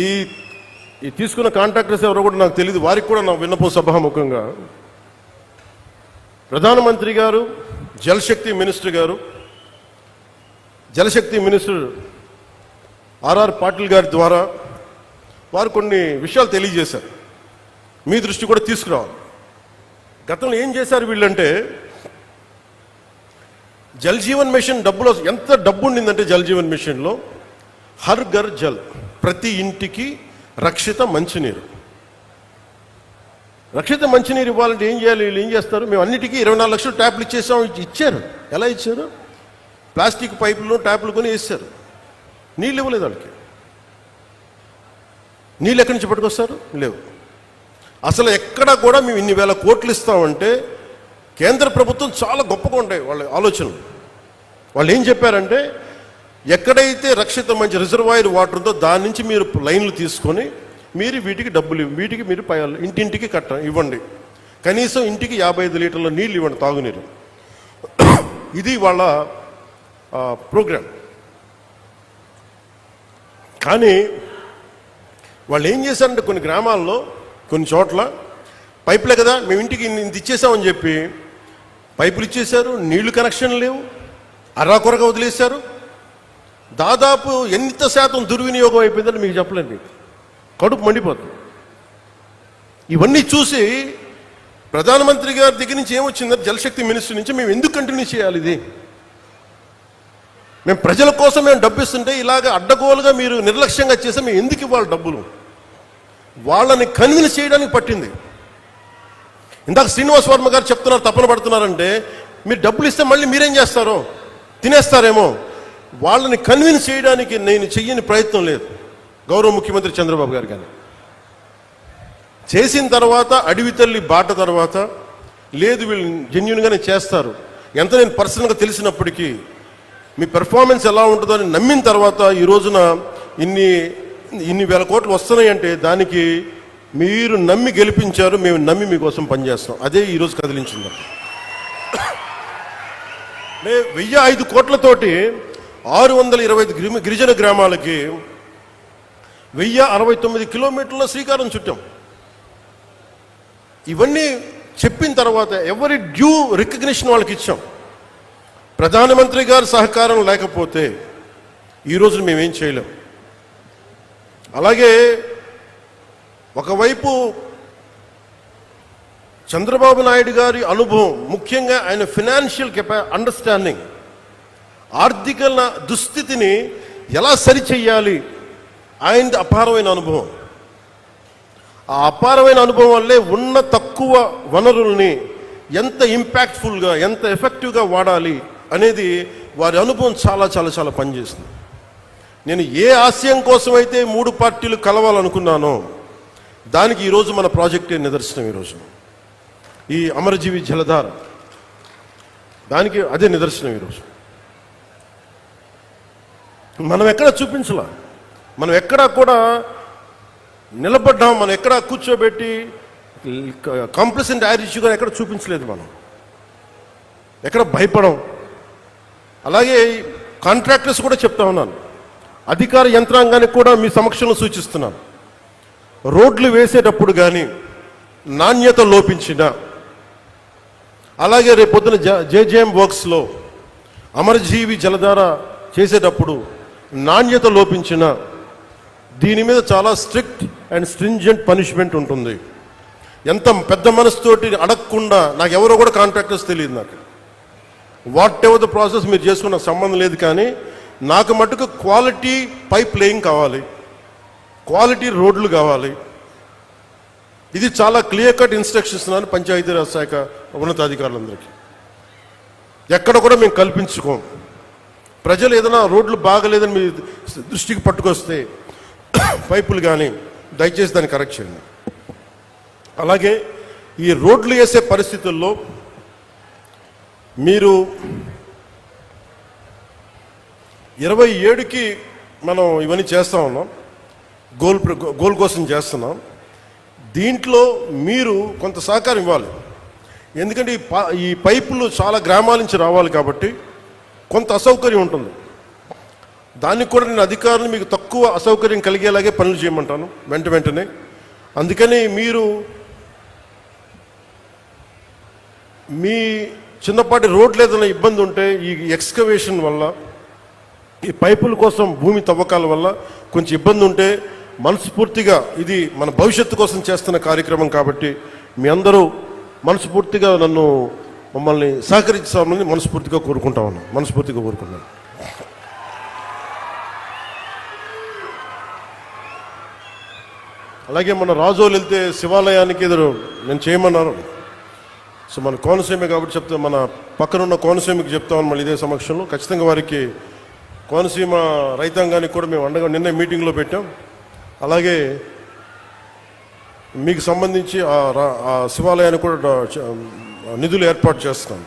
ఈ తీసుకున్న కాంట్రాక్టర్స్ ఎవరో కూడా నాకు తెలియదు, వారికి కూడా నా విన్నపం సభాముఖంగా, ప్రధానమంత్రి గారు, జలశక్తి మినిస్టర్ ఆర్ఆర్ పాటిల్ గారి ద్వారా వారు కొన్ని విషయాలు తెలియజేశారు, మీ దృష్టి కూడా తీసుకురావాలి. గతంలో ఏం చేశారు వీళ్ళంటే, జల్ జీవన్ మిషన్ డబ్బులో ఎంత డబ్బు ఉండిందంటే, జల్ జీవన్ మిషన్లో హర్ ఘర్ జల్, ప్రతి ఇంటికి రక్షిత మంచినీరు ఇవ్వాలంటే ఏం చేయాలి? వీళ్ళు ఏం చేస్తారు, మేము అన్నిటికీ 24 లక్షలు ట్యాప్లు ఇచ్చారు. ఎలా ఇచ్చారు? ప్లాస్టిక్ పైపులు ట్యాప్లు కొని వేస్తారు, నీళ్ళు ఇవ్వలేదు వాళ్ళకి. నీళ్ళు ఎక్కడి నుంచి పట్టుకొస్తారు? లేవు. అసలు ఎక్కడ కూడా మేము ఇన్ని వేల కోట్లు ఇస్తామంటే కేంద్ర ప్రభుత్వం చాలా గొప్పగా ఉంటాయి వాళ్ళ ఆలోచనలు. వాళ్ళు ఏం చెప్పారంటే, ఎక్కడైతే రక్షిత మంచి రిజర్వాయర్ వాటర్ ఉందో దాని నుంచి మీరు లైన్లు తీసుకొని మీరు వీటికి డబ్బులు వీటికి మీరు ఇంటింటికి ఇవ్వండి, కనీసం ఇంటికి 55 లీటర్ల నీళ్ళు ఇవ్వండి, తాగునీరు. ఇది వాళ్ళ ప్రోగ్రామ్. కానీ వాళ్ళు ఏం చేశారంటే, కొన్ని గ్రామాల్లో కొన్ని చోట్ల పైపులే కదా మేము ఇంటికి ఇంత ఇచ్చేసామని చెప్పి పైపులు ఇచ్చేశారు, నీళ్లు కనెక్షన్ లేవు, అర్రాకొరగా వదిలేశారు. దాదాపు ఎంత శాతం దుర్వినియోగం అయిపోయిందని మీకు చెప్పలేను. మీకు కడుపు మండిపోతుంది. ఇవన్నీ చూసి ప్రధానమంత్రి గారి దగ్గర నుంచి ఏమొచ్చిందంటే, జలశక్తి మినిస్ట్రీ నుంచి మేము ఎందుకు కంటిన్యూ చేయాలి ఇది? మేము ప్రజల కోసం మేము డబ్బు ఇస్తుంటే ఇలాగ అడ్డగోలుగా మీరు నిర్లక్ష్యంగా చేస్తే మేము ఎందుకు ఇవ్వాలి డబ్బులు? వాళ్ళని కన్విన్స్ చేయడానికి పట్టింది. ఇందాక శ్రీనివాస్ వర్మ గారు చెప్తున్నారు, తపన పడుతున్నారంటే మీరు డబ్బులు ఇస్తే మళ్ళీ మీరేం చేస్తారో, తినేస్తారేమో. వాళ్ళని కన్విన్స్ చేయడానికి నేను చెయ్యని ప్రయత్నం లేదు. గౌరవ ముఖ్యమంత్రి చంద్రబాబు గారు కానీ చేసిన తర్వాత, అడవి తల్లి బాట తర్వాత, లేదు వీళ్ళు జెన్యున్గానే చేస్తారు, ఎంత నేను పర్సనల్గా తెలిసినప్పటికీ మీ పెర్ఫార్మెన్స్ ఎలా ఉంటుందో అని నమ్మిన తర్వాత ఈ రోజున ఇన్ని వేల కోట్లు వస్తున్నాయంటే దానికి మీరు నమ్మి గెలిపించారు, మేము నమ్మి మీకోసం పనిచేస్తాం. అదే ఈరోజు కదిలించింది. 1005 కోట్లతోటి 625 గిరిజన గ్రామాలకి 1069 కిలోమీటర్ల శ్రీకారం చుట్టాం. ఇవన్నీ చెప్పిన తర్వాత ఎవరి డ్యూ రికగ్నిషన్ వాళ్ళకి ఇచ్చాం. ప్రధానమంత్రి గారి సహకారం లేకపోతే ఈరోజు మేమేం చేయలేం. అలాగే ఒకవైపు చంద్రబాబు నాయుడు గారి అనుభవం, ముఖ్యంగా ఆయన ఫినాన్షియల్ అండర్స్టాండింగ్, ఆర్థిక దుస్థితిని ఎలా సరిచెయ్యాలి, ఆయనది అపారమైన అనుభవం. ఆ అపారమైన అనుభవం వల్లే ఉన్న తక్కువ వనరుల్ని ఎంత ఇంపాక్ట్ఫుల్గా, ఎంత ఎఫెక్టివ్గా వాడాలి అనేది వారి అనుభవం చాలా చాలా చాలా పనిచేస్తుంది. నేను ఏ ఆశయం కోసమైతే 3 పార్టీలు కలవాలనుకున్నానో దానికి ఈరోజు మన ప్రాజెక్టే నిదర్శనం. ఈరోజు ఈ అమరజీవి జలధార దానికి అదే నిదర్శనం. ఈరోజు మనం ఎక్కడ చూపించలా, మనం ఎక్కడా కూడా నిలబడ్డాం, మనం ఎక్కడ కూర్చోబెట్టి కాంప్లసెంట్ యారిష్యూగా ఎక్కడ చూపించలేదు, మనం ఎక్కడ భయపడం. అలాగే కాంట్రాక్టర్స్ కూడా చెప్తా ఉన్నాను, అధికార యంత్రాంగానికి కూడా మీ సమక్షంలో సూచిస్తున్నాను, రోడ్లు వేసేటప్పుడు కానీ నాణ్యత లోపించిన, అలాగే రేపొద్దున జేజేఎం వర్క్స్లో అమరజీవి జలధార చేసేటప్పుడు నాణ్యత లోపించిన, దీని మీద చాలా స్ట్రిక్ట్ అండ్ స్ట్రింజెంట్ పనిష్మెంట్ ఉంటుంది. ఎంత పెద్ద మనసుతోటి అడగకుండా, నాకు ఎవరో కూడా కాంట్రాక్టర్స్ తెలియదు, నాకు వాట్ ఎవర్ ద ప్రాసెస్ మీరు చేసుకున్న సంబంధం లేదు, కానీ నాకు మటుకు క్వాలిటీ పైప్ లేయింగ్ కావాలి, క్వాలిటీ రోడ్లు కావాలి. ఇది చాలా క్లియర్ కట్ ఇన్స్ట్రక్షన్స్ ఉన్నాను పంచాయతీరాజ్ శాఖ ఉన్నతాధికారులందరికీ. ఎక్కడ కూడా మేము కల్పించుకోం. ప్రజలు ఏదైనా రోడ్లు బాగలేదని మీ దృష్టికి పట్టుకొస్తే పైపులు కానీ దయచేసి దాన్ని కరెక్ట్ చేయండి. అలాగే ఈ రోడ్లు వేసే పరిస్థితుల్లో మీరు 27కి మనం ఇవన్నీ చేస్తూ ఉన్నాం, గోల్ కోసం చేస్తున్నాం. దీంట్లో మీరు కొంత సహకారం ఇవ్వాలి. ఎందుకంటే ఈ పైపులు చాలా గ్రామాల నుంచి రావాలి కాబట్టి కొంత అసౌకర్యం ఉంటుంది. దానికి కూడా నేను అధికారులు మీకు తక్కువ అసౌకర్యం కలిగేలాగే పనులు చేయమంటాను వెంటనే. అందుకని మీరు మీ చిన్నపాటి రోడ్లు ఏదైనా ఇబ్బంది ఉంటే, ఈ ఎక్స్కవేషన్ వల్ల, ఈ పైపుల కోసం భూమి తవ్వకాల వల్ల కొంచెం ఇబ్బంది ఉంటే, మనస్ఫూర్తిగా ఇది మన భవిష్యత్తు కోసం చేస్తున్న కార్యక్రమం కాబట్టి మీ అందరూ మనస్ఫూర్తిగా మమ్మల్ని సహకరించామని మనస్ఫూర్తిగా కోరుకుంటున్నాను. అలాగే మన రాజోలు వెళ్తే శివాలయానికి ఎదురు నేను చేయమన్నారు. సో మన కోనసీమ కాబట్టి చెప్తా, మన పక్కనున్న కోనసీమకి చెప్తామని మళ్ళీ ఇదే సమక్షంలో ఖచ్చితంగా వారికి, కోనసీమ రైతాంగానికి కూడా మేము అండగా నిన్న మీటింగ్లో పెట్టాం. అలాగే మీకు సంబంధించి ఆ శివాలయానికి కూడా నిధులు ఏర్పాటు చేస్తున్నాం.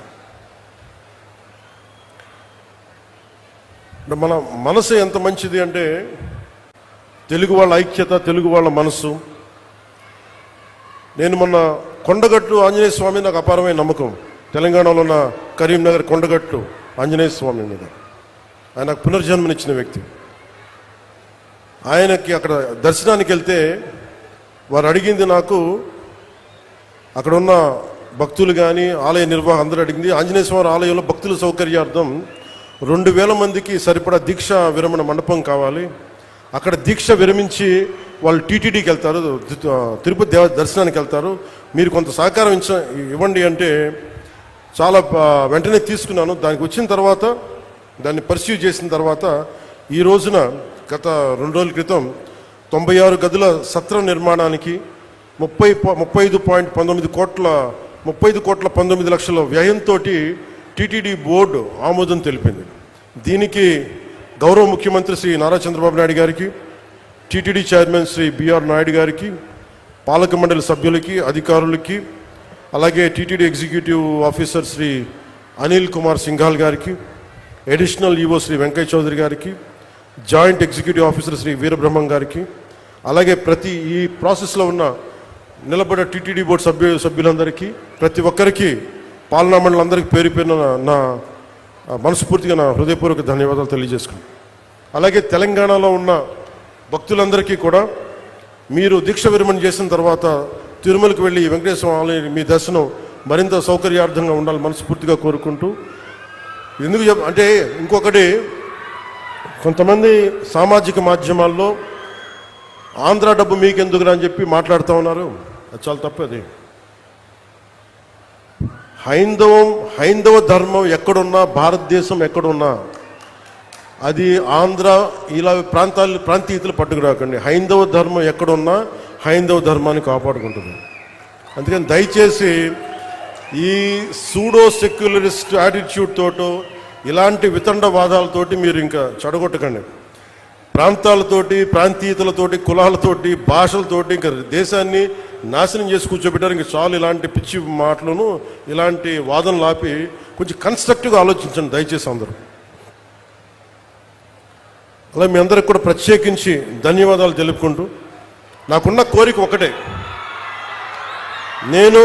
మన మనసు ఎంత మంచిది అంటే, తెలుగు వాళ్ళ ఐక్యత, తెలుగు వాళ్ళ మనసు. నేను మొన్న కొండగట్టు ఆంజనేయ స్వామి నాకు అపారమైన నమ్మకం. తెలంగాణలో ఉన్న కరీంనగర్ కొండగట్టు ఆంజనేయ స్వామి మీద ఆయన పునర్జన్మనిచ్చిన వ్యక్తి. ఆయనకి అక్కడ దర్శనానికి వెళ్తే వారు అడిగింది, నాకు అక్కడ ఉన్న భక్తులు కానీ ఆలయ నిర్వాహకులు అందరూ అడిగింది, ఆంజనేయ స్వామి ఆలయంలో భక్తుల సౌకర్యార్థం 2000 మందికి సరిపడా దీక్ష విరమణ మండపం కావాలి. అక్కడ దీక్ష విరమించి వాళ్ళు టీటీడీకి వెళ్తారు, తిరుపతి దర్శనానికి వెళ్తారు. మీరు కొంత సహకారం ఇవ్వండి అంటే చాలా వెంటనే తీసుకున్నాను. దానికి వచ్చిన తర్వాత దాన్ని పర్స్యూ చేసిన తర్వాత ఈ రోజున గత 2 రోజుల క్రితం 96 గదుల సత్రం నిర్మాణానికి 35 కోట్ల 19 లక్షల వ్యయంతో టీటీడీ బోర్డు ఆమోదం తెలిపింది. దీనికి గౌరవ ముఖ్యమంత్రి శ్రీ నారా చంద్రబాబు నాయుడు గారికి, TTD chairman Shri BR Naidu గారికి, పాలక మండలి సభ్యులకి, అధికారులకి, అలాగే TTD executive officer Shri Anil Kumar Singhal గారికి, అడిషనల్ ఈవో శ్రీ వెంకయ్య చౌదరి గారికి, joint executive officer Shri Veerabrahmam గారికి, అలాగే ప్రతి ఈ ప్రాసెస్లో ఉన్న నిలబడ్డ టీటీడీ బోర్డు సభ్యులందరికీ, ప్రతి ఒక్కరికి, పాలనా మండలందరికీ పేరు పేరున నా మనస్ఫూర్తిగా నా హృదయపూర్వక ధన్యవాదాలు తెలియజేసుకున్నాను. అలాగే తెలంగాణలో ఉన్న భక్తులందరికీ కూడా మీరు దీక్ష విరమణ చేసిన తర్వాత తిరుమలకు వెళ్ళి వెంకటేశ్వర ఆలయం మీ దర్శనం మరింత సౌకర్యార్థంగా ఉండాలని మనస్ఫూర్తిగా కోరుకుంటూ, ఎందుకు అంటే ఇంకొకటి, కొంతమంది సామాజిక మాధ్యమాల్లో ఆంధ్ర డబ్బు మీకెందుకురా అని చెప్పి మాట్లాడుతూ ఉన్నారు. అది చాలా తప్పది. హైందవ ధర్మం ఎక్కడున్నా, భారతదేశం ఎక్కడున్నా, అది ఆంధ్ర ఇలా ప్రాంతీయతలు పట్టుకురాకండి. హైందవ ధర్మం ఎక్కడున్నా హైందవ ధర్మాన్ని కాపాడుకుంటుంది. అందుకని దయచేసి ఈ సూడో సెక్యులరిస్ట్ యాటిట్యూడ్ తోటో ఇలాంటి వితండవాదాలతోటి మీరు ఇంకా చెడగొట్టకండి. ప్రాంతాలతోటి, ప్రాంతీయతలతోటి, కులాలతోటి, భాషలతోటి ఇంకా దేశాన్ని నాశనం చేసి కూర్చోబెట్టారు. ఇంకా చాలు ఇలాంటి పిచ్చి మాటలను, ఇలాంటి వాదనలు ఆపి కొంచెం కన్స్ట్రక్టివ్గా ఆలోచించండి దయచేసి అందరూ. అలా మీ అందరికి కూడా ప్రత్యేకించి ధన్యవాదాలు తెలుపుకుంటూ, నాకున్న కోరిక ఒకటే, నేను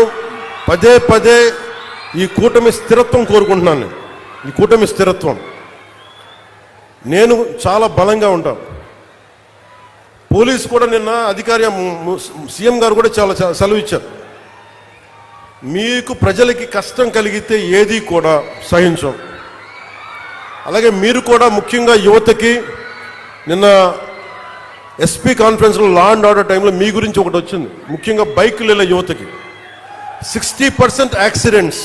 పదే ఈ కూటమి స్థిరత్వం కోరుకుంటున్నాను. ఈ కూటమి స్థిరత్వం, నేను చాలా బలంగా ఉంటాను. పోలీసు కూడా నిన్న అధికారి సీఎం గారు కూడా చాలా సెలవు ఇచ్చారు. మీకు ప్రజలకి కష్టం కలిగితే ఏది కూడా సహించం. అలాగే మీరు కూడా ముఖ్యంగా యువతకి, నిన్న ఎస్పీ కాన్ఫరెన్స్లో లా అండ్ ఆర్డర్ టైంలో మీ గురించి ఒకటి వచ్చింది. ముఖ్యంగా బైకుల యువతకి 60% యాక్సిడెంట్స్,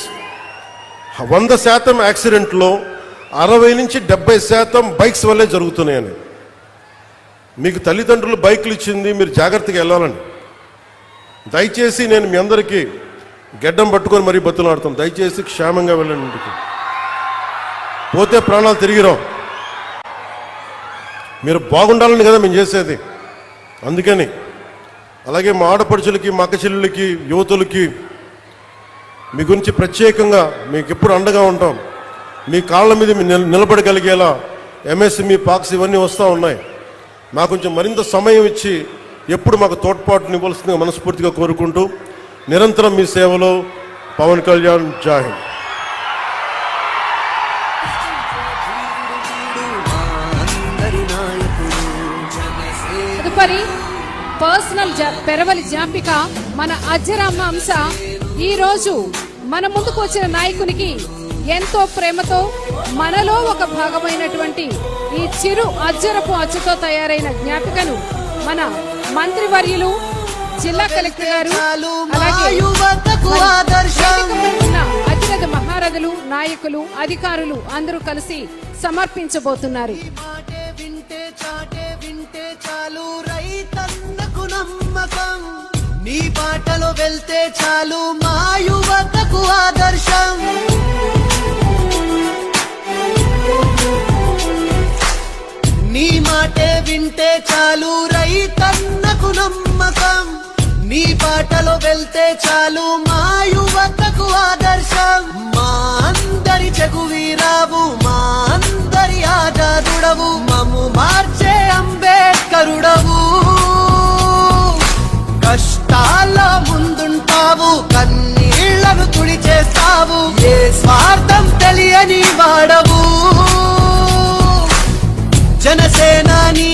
100% యాక్సిడెంట్లో 60 నుంచి 70% బైక్స్ వల్లే జరుగుతున్నాయని. మీకు తల్లిదండ్రులు బైకులు ఇచ్చింది, మీరు జాగ్రత్తగా వెళ్ళాలండి. దయచేసి నేను మీ అందరికీ గెడ్డం పట్టుకొని మరీ బతులాడుతాం. దయచేసి క్షేమంగా వెళ్ళండి ఇంటికి. పోతే ప్రాణాలు తిరిగిరావు. మీరు బాగుండాలని కదా మేము చేసేది. అందుకని అలాగే మా ఆడపడుచులకి, మా అక్క చెల్లెలకి, యువతులకి మీ గురించి ప్రత్యేకంగా మీకు ఎప్పుడు అండగా ఉంటాం. మీ కాళ్ళ మీద నిలబడగలిగేలా ఎంఎస్ఎంఈ పాక్స్ ఇవన్నీ వస్తూ ఉన్నాయి. మాకు కొంచెం మరింత సమయం ఇచ్చి ఎప్పుడు మాకు తోడ్పాటుని ఇవ్వాల్సిందిగా మనస్ఫూర్తిగా కోరుకుంటూ, నిరంతరం మీ సేవలో పవన్ కళ్యాణ్. జై హింద్. తదుపరి పర్సనల్ పెరవలి జ్ఞాపిక మన అజ్జరమ్మ అంశ. ఈ రోజు మన ముందుకు వచ్చిన నాయకునికి ఎంతో ప్రేమతో మనలో ఒక భాగమైనటువంటి ఈ చిరు అజ్జరపు అచ్చుతో తయారైన జ్ఞాపికను మన మంత్రివర్యులు, జిల్లా కలెక్టర్ గారు, అలాగే అతిరథ మహారథులు, నాయకులు, అధికారులు అందరూ కలిసి సమర్పించబోతున్నారు. నీ బాటలో వెళ్తే చాలు మా యువతకు ఆదర్శం. నీ మాటే వింటే చాలు రైతన్నకు నమ్మకం. నీ బాటలో వెళ్తే చాలు మా యువతకు ఆదర్శం. మా అందరి చెగువీరావు, మా అందరి ఆజాదుడవు, మమ్ము మార్చే అంబేద్కరుడవు. కష్టాల ముందుంటావు, కన్నీళ్లను తుడిచేస్తావు, ఏ స్వార్థం తెలియని వాడవు. జనసేనాని